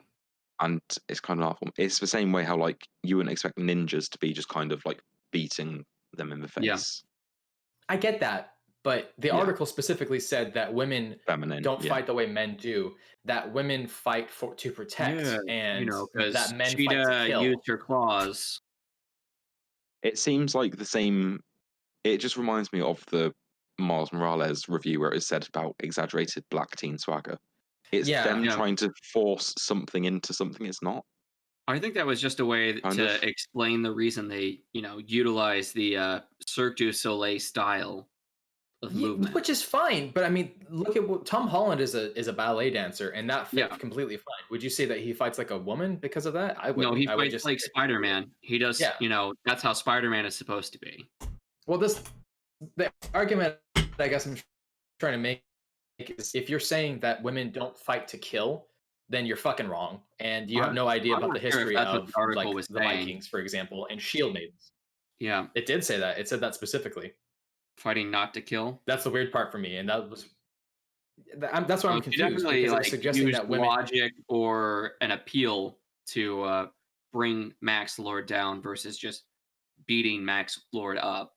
And it's kind of awful. It's the same way how like you wouldn't expect ninjas to be just kind of like beating them in the face. Yeah. I get that, but the article specifically said that women don't fight the way men do. That women fight to protect, and that men fight to kill. Use her claws. It seems like the same. It just reminds me of the Miles Morales review where it said about exaggerated black teen swagger. It's them trying to force something into something it's not. I think that was just a way to explain the reason they, utilize the Cirque du Soleil style of movement, which is fine. But I mean, look at what Tom Holland is a ballet dancer, and that fits completely fine. Would you say that he fights like a woman because of that? I would. No, he fights like Spider-Man. He does. That's how Spider-Man is supposed to be. Well, the argument I guess I'm trying to make is, if you're saying that women don't fight to kill, then you're fucking wrong, and you have no idea about the history of like the Vikings, for example, and shield maidens. Yeah. It did say that. It said that specifically. Fighting not to kill. That's the weird part for me, and that's why So I'm she confused, definitely because it was like suggesting used that women, logic or an appeal to bring Max Lord down versus just beating Max Lord up.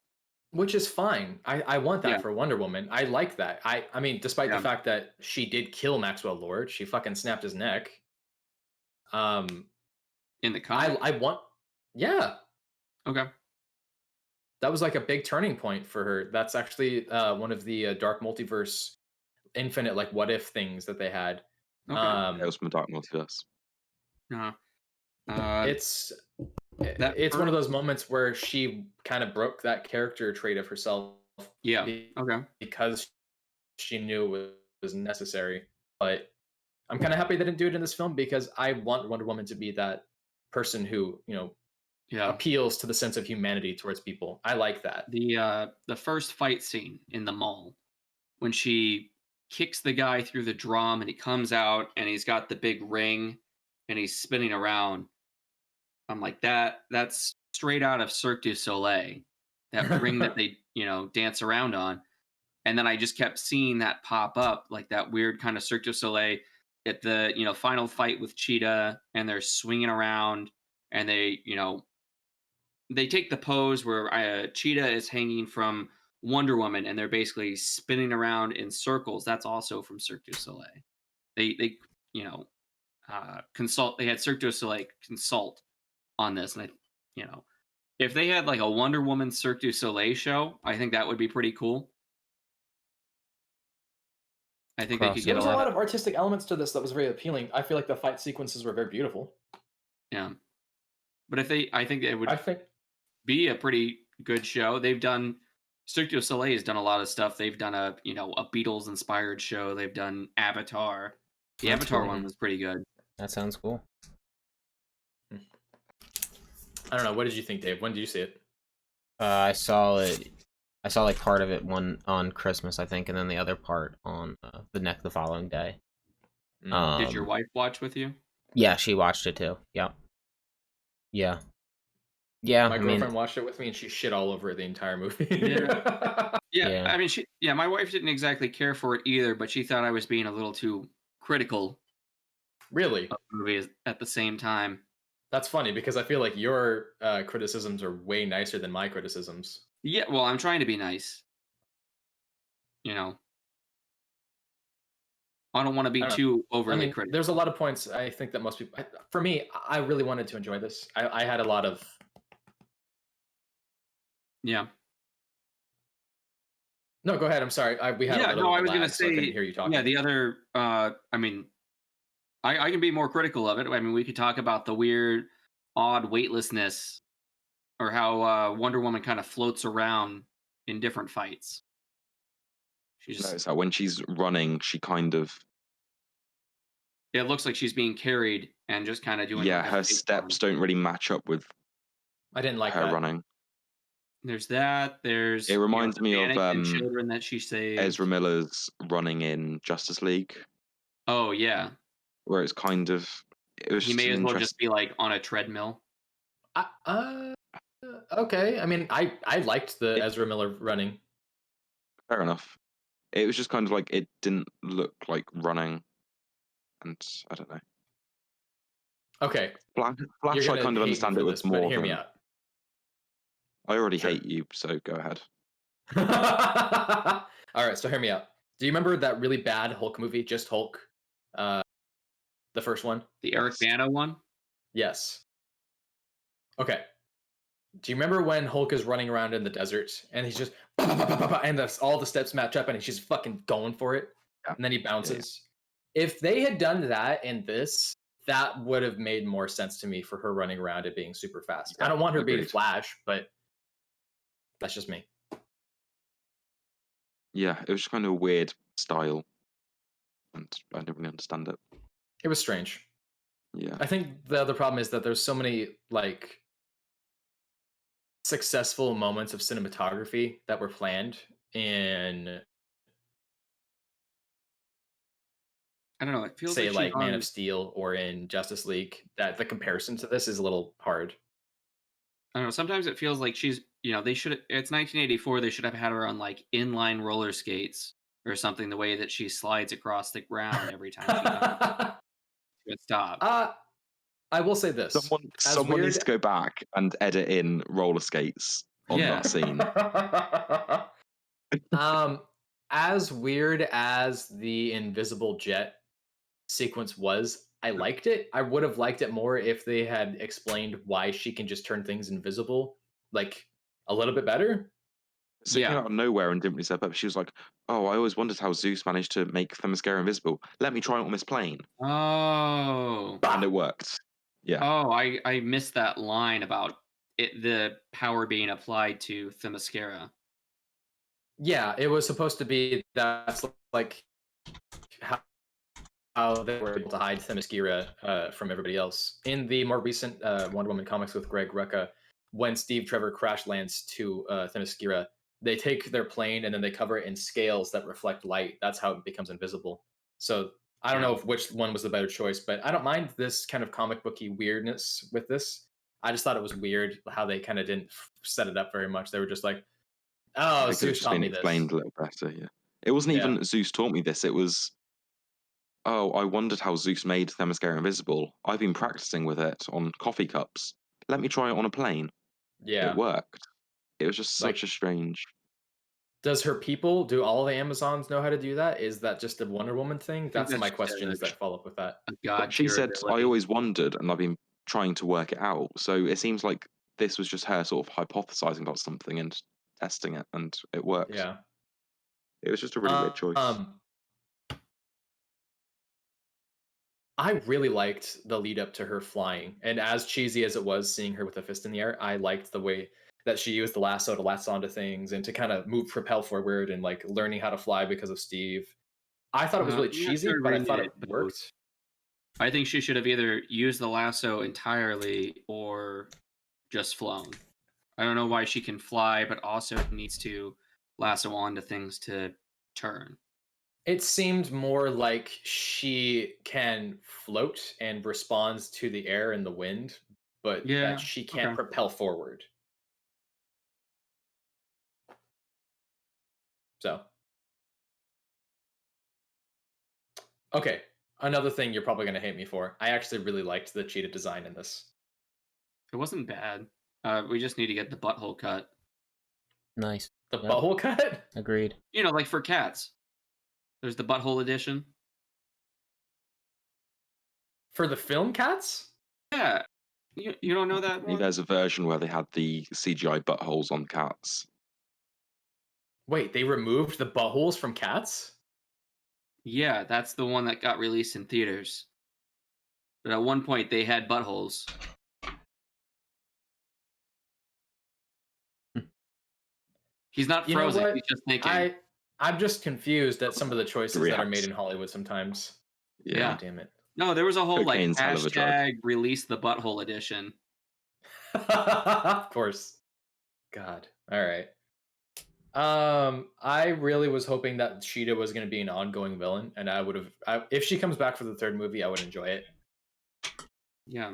which is fine. I want that Yeah. for Wonder Woman. I like that. I mean, despite the Yeah. fact that she did kill Maxwell Lord, she fucking snapped his neck. In the comic. I want, yeah, Okay. that was like a big turning point for her. That's actually one of the Dark Multiverse infinite like what if things that they had. Okay. It was from the Dark Multiverse. It's that it's one of first- those moments where she kind of broke that character trait of herself. Yeah. Okay. Because she knew it was necessary. But I'm kind of happy they didn't do it in this film, because I want Wonder Woman to be that person who, Yeah. appeals to the sense of humanity towards people. I like that. The first fight scene in the mall when she kicks the guy through the drum and he comes out and he's got the big ring and he's spinning around. I'm like, that's straight out of Cirque du Soleil. That ring that they, dance around on. And then I just kept seeing that pop up, like that weird kind of Cirque du Soleil at the, final fight with Cheetah, and they're swinging around and they, they take the pose where Cheetah is hanging from Wonder Woman and they're basically spinning around in circles. That's also from Cirque du Soleil. They consult. They had Cirque du Soleil consult on this, and if they had like a Wonder Woman Cirque du Soleil show, I think that would be pretty cool. I think they could There get was a lot of artistic elements to this that was very appealing. I feel like the fight sequences were very beautiful. Yeah, but I think it would I think be a pretty good show. They've done Cirque du Soleil has done a lot of stuff. They've done a Beatles inspired show. They've done Avatar. The That's Avatar cool. one was pretty good. That sounds cool. I don't know. What did you think, Dave? When did you see it? I saw it. I saw like part of it one on Christmas, I think, and then the other part on the following day. Did your wife watch with you? Yeah, she watched it too. Yeah. Yeah. My girlfriend watched it with me, and she shit all over the entire movie. Yeah. I mean, my wife didn't exactly care for it either, but she thought I was being a little too critical. Really? Of the movie at the same time. That's funny, because I feel like your criticisms are way nicer than my criticisms. Yeah, well, I'm trying to be nice. I don't want to be too overly critical. There's a lot of points I think that most people. For me, I really wanted to enjoy this. I had a lot of. Yeah. No, go ahead. I'm sorry. We had. I was going to say. So I couldn't hear you talking. Yeah, the other. I mean, I can be more critical of it. I mean, we could talk about the weird, odd weightlessness, or how Wonder Woman kind of floats around in different fights. Notice how when she's running, she kind of. It looks like she's being carried and just kind of doing. Yeah, her steps don't really match up with. I didn't like her running. There's that. There's. It reminds me of children that she saved. Ezra Miller's running in Justice League. Oh yeah. Where it's kind of. He may as well just be like on a treadmill. Okay. I mean, I liked the Ezra Miller running. Fair enough. It was just kind of like it didn't look like running, and I don't know. Okay. Flash, I kind of understand it with more. But hear me out. I already hate you, so go ahead. All right, so hear me out. Do you remember that really bad Hulk movie, Just Hulk? The first one? The Eric Bana one? Yes. Okay. Do you remember when Hulk is running around in the desert and he's just and all the steps match up and he's just fucking going for it, and then he bounces? Yeah. If they had done that in this, that would have made more sense to me for her running around and being super fast. Yeah, I don't want her being Flash, but that's just me. Yeah, it was just kind of a weird style, and I didn't really understand it. It was strange. Yeah. I think the other problem is that there's so many like successful moments of cinematography that were planned in, I don't know, it feels say like Man of Steel or in Justice League, that the comparison to this is a little hard. I don't know, sometimes it feels like she's they should. It's 1984. They should have had her on like inline roller skates or something. The way that she slides across the ground every time she dies. Good stop. I will say this: someone needs to go back and edit in roller skates on that scene. As weird as the invisible jet sequence was, I liked it. I would have liked it more if they had explained why she can just turn things invisible, like a little bit better. So it came out of nowhere and didn't really set up. She was like, "Oh, I always wondered how Zeus managed to make Themyscira invisible. Let me try it on this plane." Oh, and it worked. Yeah. Oh, I missed that line about the power being applied to Themyscira. Yeah, it was supposed to be that's like how they were able to hide Themyscira from everybody else. In the more recent Wonder Woman comics with Greg Rucka, when Steve Trevor crash lands to Themyscira, they take their plane and then they cover it in scales that reflect light. That's how it becomes invisible. So I don't know which one was the better choice, but I don't mind this kind of comic booky weirdness with this. I just thought it was weird how they kind of didn't set it up very much. They were just like, "Oh, Zeus taught me this." Explained a little better. Yeah, it wasn't even Zeus taught me this. It was, oh, I wondered how Zeus made Themyscira invisible. I've been practicing with it on coffee cups. Let me try it on a plane. Yeah, it worked. It was just such a strange. Does her people, do all the Amazons know how to do that? Is that just a Wonder Woman thing? That's my questions that follow up with that. She said, I always wondered, and I've been trying to work it out. So it seems like this was just her sort of hypothesizing about something and testing it, and it worked. Yeah. It was just a really weird choice. I really liked the lead up to her flying. And as cheesy as it was seeing her with a fist in the air, I liked the way that she used the lasso to lasso onto things and to kind of propel forward and like learning how to fly because of Steve. I thought it was really cheesy, but I thought it worked. I think she should have either used the lasso entirely or just flown. I don't know why she can fly, but also needs to lasso onto things to turn. It seemed more like she can float and responds to the air and the wind, but that she can't propel forward. So, okay, another thing you're probably going to hate me for. I actually really liked the cheetah design in this. It wasn't bad. We just need to get the butthole cut. Nice. The butthole cut? Agreed. Like for cats. There's the butthole edition. For the film Cats? Yeah. You don't know that one? There's a version where they had the CGI buttholes on cats. Wait, they removed the buttholes from Cats? Yeah, that's the one that got released in theaters. But at one point, they had buttholes. He's not frozen. He's just thinking. I'm just confused at some of the choices that are made in Hollywood sometimes. Yeah. Damn it. No, there was a whole hashtag release the butthole edition. Of course. God. All right. I really was hoping that Cheetah was going to be an ongoing villain, and I would have. If she comes back for the third movie, I would enjoy it. Yeah.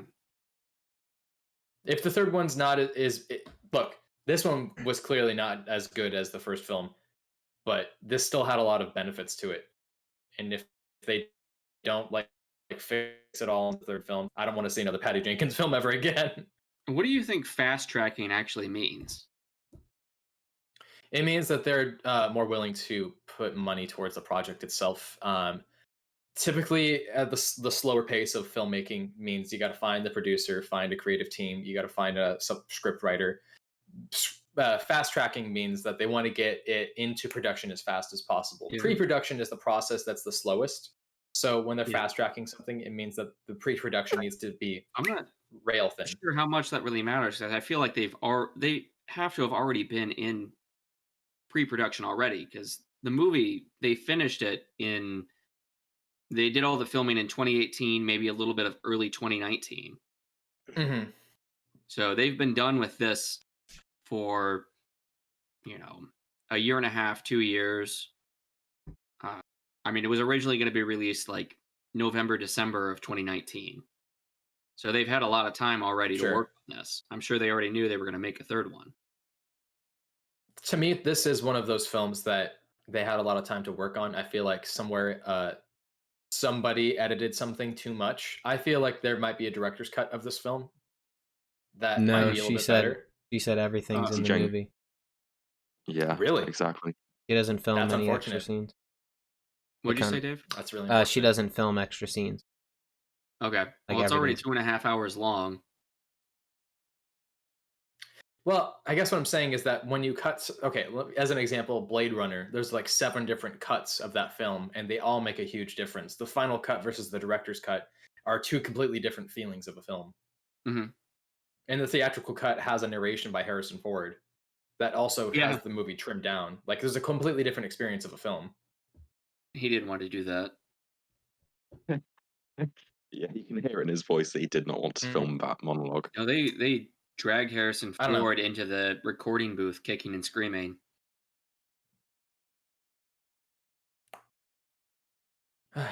If the third one's not look, this one was clearly not as good as the first film, but this still had a lot of benefits to it. And if they don't like fix it all in the third film, I don't want to see another Patty Jenkins film ever again. What do you think fast tracking actually means? It means that they're more willing to put money towards the project itself. Typically, the slower pace of filmmaking means you got to find the producer, find a creative team, you got to find a script writer. Fast tracking means that they want to get it into production as fast as possible. Yeah. Pre-production is the process that's the slowest. So when they're fast tracking something, it means that the pre-production needs to be rail thin. Sure how much that really matters, because I feel like they have to have already been in pre-production already, because the movie, they finished it they did all the filming in 2018, maybe a little bit of early 2019. Mm-hmm. So they've been done with this for, a year and a half, 2 years. It was originally going to be released like November, December of 2019. So they've had a lot of time already to work on this. I'm sure they already knew they were going to make a third one. to me, this is one of those films that they had a lot of time to work on. I feel like somewhere somebody edited something too much. I feel like there might be a director's cut of this film that might No, be a little she bit said better. everything's in the Jane. movie. Yeah, Really? exactly. She doesn't film That's any extra unfortunate. scenes. What'd you say, Dave? That's really unfortunate. She doesn't film extra scenes. Okay. Well, it's already 2.5 hours long. Well, I guess what I'm saying is that when you cut, okay, as an example, Blade Runner, there's like 7 different cuts of that film, and they all make a huge difference. The final cut versus the director's cut are 2 completely different feelings of a film. Mm-hmm. And the theatrical cut has a narration by Harrison Ford that also has the movie trimmed down. Like, there's a completely different experience of a film. He didn't want to do that. Yeah, you can hear it in his voice that he did not want to film that monologue. No, they drag Harrison Ford into the recording booth, kicking and screaming. I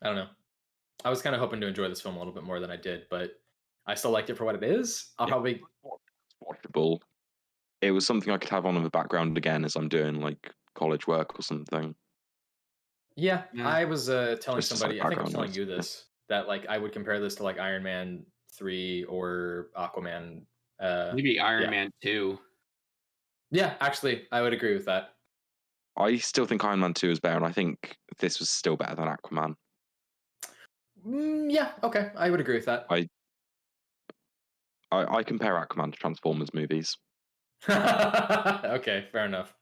don't know. I was kind of hoping to enjoy this film a little bit more than I did, but I still liked it for what it is. I'll probably watchable. It was something I could have on in the background again as I'm doing like college work or something. Yeah, I was telling Just somebody, like I think I was telling background you noise. this, that like I would compare this to like Iron Man 3 or Aquaman. Maybe Iron Man 2. Yeah, actually, I would agree with that. I still think Iron Man 2 is better, and I think this was still better than Aquaman. Yeah, okay, I would agree with that. I compare Aquaman to Transformers movies. Okay, fair enough.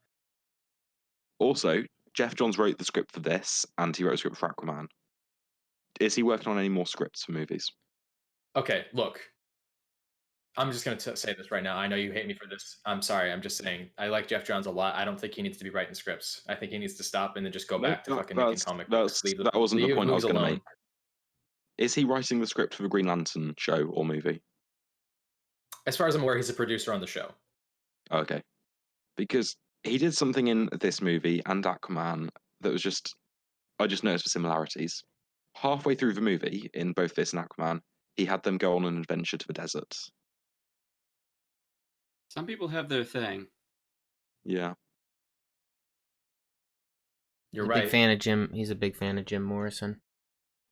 Also, Jeff Johns wrote the script for this, and he wrote a script for Aquaman. Is he working on any more scripts for movies? Okay, look. I'm just going to say this right now. I know you hate me for this. I'm sorry. I'm just saying. I like Jeff Johns a lot. I don't think he needs to be writing scripts. I think he needs to stop and then just go back to fucking making comic books. That wasn't the point I was going to make. Alone. Is he writing the script for the Green Lantern show or movie? As far as I'm aware, he's a producer on the show. Okay. Because he did something in this movie and Aquaman that was just... I just noticed the similarities. Halfway through the movie, in both this and Aquaman, he had them go on an adventure to the desert. Some people have their thing. Yeah. You're right. He's a big fan of Jim Morrison.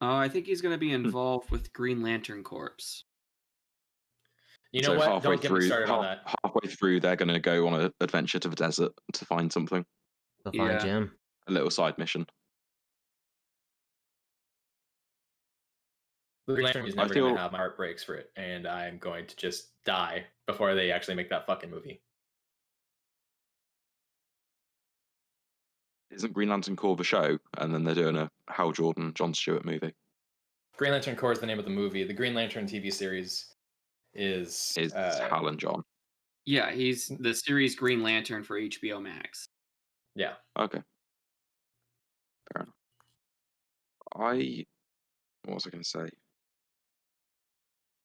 Oh, I think he's going to be involved with Green Lantern Corps. You know what? Don't get me started on that. Halfway through, they're going to go on an adventure to the desert to find something. To find Jim. A little side mission. The Green Lantern is never going to have my heart breaks for it, and I'm going to just die before they actually make that fucking movie. Isn't Green Lantern Corps the show, and then they're doing a Hal Jordan, Jon Stewart movie? Green Lantern Corps is the name of the movie. The Green Lantern TV series is Hal and John. Yeah, he's the series Green Lantern for HBO Max. Yeah. Okay. Fair enough. What was I going to say?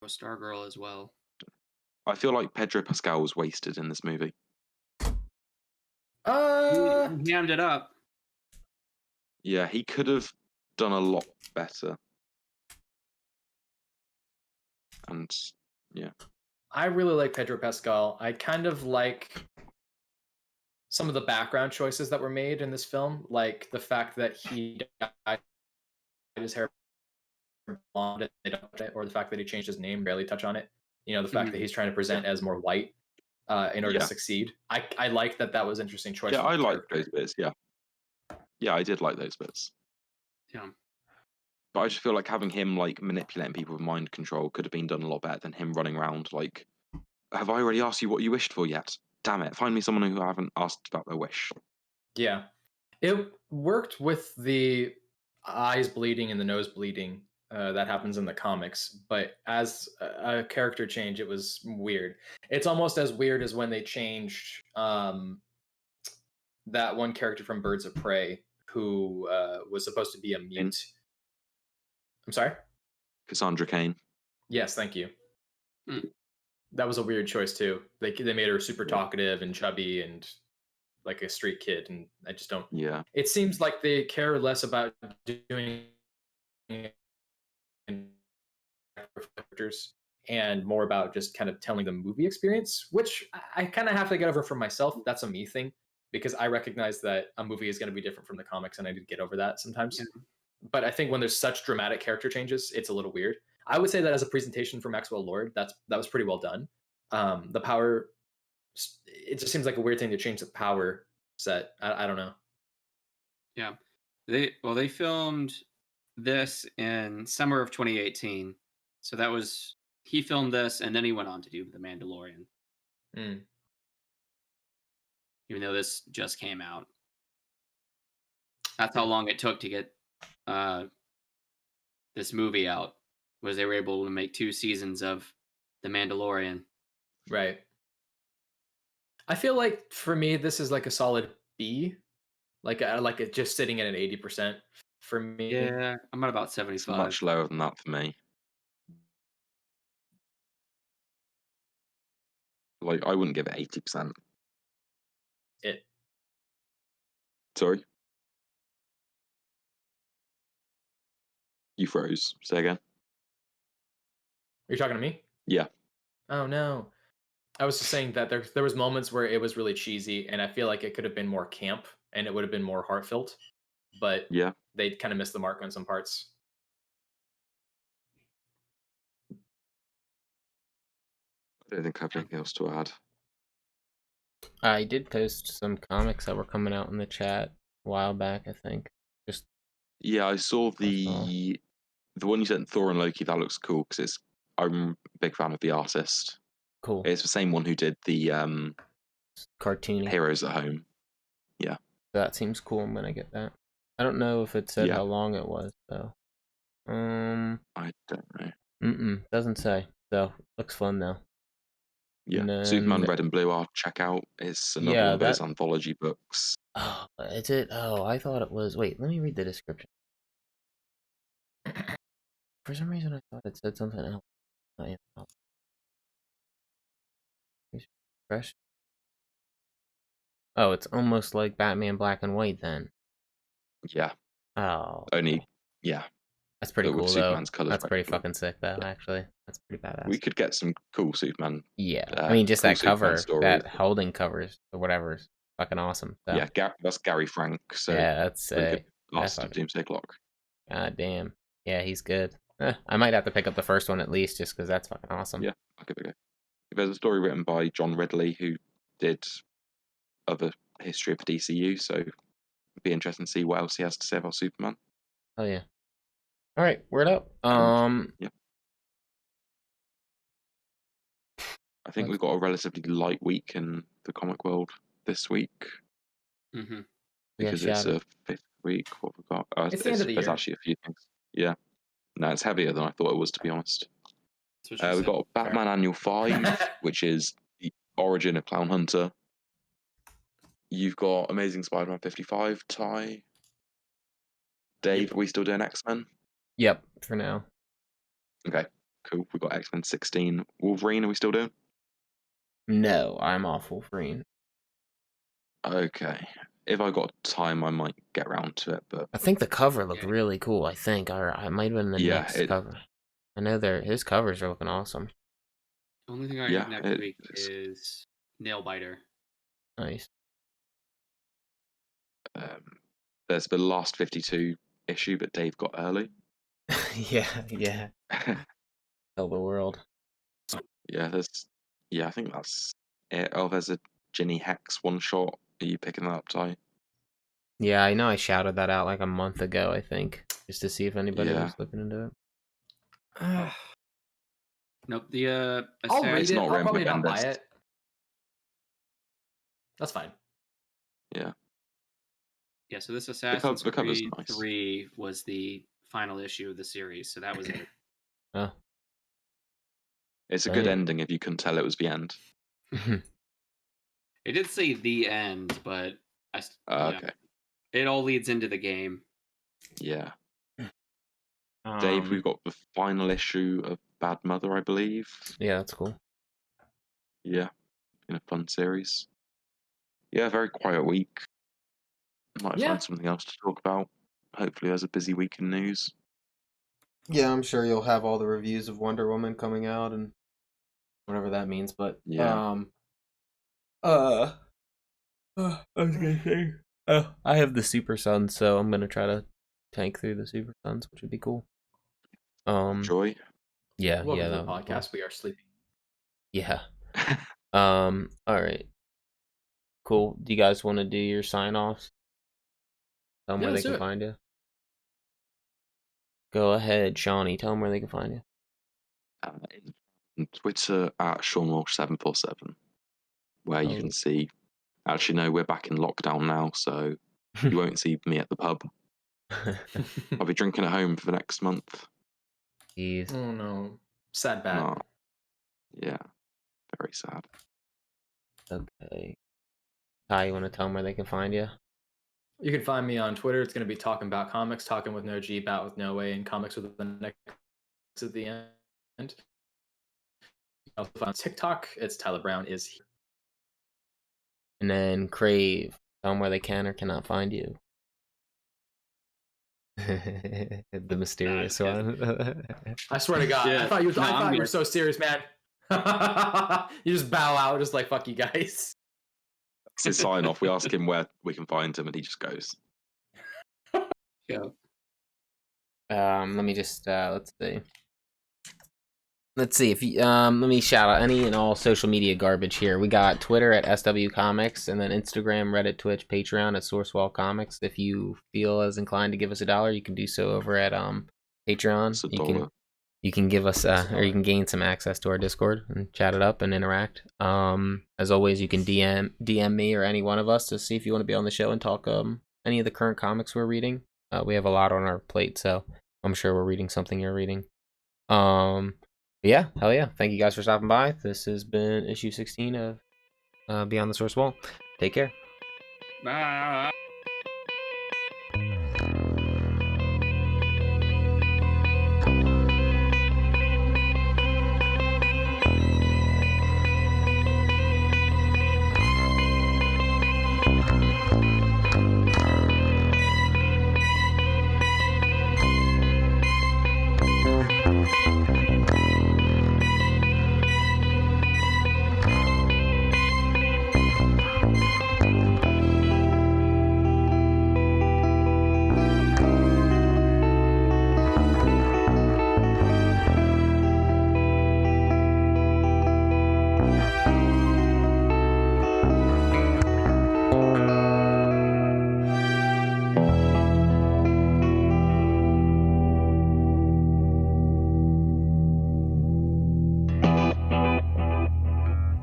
Stargirl as well. I feel like Pedro Pascal was wasted in this movie. He hammed it up. Yeah, he could have done a lot better. And yeah. I really like Pedro Pascal. I kind of like some of the background choices that were made in this film, like the fact that he dyed his hair blonde and they don't touch it, or the fact that he changed his name, barely touch on it. You know, the fact that he's trying to present as more white in order to succeed. I like that was an interesting choice. Yeah, I like those bits, yeah. Yeah, I did like those bits. Yeah. But I just feel like having him like manipulating people with mind control could have been done a lot better than him running around like, have I already asked you what you wished for yet? Damn it, find me someone who I haven't asked about their wish. Yeah. It worked with the eyes bleeding and the nose bleeding that happens in the comics, but as a character change, it was weird. It's almost as weird as when they changed that one character from Birds of Prey who was supposed to be a mute. I'm sorry? Cassandra Cain. Yes, thank you. That was a weird choice too. They made her super talkative and chubby and like a street kid, and I just don't. Yeah. It seems like they care less about doing characters and more about just kind of telling the movie experience, which I kind of have to get over for myself. That's a me thing because I recognize that a movie is going to be different from the comics, and I need to get over that sometimes. Yeah. But I think when there's such dramatic character changes, it's a little weird. I would say that as a presentation for Maxwell Lord, that was pretty well done. The power, it just seems like a weird thing to change the power set. I don't know. Yeah. They filmed this in summer of 2018. So that was he filmed this and then he went on to do The Mandalorian. Mm. Even though this just came out. That's how long it took to get this movie out. Was they were able to make 2 seasons of The Mandalorian. Right. I feel like for me, this is like a solid B. Like it just sitting at an 80% for me. Yeah, I'm at about It's 75. much lower than that for me. Like, I wouldn't give it 80%. It. Sorry? You froze. Say again? Are you talking to me? Yeah. Oh no. I was just saying that there was moments where it was really cheesy, and I feel like it could have been more camp, and it would have been more heartfelt, but Yeah. they kind of missed the mark on some parts. I don't think I have anything else to add. I did post some comics that were coming out in the chat a while back, I think. Just Yeah, I saw That's all. the one you sent, Thor and Loki. That looks cool because I'm a big fan of the artist. cool. It's the same one who did the Cartoony. Heroes at Home. Yeah. That seems cool. I'm gonna get that. I don't know if it said Yeah. how long it was though. I don't know. Doesn't say. So looks fun though. Yeah. And then- Superman Red and Blue, I'll check out. It's another Yeah, one of those that- anthology books. Oh, is it? Oh, I thought it was. Wait, let me read the description. For some reason, I thought it said something else. Oh, yeah. Oh. Fresh. Oh, it's almost like Batman Black and White then. Yeah. Oh. Only, yeah. That's pretty but with cool though. Superman's colours That's pretty red and blue. fucking sick though. Yeah. Actually, that's pretty badass. We could get some cool Superman. Yeah, I mean, just cool that Superman cover, stories. that holding covers or whatever is fucking awesome. So. Yeah, that's Gary Frank. So yeah, that's pretty sick. good. Last of fucking- Doomsday Clock. God damn. Yeah, he's good. I might have to pick up the first one at least, just because that's fucking awesome. Yeah, I'll give it a go. There's a story written by John Ridley, who did other history of the DCU, so it'd be interesting to see what else he has to say about Superman. Oh yeah. All right, word up. Yeah. I think we've got a relatively light week in the comic world this week Mm-hmm. because it's a 5th week. What have we got? It's the end of the there's year. actually a few things. Yeah. No, it's heavier than I thought it was, to be honest. That's what she We've said. got Batman Annual 5, which is the origin of Clown Hunter. You've got Amazing Spider-Man 55, Ty. Dave, are we still doing X-Men? Yep, for now. Okay, cool. We've got X-Men 16. Wolverine, are we still doing? No, I'm off Wolverine. Okay. If I got time, I might get around to it, but I think the cover looked Yeah. really cool. I think, or I might have been the Yeah, next cover. I know his covers are looking awesome. The only thing I Yeah, have next it week is. is Nailbiter. Nice. There's the last 52 issue, but Dave got early. yeah. Tell the world. Yeah, I think that's it. Oh, there's a Ginny Hex one shot. Are you picking that up, Ty? Yeah, I know. I shouted that out like a month ago, I think, just to see if anybody Yeah. was looking into it. Nope. The I'll Assassin- read It's it. not I'll probably not buy Bendis. it. That's fine. Yeah. Yeah, so this Assassin's the cover's Creed nice. 3 was the final issue of the series, so that was it. Oh. It's a good Dang. ending if you couldn't tell it was the end. It did say the end, but Okay. it all leads into the game. Yeah. Dave, we've got the final issue of Bad Mother, I believe. Yeah, that's cool. Yeah. In a fun series. Yeah, very quiet week. Might Yeah. find something else to talk about. Hopefully there's a busy week in news. Yeah, I'm sure you'll have all the reviews of Wonder Woman coming out and whatever that means. But Yeah. I was gonna say, I have the Super Sons, so I'm gonna try to tank through the Super Sons, which would be cool. Joy. Yeah, Welcome to the that would be podcast. We are sleeping. cool. Yeah. All right. Cool. Do you guys want to do your sign offs? Tell them Yeah, where they let's do can it. find you. Go ahead, Shawnee. Tell them where they can find you. Twitter at SeanWalsh747, where you Oh. can see. Actually, no, we're back in lockdown now, so you won't see me at the pub. I'll be drinking at home for the next month. Jeez. Oh no, sad bad. Oh, yeah, very sad. Okay. Ty, you want to tell them where they can find you? You can find me on Twitter. It's going to be talking about comics, talking with no G, about with no A, and comics with the next at the end. You can also find on TikTok. It's Tyler Brown is here. And then Crave. Tell them where they can or cannot find you. The mysterious one. I swear to God, I thought you were so serious, man. You just bow out, just like fuck you guys. That's his sign off. We ask him where we can find him, and he just goes. Yeah. Let me just let's see. Let's see if you let me shout out any and all social media garbage here. We got Twitter at SW Comics, and then Instagram, Reddit, Twitch, Patreon at Sourcewell Comics. If you feel as inclined to give us $1, you can do so over at Patreon. You can give us or you can gain some access to our Discord and chat it up and interact. As always, you can DM me or any one of us to see if you want to be on the show and talk any of the current comics we're reading. We have a lot on our plate, so I'm sure we're reading something you're reading. Yeah, hell yeah. Thank you guys for stopping by. This has been issue 16 of Beyond the Source Wall. Take care. Bye.